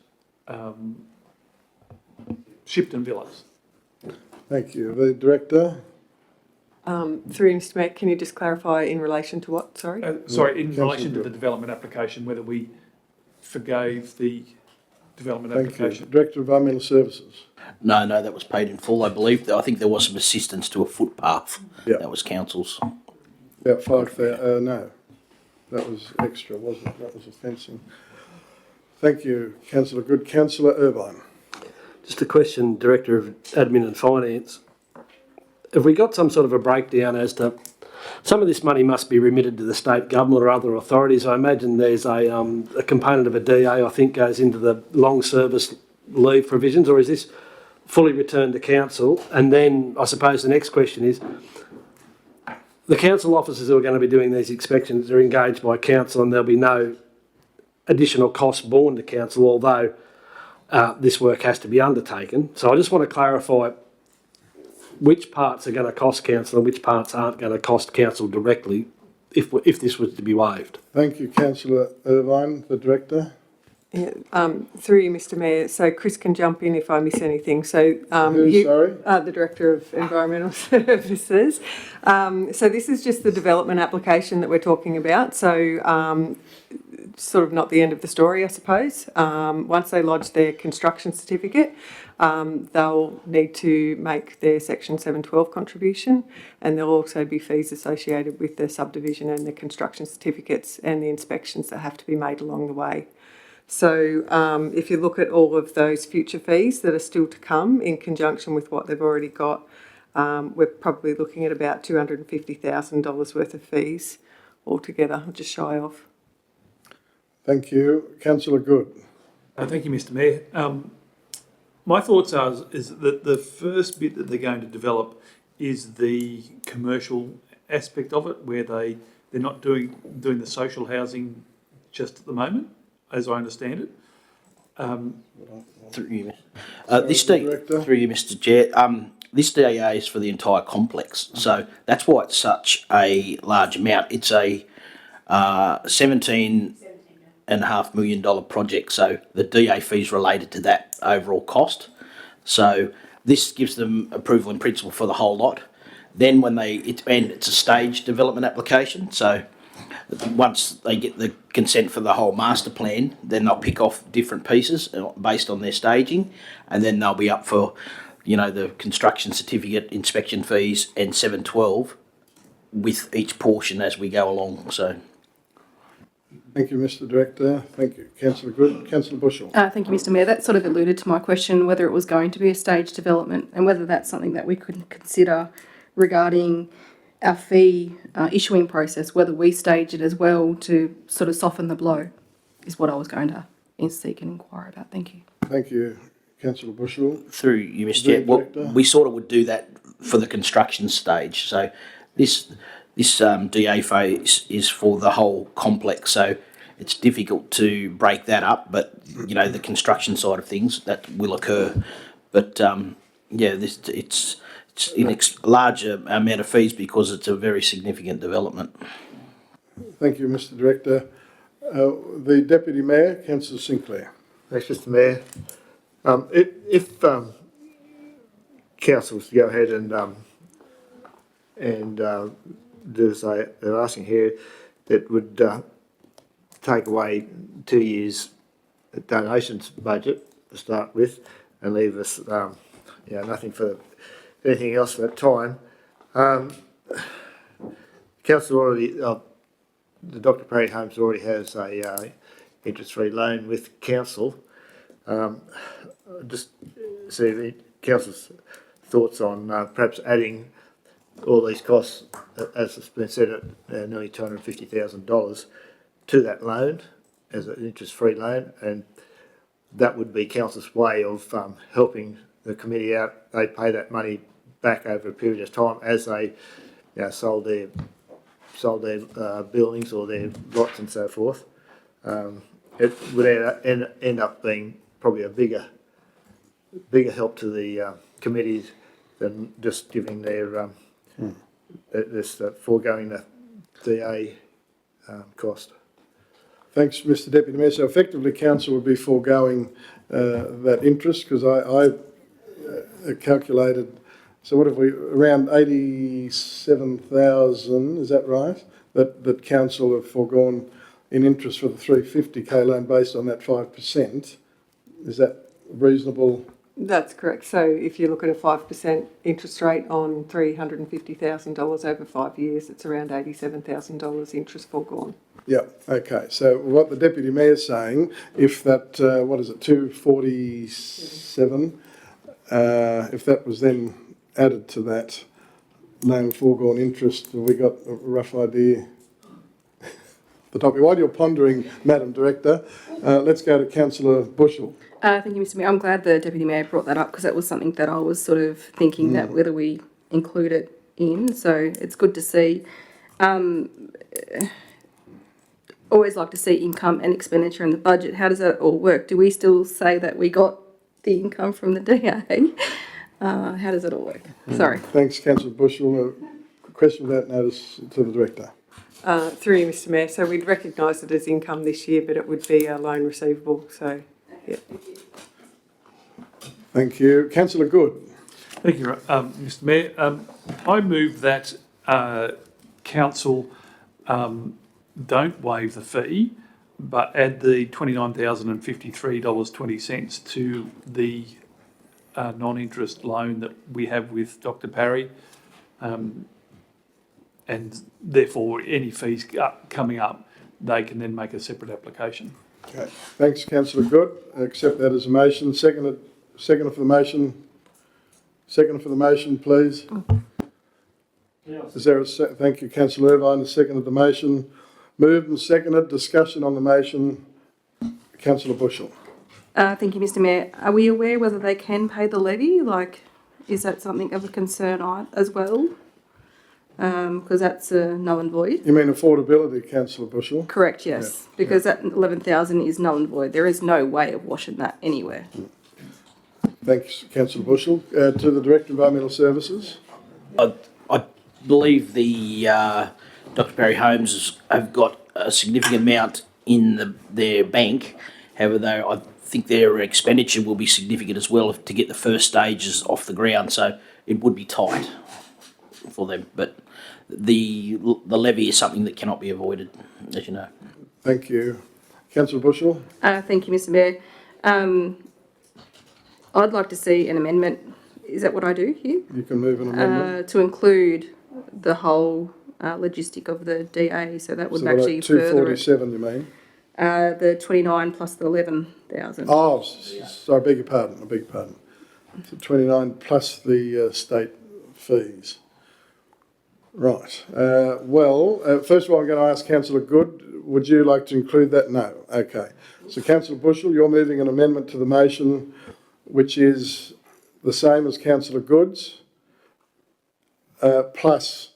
Shipton Villas?
Thank you. The Director.
Through Mr Mayor, can you just clarify in relation to what, sorry?
In relation to the development application, whether we forgave the development application.
You. Director of Environmental Services.
No, that was paid in full, I believe. I think there was some assistance to a footpath.
Yep.
That was council's.
About 5,000, no. That was extra, wasn't it? That was a fencing. Thank you, Councillor Good. Councillor Irvine.
Just a question, Director of Admin and Finance. Have we got some sort of a breakdown as to some of this money must be remitted to the state government or other authorities? I imagine there's a component of a DA, I think, goes into the long service leave provisions, or is this fully returned to council? And then I suppose the next question is, the council officers who are going to be doing these inspections are engaged by council, and there'll be no additional cost borne to council, although this work has to be undertaken. So I just want to clarify which parts are going to cost council and which parts aren't going to cost council directly if this was to be waived.
Thank you, Councillor Irvine. The Director.
Yeah, through you, Mr Mayor. So Chris can jump in if I miss anything. So
sorry?
The Director of Environmental Services. So this is just the development application that we're talking about. So sort of not the end of the story, I suppose. Once they lodge their construction certificate, they'll need to make their Section 712 contribution, and there'll also be fees associated with the subdivision and the construction certificates and the inspections that have to be made along the way. So if you look at all of those future fees that are still to come in conjunction with what they've already got, we're probably looking at about $250,000 worth of fees altogether, just shy of.
Thank you. Councillor Good.
Thank you, Mr Mayor. My thoughts is that the first bit that they're going to develop is the commercial aspect of it, where they're not doing the social housing just at the moment, as I understand it.
Through you, Mr Chair. This DAA is for the entire complex, so that's why it's such a large amount. It's a $17.5 million project, so the DA fees related to that overall cost. So this gives them approval in principle for the whole lot. Then it's a staged development application, so once they get the consent for the whole master plan, then they'll pick off different pieces based on their staging, and then they'll be up for, the construction certificate, inspection fees, and 712 with each portion as we go along. So.
Thank you, Mr Director. Thank you. Councillor Good. Councillor Bushell.
Thank you, Mr Mayor. That sort of alluded to my question, whether it was going to be a staged development and whether that's something that we could consider regarding our fee issuing process, whether we stage it as well to sort of soften the blow, is what I was going to seek and inquire about. Thank you.
Thank you, Councillor Bushell.
Through you, Mr Chair. Well, we sort of would do that for the construction stage. So this DA phase is for the whole complex, so it's difficult to break that up, but the construction side of things that will occur. But Yeah, it's larger amount of fees because it's a very significant development.
Thank you, Mr Director. The Deputy Mayor, Councillor Sinclair.
Thanks, Mr Mayor. If councils go ahead and do as they're asking here, that would take away 2 years' donations budget to start with, and leave us, nothing for anything else for that time. Council already, the Dr. Perry Homes already has a interest-free loan with council. Just see the council's thoughts on perhaps adding all these costs, as has been said, at nearly $250,000 to that loan as an interest-free loan, and that would be council's way of helping the committee out. They pay that money back over a period of time as they sold their buildings or their lots and so forth. It would end up being probably a bigger help to the committees than just giving their foregoing the DA cost.
Thanks, Mr Deputy Mayor. So effectively, council would be foregoing that interest, because I calculated, so what have we, around 87,000, is that right? That council have foregone in interest for the 350k loan based on that 5%. Is that reasonable?
That's correct. So if you look at a 5% interest rate on $350,000 over 5 years, it's around $87,000 interest foregone.
Yeah, okay. So what the Deputy Mayor's saying, if that, 247, if that was then added to that loan foregone interest, we got a rough idea. The topic. While you're pondering, Madam Director, let's go to Councillor Bushell.
Thank you, Mr Mayor. I'm glad the Deputy Mayor brought that up, because that was something that I was sort of thinking that whether we include it in. So it's good to see. Always like to see income and expenditure in the budget. How does that all work? Do we still say that we got the income from the DA? How does it all work? Sorry.
Thanks, Councillor Bushell. A question without notice to the Director.
Through you, Mr Mayor. So we'd recognise it as income this year, but it would be a loan receivable. So, yeah.
Thank you. Councillor Good.
Thank you, Mr Mayor. I move that council don't waive the fee, but add the $29,053.20 to the non-interest loan that we have with Dr. Parry, and therefore any fees coming up, they can then make a separate application.
Okay. Thanks, Councillor Good. Accept that as a motion. Second for the motion. Second for the motion, please. Is there a thank you, Councillor Irvine. A second of the motion. Moved and seconded. Discussion on the motion. Councillor Bushell.
Thank you, Mr Mayor. Are we aware whether they can pay the levy? Like, is that something of a concern as well? Because that's a null and void.
You mean affordability, Councillor Bushell?
Correct, yes. Yeah. Because that 11,000 is null and void. There is no way of washing that anywhere.
Thanks, Councillor Bushell. To the Director of Environmental Services.
I believe the Dr. Perry Homes have got a significant amount in their bank. However, I think their expenditure will be significant as well to get the first stages off the ground. So it would be tight for them. But the levy is something that cannot be avoided, as you know.
Thank you. Councillor Bushell.
Thank you, Mr Mayor. I'd like to see an amendment. Is that what I do here?
You can move an amendment.
To include the whole logistic of the DA, so that would
so
actually
further 247, you mean?
The 29 plus the 11,000.
Oh, sorry, I beg your pardon. So 29 plus the state fees. Right. First of all, I'm going to ask Councillor Good, would you like to include that? No. Okay. So Councillor Bushell, you're moving an amendment to the motion, which is the same as Councillor Good's, plus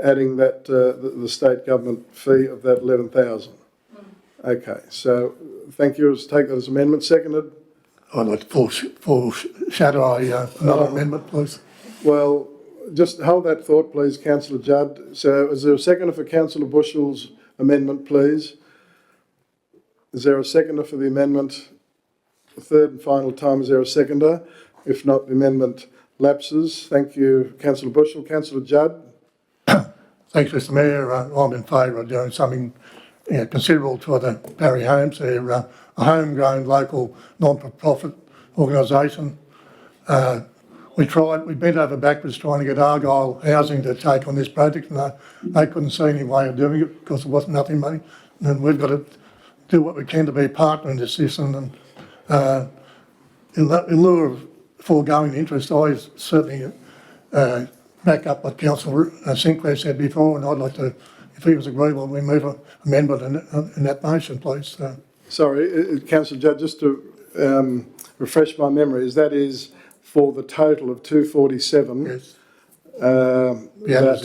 adding that the state government fee of that 11,000. Okay. So thank you. Take that as amendment. Seconded.
I'd like to foreshadow another amendment, please.
Well, just hold that thought, please, Councillor Judd. So is there a seconder for Councillor Bushell's amendment, please? Is there a seconder for the amendment? The third and final time, is there a seconder? If not, the amendment lapses. Thank you, Councillor Bushell. Councillor Judd?
Thanks, Mr Mayor. I'm in favour of doing something considerable to the Parry Homes. They're a homegrown local non-for-profit organisation. We bent over backwards trying to get Argyle Housing to take on this project, and they couldn't see any way of doing it because there wasn't nothing money. And we've got to do what we can to be a partner in this system. And in lieu of foregoing interest, I certainly back up what Councillor Sinclair said before, and I'd like to, if he was agreeable, we move an amendment in that motion, please.
Sorry, Councillor Judd, just to refresh my memory, that is for the total of 247.
Yes.
That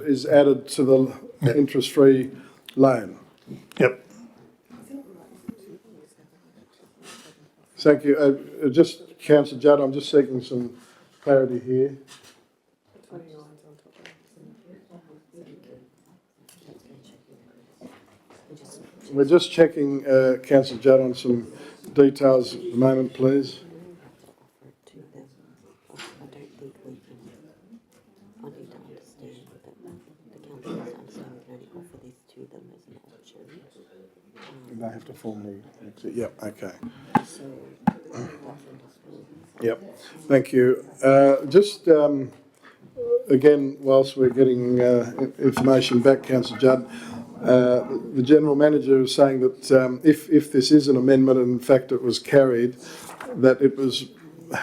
is added to the interest-free loan.
Yep.
Thank you. Just, Councillor Judd, I'm just seeking some clarity here. We're just checking, Councillor Judd, on some details at the moment, please. They have to formally exit. Yep, okay. Yep, thank you. Just again, whilst we're getting information back, Councillor Judd, the General Manager is saying that if this is an amendment and in fact it was carried, that it was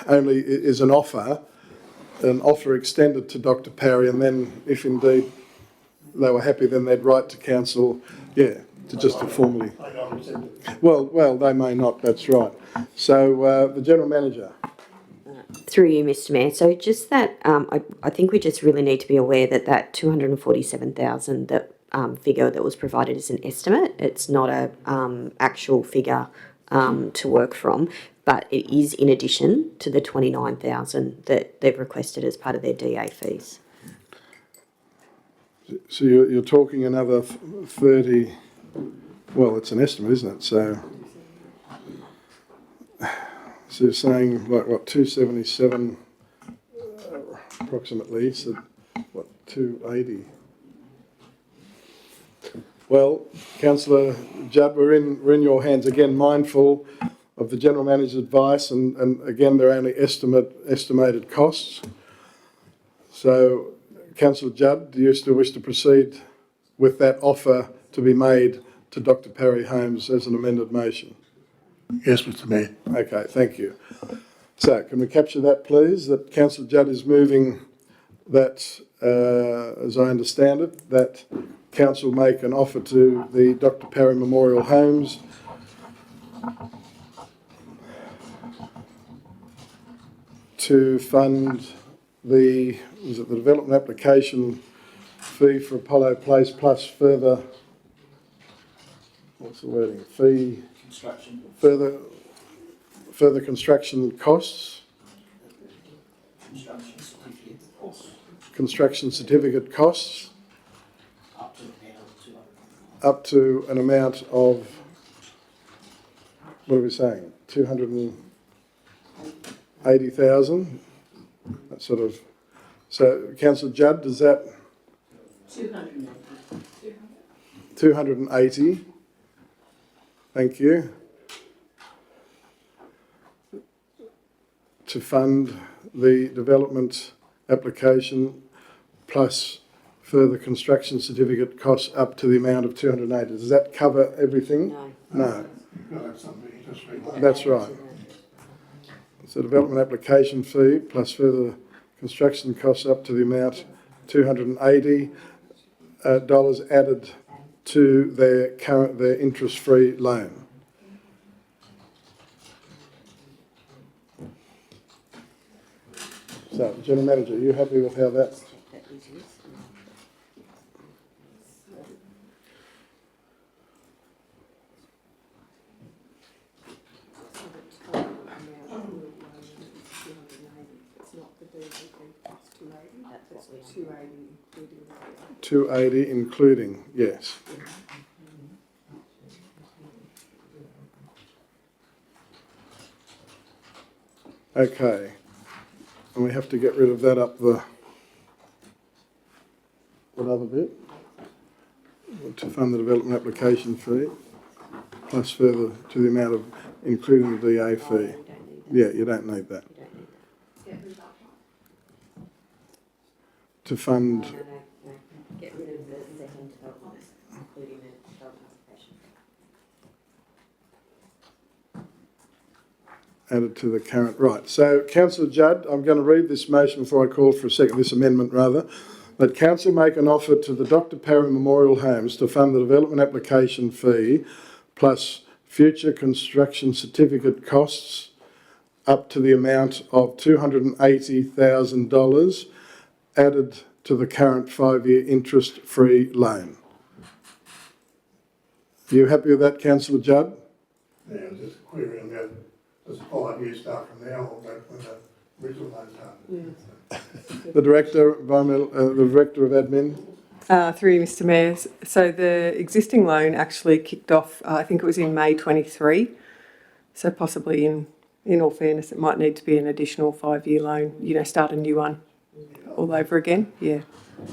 only is an offer extended to Dr. Parry, and then if indeed they were happy, then they'd write to Council, to formally. Well, they may not, that's right. So the General Manager.
Through you, Mr Mayor. So just that, I think we just really need to be aware that 247,000 that figure that was provided is an estimate. It's not a actual figure to work from, but it is in addition to the 29,000 that they've requested as part of their DA fees.
So you're talking another 30. Well, it's an estimate, isn't it? So you're saying what 277 approximately. So what 280. Well, Councillor Judd, we're in your hands again. Mindful of the General Manager's advice, and again they're only estimated costs. So, Councillor Judd, do you still wish to proceed with that offer to be made to Dr. Parry Homes as an amended motion?
Yes, Mr Mayor.
Okay, thank you. So, can we capture that, please? That Councillor Judd is moving that, as I understand it, that Council make an offer to the Dr. Parry Memorial Homes to fund the development application fee for Apollo Place plus further, what's the wording, fee?
Construction.
Further construction costs? Construction certificate costs? Up to an amount of, what are we saying, 280,000? That sort of. So, Councillor Judd, does that?
280.
280. Thank you. To fund the development application plus further construction certificate costs up to the amount of 280. Does that cover everything? No. That's right. So development application fee plus further construction costs up to the amount $280 added to their interest-free loan. So, General Manager, are you happy with how that? 280 including, yes. Okay, and we have to get rid of that up the, what other bit? To fund the development application fee, plus further to the amount of, including the DA fee. Yeah, you don't need that. To fund,
Get rid of the second development, including the development application.
added to the current, right. So, Councillor Judd, I'm going to read this motion before I call for a second, this amendment rather, that Council make an offer to the Dr Parry Memorial Homes to fund the development application fee plus future construction certificate costs up to the amount of $280,000 added to the current 5-year interest-free loan. Are you happy with that, Councillor Judd?
Yeah, just a query on that. Does 5 years start from now or back when the original loan started?
The Director, the Director of Admin?
Through you, Mr Mayor. So the existing loan actually kicked off, I think it was in May 23. So possibly in all fairness, it might need to be an additional 5-year loan, start a new one all over again. Yeah,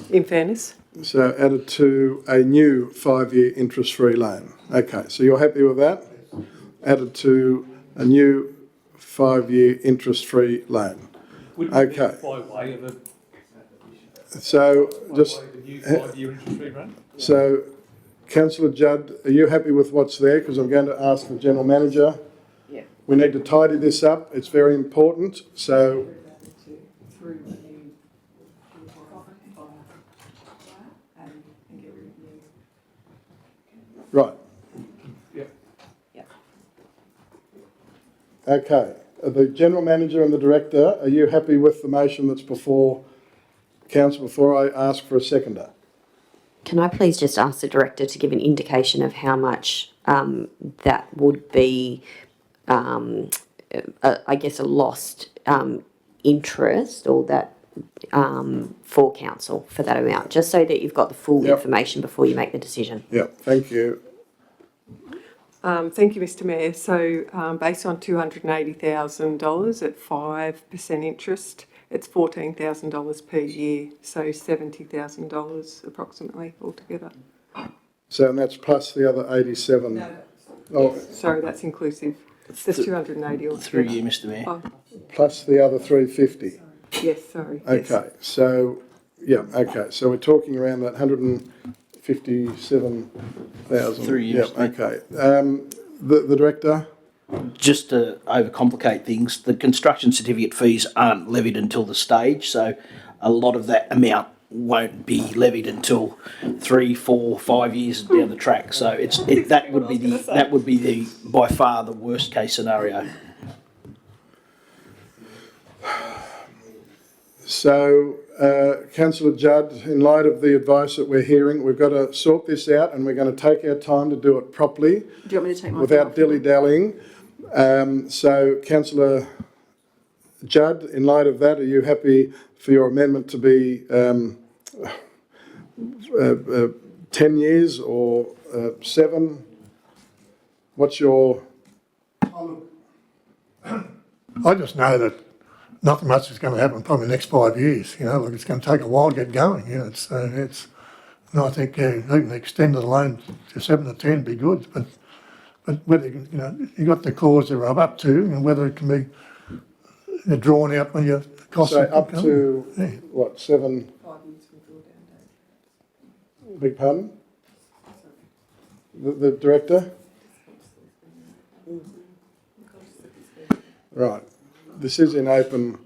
in fairness.
So added to a new 5-year interest-free loan. Okay, so you're happy with that? Added to a new 5-year interest-free loan. Okay.
By way of a,
So just,
by way of a new 5-year interest-free rate?
so Councillor Judd, are you happy with what's there? Because I'm going to ask the General Manager.
Yeah.
We need to tidy this up. It's very important. So, right.
Yep.
Okay. The General Manager and the Director, are you happy with the motion that's before Council before I ask for a seconder?
Can I please just ask the Director to give an indication of how much that would be, I guess, a lost interest or that for Council for that amount, just so that you've got the full information before you make the decision.
Yeah, thank you.
Thank you, Mr Mayor. So based on $280,000 at 5% interest, it's $14,000 per year, so $70,000 approximately altogether.
So, and that's plus the other 87.
No.
Oh,
Sorry, that's inclusive. There's 280 altogether.
Through you, Mr Mayor.
Oh,
plus the other 350.
yes, sorry.
Okay,
Yes.
so, yeah, okay, so we're talking around that 157,000.
Through you,
Yeah,
Mr. Mayor.
okay. The Director?
Just to overcomplicate things, the construction certificate fees aren't levied until the stage, so a lot of that amount won't be levied until 3, 4, 5 years down the track. So that would be the by far the worst case scenario.
So, Councillor Judd, in light of the advice that we're hearing, we've got to sort this out and we're going to take our time to do it properly.
Do you want me to take my
without dilly-dallying. So, Councillor Judd, in light of that, are you happy for your amendment to be 10 years or 7? What's your...
I just know that nothing much is going to happen probably the next 5 years. Like it's going to take a while to get going. And I think even extend the loan to 7 to 10 would be good. But whether you got the clause there of up to, and whether it can be drawn out when your costs.
So up to,
yeah.
what, 7?
5 years from drawdown date.
Big pardon? The Director? Right. This is in open.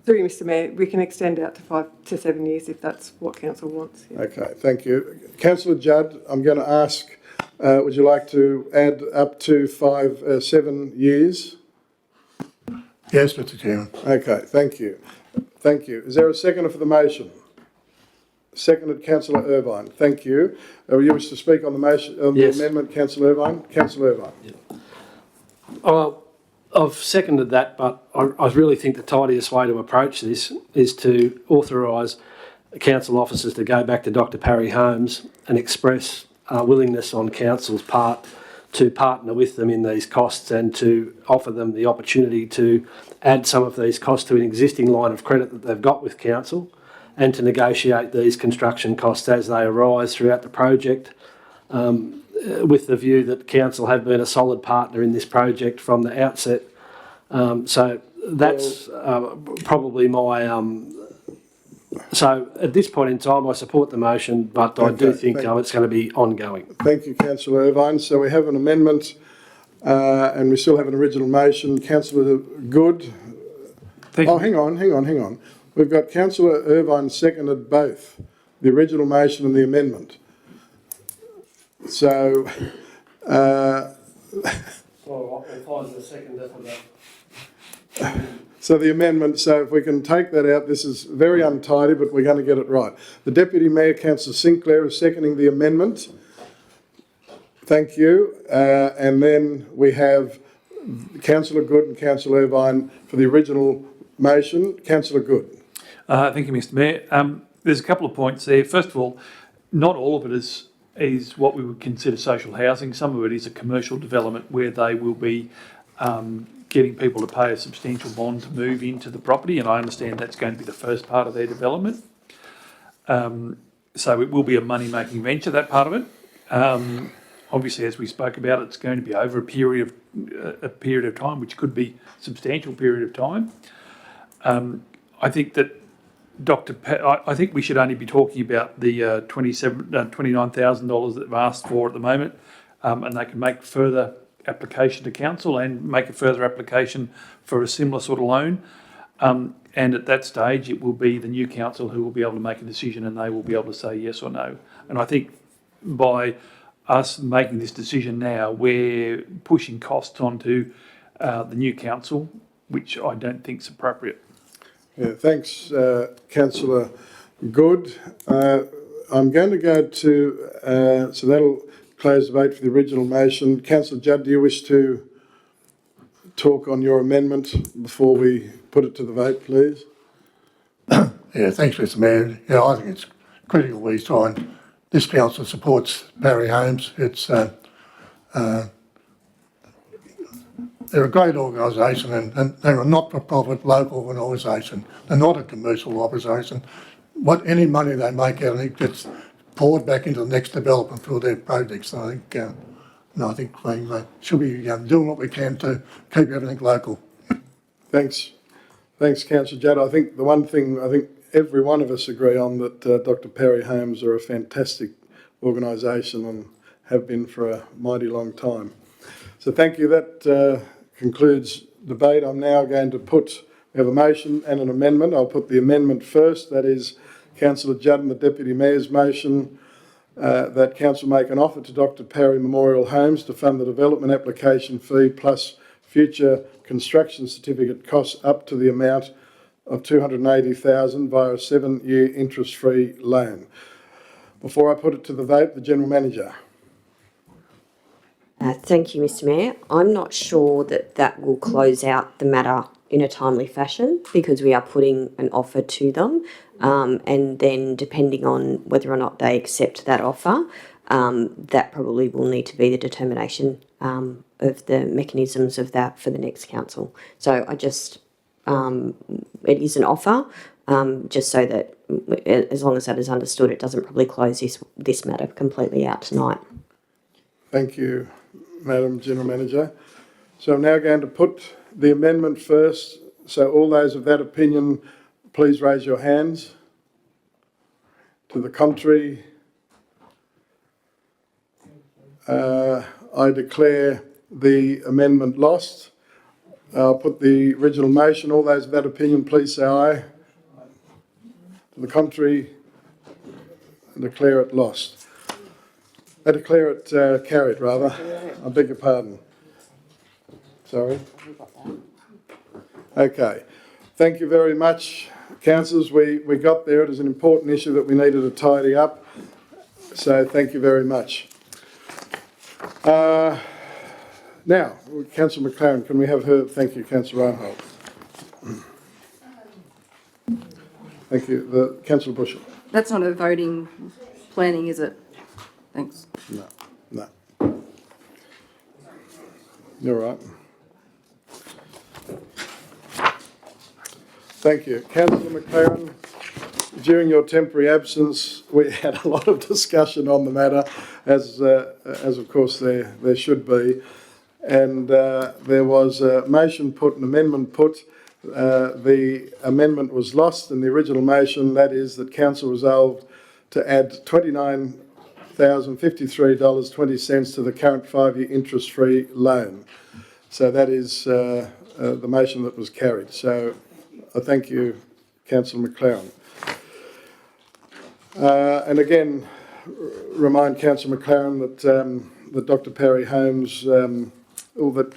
Through you, Mr Mayor, we can extend out to 5 to 7 years if that's what Council wants. Yeah.
Okay, thank you. Councillor Judd, I'm going to ask, would you like to add up to 7 years?
Yes, Mr Chairman.
Okay, thank you. Thank you. Is there a seconder for the motion? Seconded, Councillor Irvine. Thank you. You wish to speak on the motion, on
Yes.
the amendment, Councillor Irvine? Councillor Irvine.
I've seconded that, but I really think the tidiest way to approach this is to authorise council officers to go back to Dr Parry Holmes and express willingness on council's part to partner with them in these costs and to offer them the opportunity to add some of these costs to an existing line of credit that they've got with council and to negotiate these construction costs as they arise throughout the project, with the view that council have been a solid partner in this project from the outset. So that's probably my... So at this point in time, I support the motion, but I do think it's going to be ongoing.
Thank you, Councillor Irvine. So we have an amendment and we still have an original motion. Councillor Good. Hang on. We've got Councillor Irvine seconded both the original motion and the amendment. So... So the amendment, so if we can take that out, this is very untidy, but we're going to get it right. The Deputy Mayor, Councillor Sinclair, is seconding the amendment. Thank you. And then we have Councillor Good and Councillor Irvine for the original motion. Councillor Good.
Thank you, Mr Mayor. There's a couple of points there. First of all, not all of it is what we would consider social housing. Some of it is a commercial development where they will be getting people to pay a substantial bond to move into the property, and I understand that's going to be the first part of their development. So it will be a money-making venture, that part of it. Obviously, as we spoke about, it's going to be over a period of time, which could be a substantial period of time. I think that I think we should only be talking about the $29,000 that they've asked for at the moment, and they can make further application to council and make a further application for a similar sort of loan. And at that stage, it will be the new council who will be able to make a decision, and they will be able to say yes or no. And I think by us making this decision now, we're pushing costs onto the new council, which I don't think is appropriate.
Yeah, thanks, Councillor Good. I'm going to go to, so that'll close the vote for the original motion. Councillor Judd, do you wish to talk on your amendment before we put it to the vote, please?
Yeah, thanks, Mr Mayor. Yeah, I think it's critical we try and this council supports Parry Holmes. It's they're a great organisation and they're a not-for-profit local organisation. They're not a commercial organisation. Any money they make out of it gets poured back into the next development through their projects. I think, I think we should be doing what we can to keep everything local.
Thanks, Councillor Judd. I think the one thing every one of us agree on that Dr Parry Holmes are a fantastic organisation and have been for a mighty long time. So thank you. That concludes debate. I'm now going to we have a motion and an amendment. I'll put the amendment first. That is Councillor Judd and the Deputy Mayor's motion that Council make an offer to Dr Parry Memorial Homes to fund the development application fee plus future construction certificate costs up to the amount of $280,000 via a 7-year interest-free loan. Before I put it to the vote, the General Manager.
Thank you, Mr Mayor. I'm not sure that will close out the matter in a timely fashion because we are putting an offer to them, and then depending on whether or not they accept that offer, that probably will need to be the determination of the mechanisms of that for the next council. So I just, it is an offer, just so that as long as that is understood, it doesn't probably close this matter completely out tonight.
Thank you, Madam General Manager. So I'm now going to put the amendment first. So all those of that opinion, please raise your hands. To the contrary, I declare the amendment lost. I'll put the original motion. All those of that opinion, please say aye. To the contrary, I declare it lost. I declare it carried, rather. I beg your pardon. Sorry. Okay. Thank you very much, councillors. We got there. It is an important issue that we needed to tidy up. So thank you very much. Now, Councillor McLaren, can we have her? Thank you, Councillor Reinhold. Thank you. Councillor Bushell.
That's not a voting planning, is it? Thanks.
No, no. You're right. Thank you. Councillor McLaren, during your temporary absence, we had a lot of discussion on the matter, as of course there should be. And there was a motion put, an amendment put. The amendment was lost in the original motion, that is that council resolved to add $29,053.20 to the current 5-year interest-free loan. So that is the motion that was carried. So I thank you, Councillor McLaren. And again, remind Councillor McLaren that Dr. Perry Holmes, that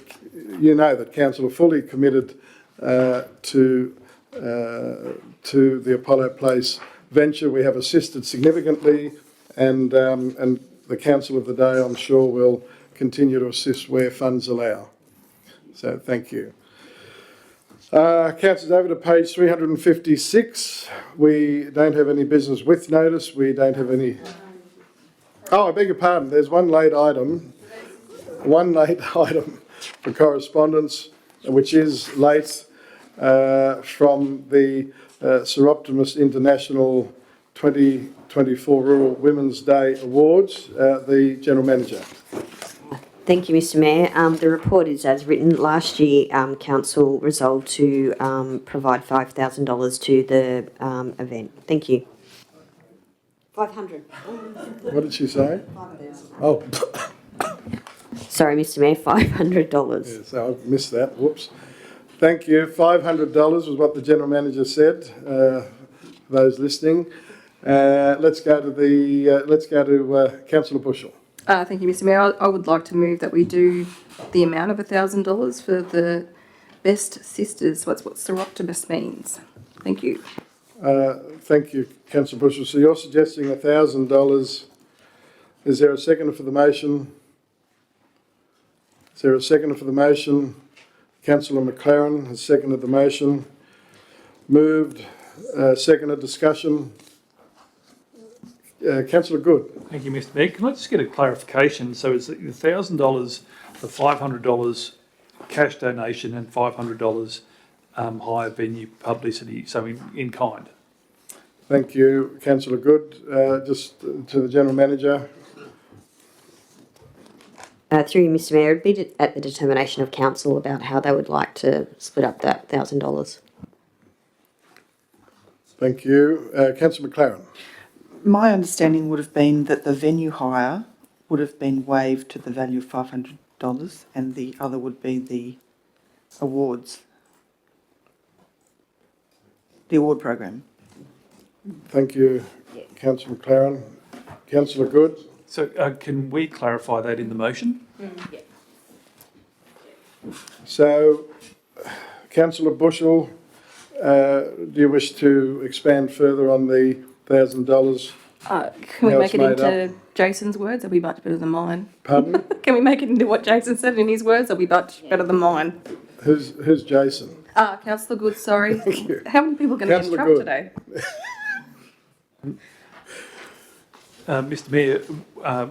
you know that council are fully committed to the Apollo Place venture. We have assisted significantly, and the council of the day, I'm sure, will continue to assist where funds allow. So thank you. Councillors, over to page 356. We don't have any business with notice. We don't have any... Oh, I beg your pardon. There's one late item for correspondence, which is late, from the Sir Optimus International 2024 Rural Women's Day Awards. The General Manager.
Thank you, Mr Mayor. The report is as written. Last year, Council resolved to provide $5,000 to the event. Thank you. 500.
What did she say? 5,000. Oh.
Sorry, Mr Mayor, $500.
Yeah, so I missed that. Whoops. Thank you. $500 was what the General Manager said. Those listening. Let's go to Councillor Bushell.
Thank you, Mr Mayor. I would like to move that we do the amount of $1,000 for the Best Sisters. That's what Sir Optimus means. Thank you.
Thank you, Councillor Bushell. So you're suggesting $1,000. Is there a seconder for the motion? Is there a seconder for the motion? Councillor McLaren has seconded the motion. Moved. Seconded. Discussion. Councillor Good.
Thank you, Mr Mayor. Can I just get a clarification? So it's $1,000, the $500 cash donation and $500 hire venue publicity, so in kind.
Thank you, Councillor Good. Just to the General Manager.
Through you, Mr Mayor, it'd be at the determination of Council about how they would like to split up that $1,000.
Thank you. Councillor McLaren.
My understanding would have been that the venue hire would have been waived to the value of $500 and the other would be the awards, the award program.
Thank you, Councillor McLaren. Councillor Good.
So can we clarify that in the motion?
Yeah.
So, Councillor Bushell, do you wish to expand further on the $1,000?
Can we make it into Jason's words? They'll be much better than mine.
Pardon?
Can we make it into what Jason said in his words? They'll be much better than mine.
Who's Jason?
Councillor Good, sorry.
Thank you.
How many people are going to get
Councillor
struck
Good.
today?
Mr Mayor,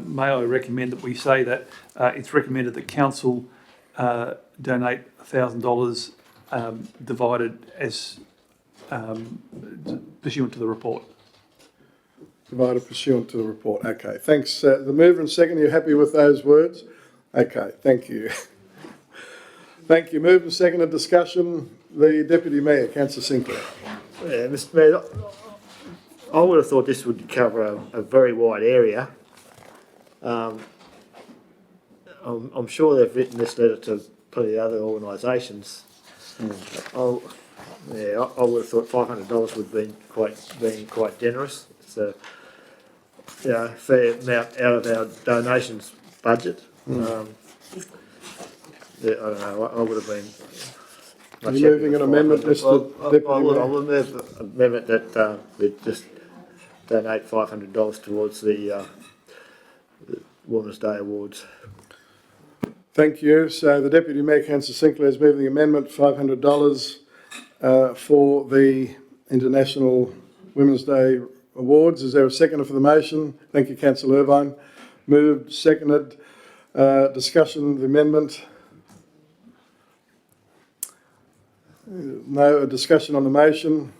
may I recommend that we say that it's recommended that Council donate $1,000 divided as pursuant to the report.
Divided pursuant to the report. Okay, thanks. The mover and second, are you happy with those words? Okay, thank you. Thank you. Move and second a discussion. The Deputy Mayor, Councillor Sinclair.
Yeah, Mr Mayor, I would have thought this would cover a very wide area. I'm sure they've written this letter to plenty of other organisations. I would have thought $500 would have been quite generous. It's a fair amount out of our donations budget. I don't know. I would have been.
Are you moving an amendment, Mr. Deputy Mayor?
I will move an amendment that we just donate $500 towards the Women's Day Awards.
Thank you. So the Deputy Mayor, Councillor Sinclair, is moving the amendment, $500 for the International Women's Day Awards. Is there a seconder for the motion? Thank you, Councillor Irvine. Moved, seconded. Discussion of the amendment? No. A discussion on the motion?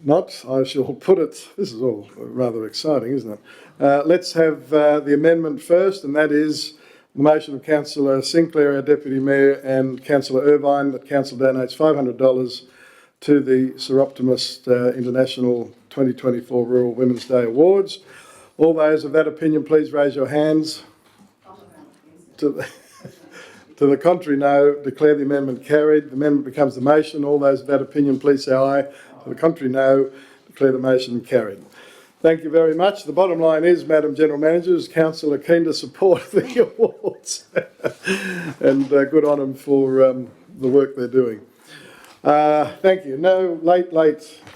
Not. I shall put it. This is all rather exciting, isn't it? Let's have the amendment first, and that is the motion of Councillor Sinclair, our Deputy Mayor, and Councillor Irvine that Council donates $500 to the Sir Optimus International 2024 Rural Women's Day Awards. All those of that opinion, please raise your hands. To the contrary, no. Declare the amendment carried. The amendment becomes the motion. All those of that opinion, please say aye. To the contrary, no. Declare the motion carried. Thank you very much. The bottom line is, Madam General Manager, is Council are keen to support the awards. And good on them for the work they're doing. Thank you. No late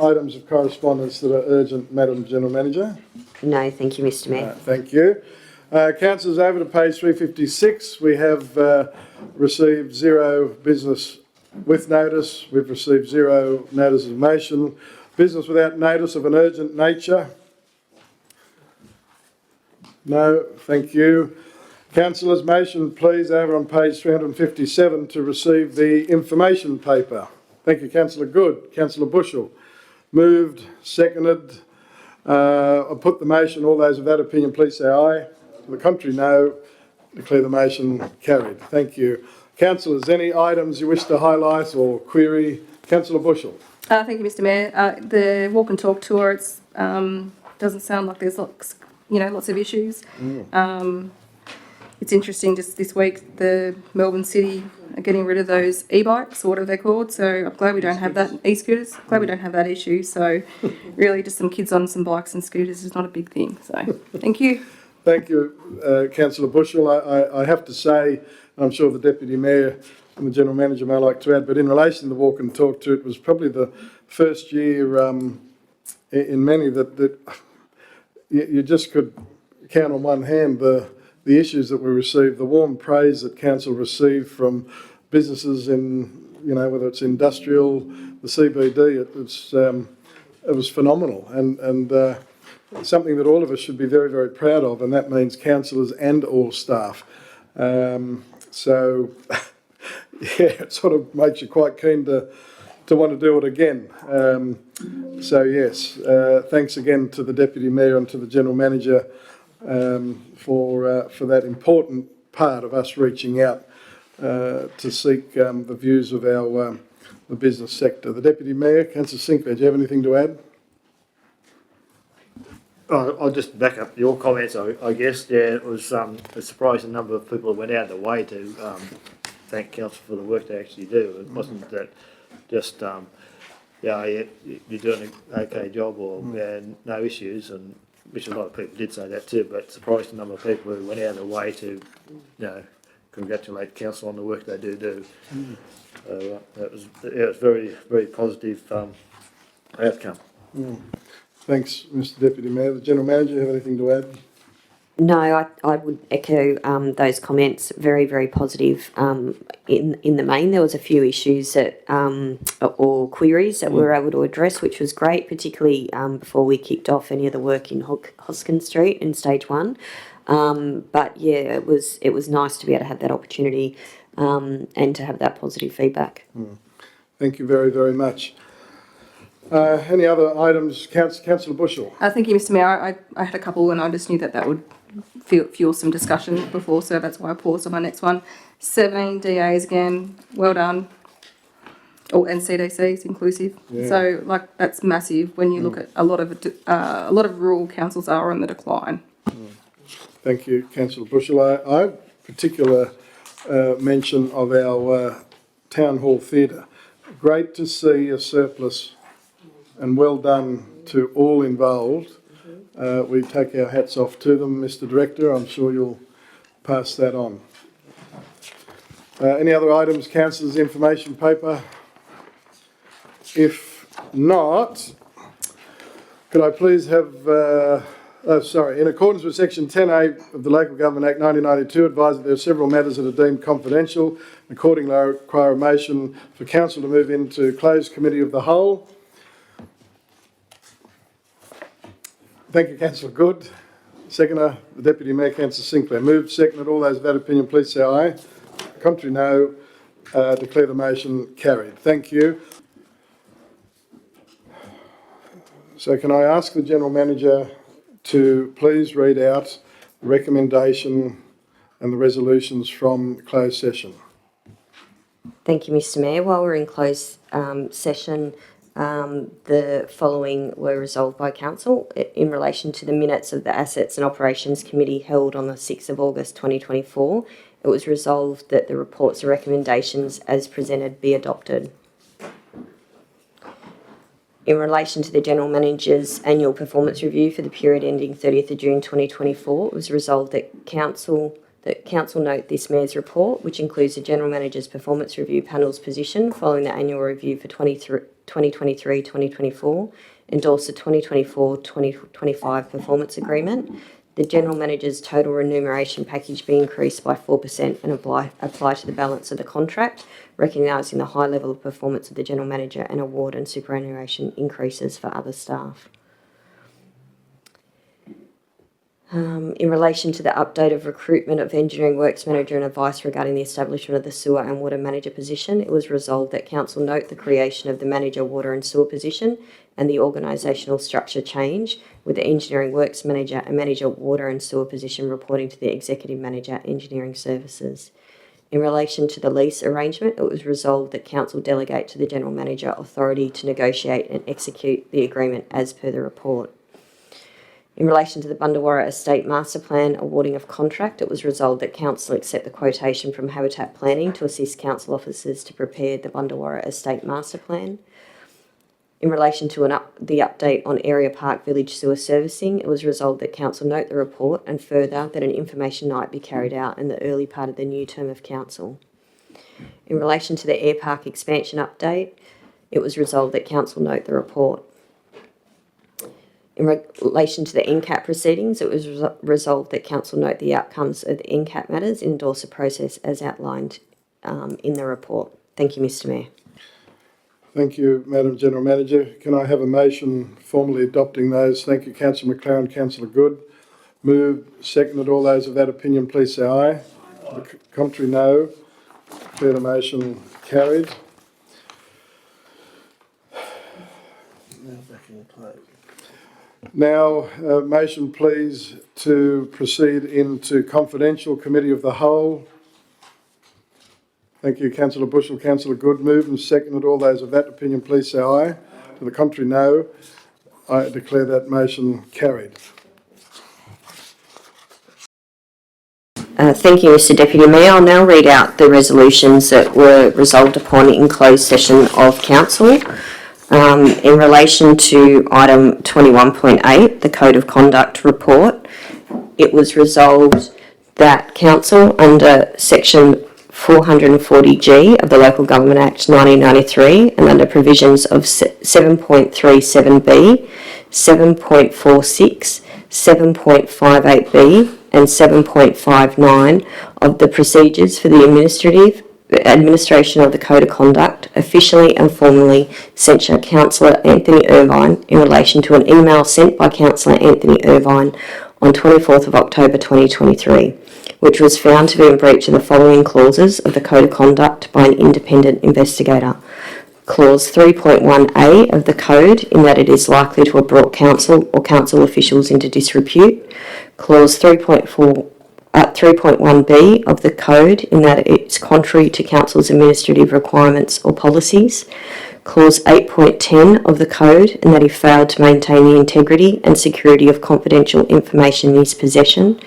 items of correspondence that are urgent, Madam General Manager?
No, thank you, Mr Mayor.
Thank you. Councillors, over to page 356. We have received 0 business with notice. We've received 0 notice of motion. Business without notice of an urgent nature? No, thank you. Councillors, motion please over on page 357 to receive the information paper. Thank you, Councillor Good. Councillor Bushell. Moved, seconded. I'll put the motion. All those of that opinion, please say aye. To the contrary, no. Declare the motion carried. Thank you. Councillors, any items you wish to highlight or query? Councillor Bushell.
Thank you, Mr Mayor. The walk and talk tour, it's doesn't sound like there's lots of issues. It's interesting, just this week, the Melbourne City are getting rid of those e-bikes, or whatever they're called, so I'm glad we don't have that, e-scooters, glad we don't have that issue, so really just some kids on some bikes and scooters is not a big thing, so thank you.
Thank you, Councillor Bushell. I have to say, I'm sure the Deputy Mayor and the General Manager may like to add, but in relation to the walk and talk to, it was probably the first year in many that you just could count on one hand the issues that we received, the warm praise that Council received from businesses in, whether it's industrial, the CBD, it was phenomenal and something that all of us should be very, very proud of, and that means councillors and all staff. So, yeah, it sort of makes you quite keen to want to do it again. So yes, thanks again to the Deputy Mayor and to the General Manager for that important part of us reaching out to seek the views of the business sector. The Deputy Mayor, Councillor Sinclair, do you have anything to add?
I'll just back up your comments, I guess. Yeah, it was a surprising number of people who went out of their way to thank Council for the work they actually do. It wasn't that just, you're doing an okay job or no issues, and which a lot of people did say that too, but surprised the number of people who went out of their way to, congratulate Council on the work they do. So it was very, very positive outcome.
Thanks, Mr Deputy Mayor. The General Manager, have anything to add?
No, I would echo those comments. Very, very positive in the main. There was a few issues or queries that we were able to address, which was great, particularly before we kicked off any of the work in Hoskin Street in stage 1. But yeah, it was nice to be able to have that opportunity and to have that positive feedback.
Thank you very, very much. Any other items? Councillor Bushell.
Thank you, Mr Mayor. I had a couple and I just knew that would fuel some discussion before, so that's why I paused on my next one. 17 DAs again, well done. And CDCs inclusive. Yeah. So that's massive when you look at a lot of rural councils are on the decline.
Thank you, Councillor Bushell. I particular mention of our Town Hall Theatre. Great to see a surplus, and well done to all involved. We take our hats off to them, Mr Director. I'm sure you'll pass that on. Any other items, Councillors' information paper? If not, could I please have In accordance with Section 10A of the Local Government Act 1992, advise that there are several matters that are deemed confidential. Accordingly, I require a motion for Council to move into closed committee of the whole. Thank you, Councillor Good. Seconder, the Deputy Mayor, Councillor Sinclair. Moved, seconded. All those of that opinion, please say aye. Contrary, no. Declare the motion carried. Thank you. So can I ask the General Manager to please read out the recommendation and the resolutions from the closed session?
Thank you, Mr Mayor. While we're in closed session, the following were resolved by Council in relation to the minutes of the Assets and Operations Committee held on the 6th of August 2024. It was resolved that the reports and recommendations as presented be adopted. In relation to the General Manager's annual performance review for the period ending 30th of June 2024, it was resolved that Council note this Mayor's report, which includes the General Manager's performance review panel's position following the annual review for 2023-2024, endorse the 2024-2025 performance agreement. The General Manager's total remuneration package be increased by 4% and apply to the balance of the contract, recognising the high level of performance of the General Manager and award and superannuation increases for other staff. In relation to the update of recruitment of Engineering Works Manager and advice regarding the establishment of the Sewer and Water Manager position, it was resolved that Council note the creation of the Manager Water and Sewer position and the organisational structure change, with the Engineering Works Manager and Manager Water and Sewer position reporting to the Executive Manager Engineering Services. In relation to the lease arrangement, it was resolved that Council delegate to the General Manager authority to negotiate and execute the agreement as per the report. In relation to the Bundawarra Estate Master Plan awarding of contract, it was resolved that Council accept the quotation from Habitat Planning to assist Council officers to prepare the Bundawarra Estate Master Plan. In relation to the update on Area Park Village Sewer Servicing, it was resolved that Council note the report and further that an information night be carried out in the early part of the new term of Council. In relation to the Air Park expansion update, it was resolved that Council note the report. In relation to the NCAP proceedings, it was resolved that Council note the outcomes of the NCAP matters and endorse the process as outlined in the report. Thank you, Mr Mayor.
Thank you, Madam General Manager. Can I have a motion formally adopting those? Thank you, Councillor McLaren, Councillor Good. Moved, seconded. All those of that opinion, please say aye. Contrary, no. Declare the motion carried. Now, motion please to proceed into confidential committee of the whole. Thank you, Councillor Bushell, Councillor Good. Moved and seconded. All those of that opinion, please say aye. To the contrary, no. I declare that motion carried.
Thank you, Mr Deputy Mayor. I'll now read out the resolutions that were resolved upon in closed session of Council. In relation to item 21.8, the Code of Conduct report, it was resolved that Council, under section 440G of the Local Government Act 1993 and under provisions of 7.37B, 7.46, 7.58B and 7.59 of the procedures for the administration of the Code of Conduct, officially and formally censure Councillor Anthony Irvine in relation to an email sent by Councillor Anthony Irvine on 24th of October 2023, which was found to be in breach of the following clauses of the Code of Conduct by an independent investigator. Clause 3.1A of the Code, in that it is likely to have brought Council or Council officials into disrepute. Clause 3.1B of the Code, in that it's contrary to Council's administrative requirements or policies. Clause 8.10 of the Code, in that he failed to maintain the integrity and security of confidential information in his possession.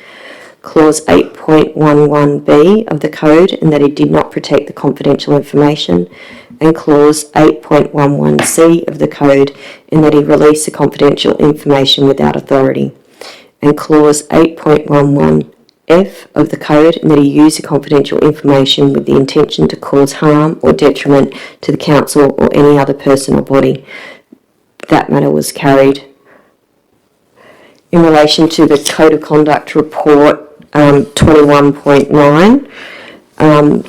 Clause 8.11B of the Code, in that he did not protect the confidential information. And Clause 8.11C of the Code, in that he released the confidential information without authority. And Clause 8.11F of the Code, in that he used the confidential information with the intention to cause harm or detriment to the Council or any other person or body. That matter was carried. in relation to the Code of Conduct report 21.9.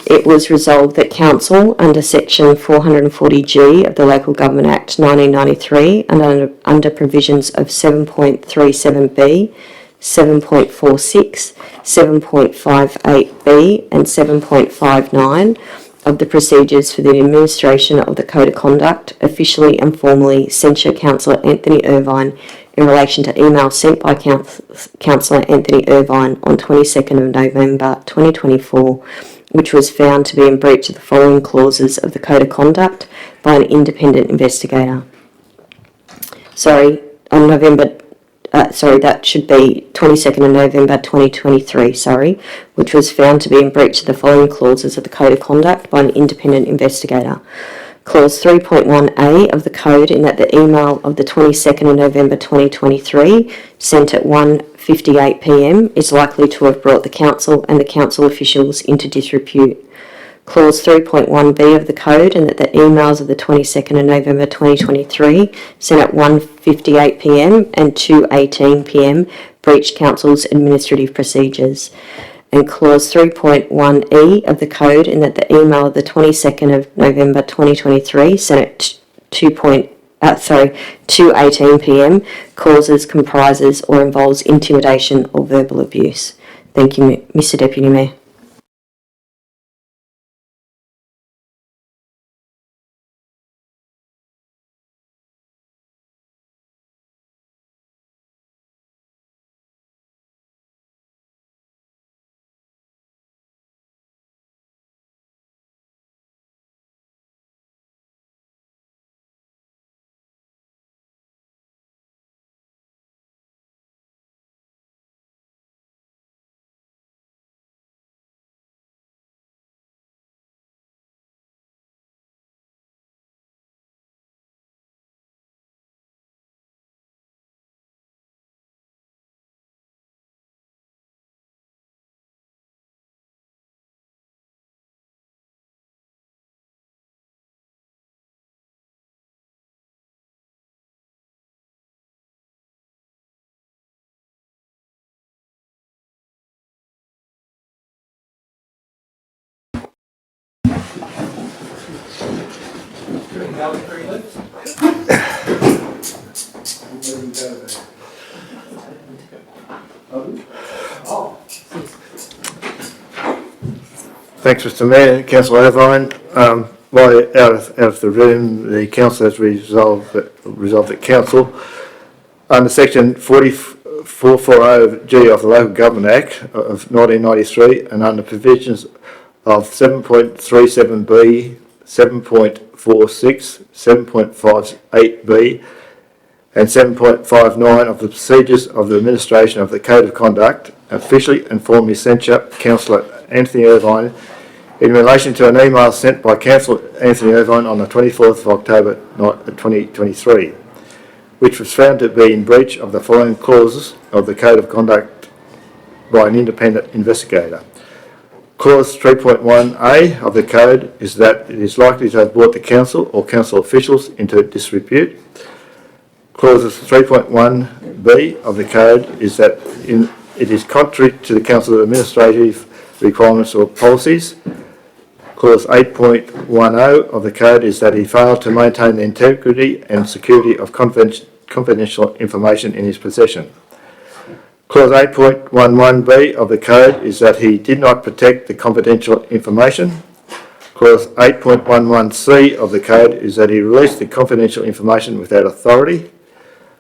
It was resolved that Council, under Section 440G of the Local Government Act 1993 and under provisions of 7.37B, 7.46, 7.58B and 7.59 of the procedures for the administration of the Code of Conduct, officially and formally censure Councillor Anthony Irvine in relation to emails sent by Councillor Anthony Irvine on 22nd of November 2024, which was found to be in breach of the following clauses of the Code of Conduct by an independent investigator. That should be 22nd of November 2023, which was found to be in breach of the following clauses of the Code of Conduct by an independent investigator. Clause 3.1a of the Code, in that the email of the 22nd of November 2023, sent at 1:58 p.m, is likely to have brought the Council and the Council officials into disrepute. Clause 3.1b of the Code, and that the emails of the 22nd of November 2023, sent at 1:58 p.m. and 2:18 p.m, breached Council's administrative procedures. And Clause 3.1e of the Code, in that the email of the 22nd of November 2023, sent at 2:18 p.m, causes, comprises or involves intimidation or verbal abuse. Thank you, Mr Deputy Mayor.
Thanks, Mr Mayor. Councillor Irvine. While out of the room, the Council has resolved that Council, under Section 440G of the Local Government Act of 1993 and under provisions of 7.37B, 7.46, 7.58B and 7.59 of the procedures of the administration of the Code of Conduct, officially and formally censure Councillor Anthony Irvine in relation to an email sent by Councillor Anthony Irvine on the 24th of October 2023, which was found to be in breach of the following clauses of the Code of Conduct by an independent investigator. Clause 3.1a of the Code is that it is likely to have brought the Council or Council officials into disrepute. Clauses 3.1b of the Code is that it is contrary to the Council's administrative requirements or policies. Clause 8.10 of the Code is that he failed to maintain the integrity and security of confidential information in his possession. Clause 8.11b of the Code is that he did not protect the confidential information. Clause 8.11c of the Code is that he released the confidential information without authority.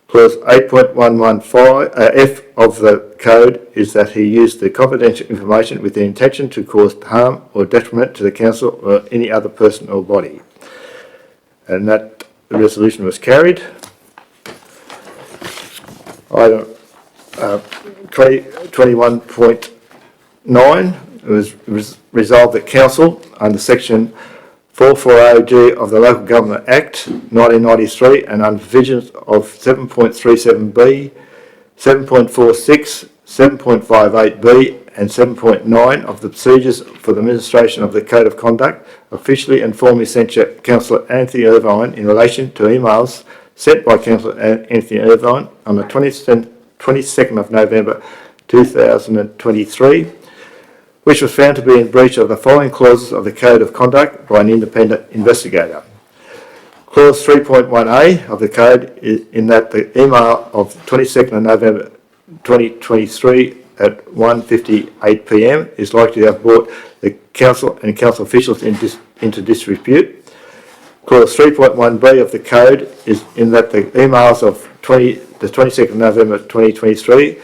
Clause 8.115F of the Code is that he used the confidential information with the intention to cause harm or detriment to the Council or any other person or body. And that resolution was carried. Item 21.9 was resolved that Council, under Section 440G of the Local Government Act 1993 and under provisions of 7.37B, 7.46, 7.58B and 7.9 of the procedures for the administration of the Code of Conduct, officially and formally censure Councillor Anthony Irvine in relation to emails sent by Councillor Anthony Irvine on the 22nd 22nd of November 2023, which was found to be in breach of the following clauses of the Code of Conduct by an independent investigator. Clause 3.1a of the Code is in that the email of 22nd of November 2023 at 1:58 p.m. is likely to have brought the Council and Council officials into disrepute. Clause 3.1b of the Code is in that the emails of the 22nd of November 2023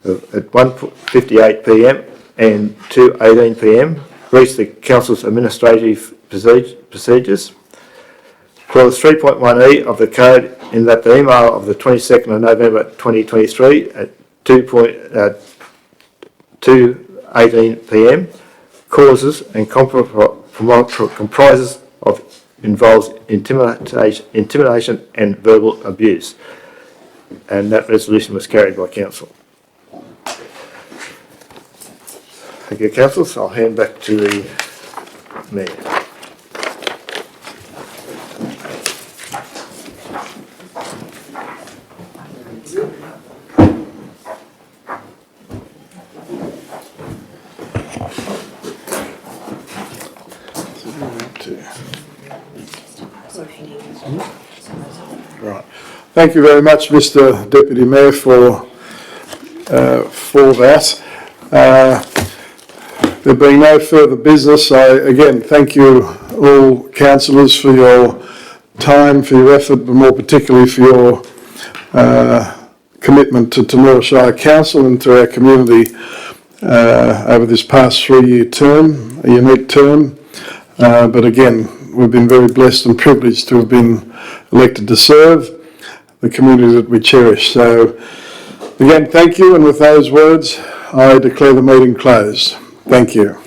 at 1:58 p.m. and 2:18 p.m. breach the Council's administrative procedures. Clause 3.1e of the Code in that the email of the 22nd of November 2023 at 2:18 p.m. causes and comprises of involves intimidation and verbal abuse. And that resolution was carried by Council. Thank you, Councillors. I'll hand back to the Mayor.
Right. Thank you very much, Mr. Deputy Mayor, for that. There being no further business, I again thank you all councillors for your time, for your effort, but more particularly for your commitment to Temora Shire Council and to our community over this past 3-year term, a unique term. But again, we've been very blessed and privileged to have been elected to serve the community that we cherish. So again, thank you, and with those words, I declare the meeting closed. Thank you.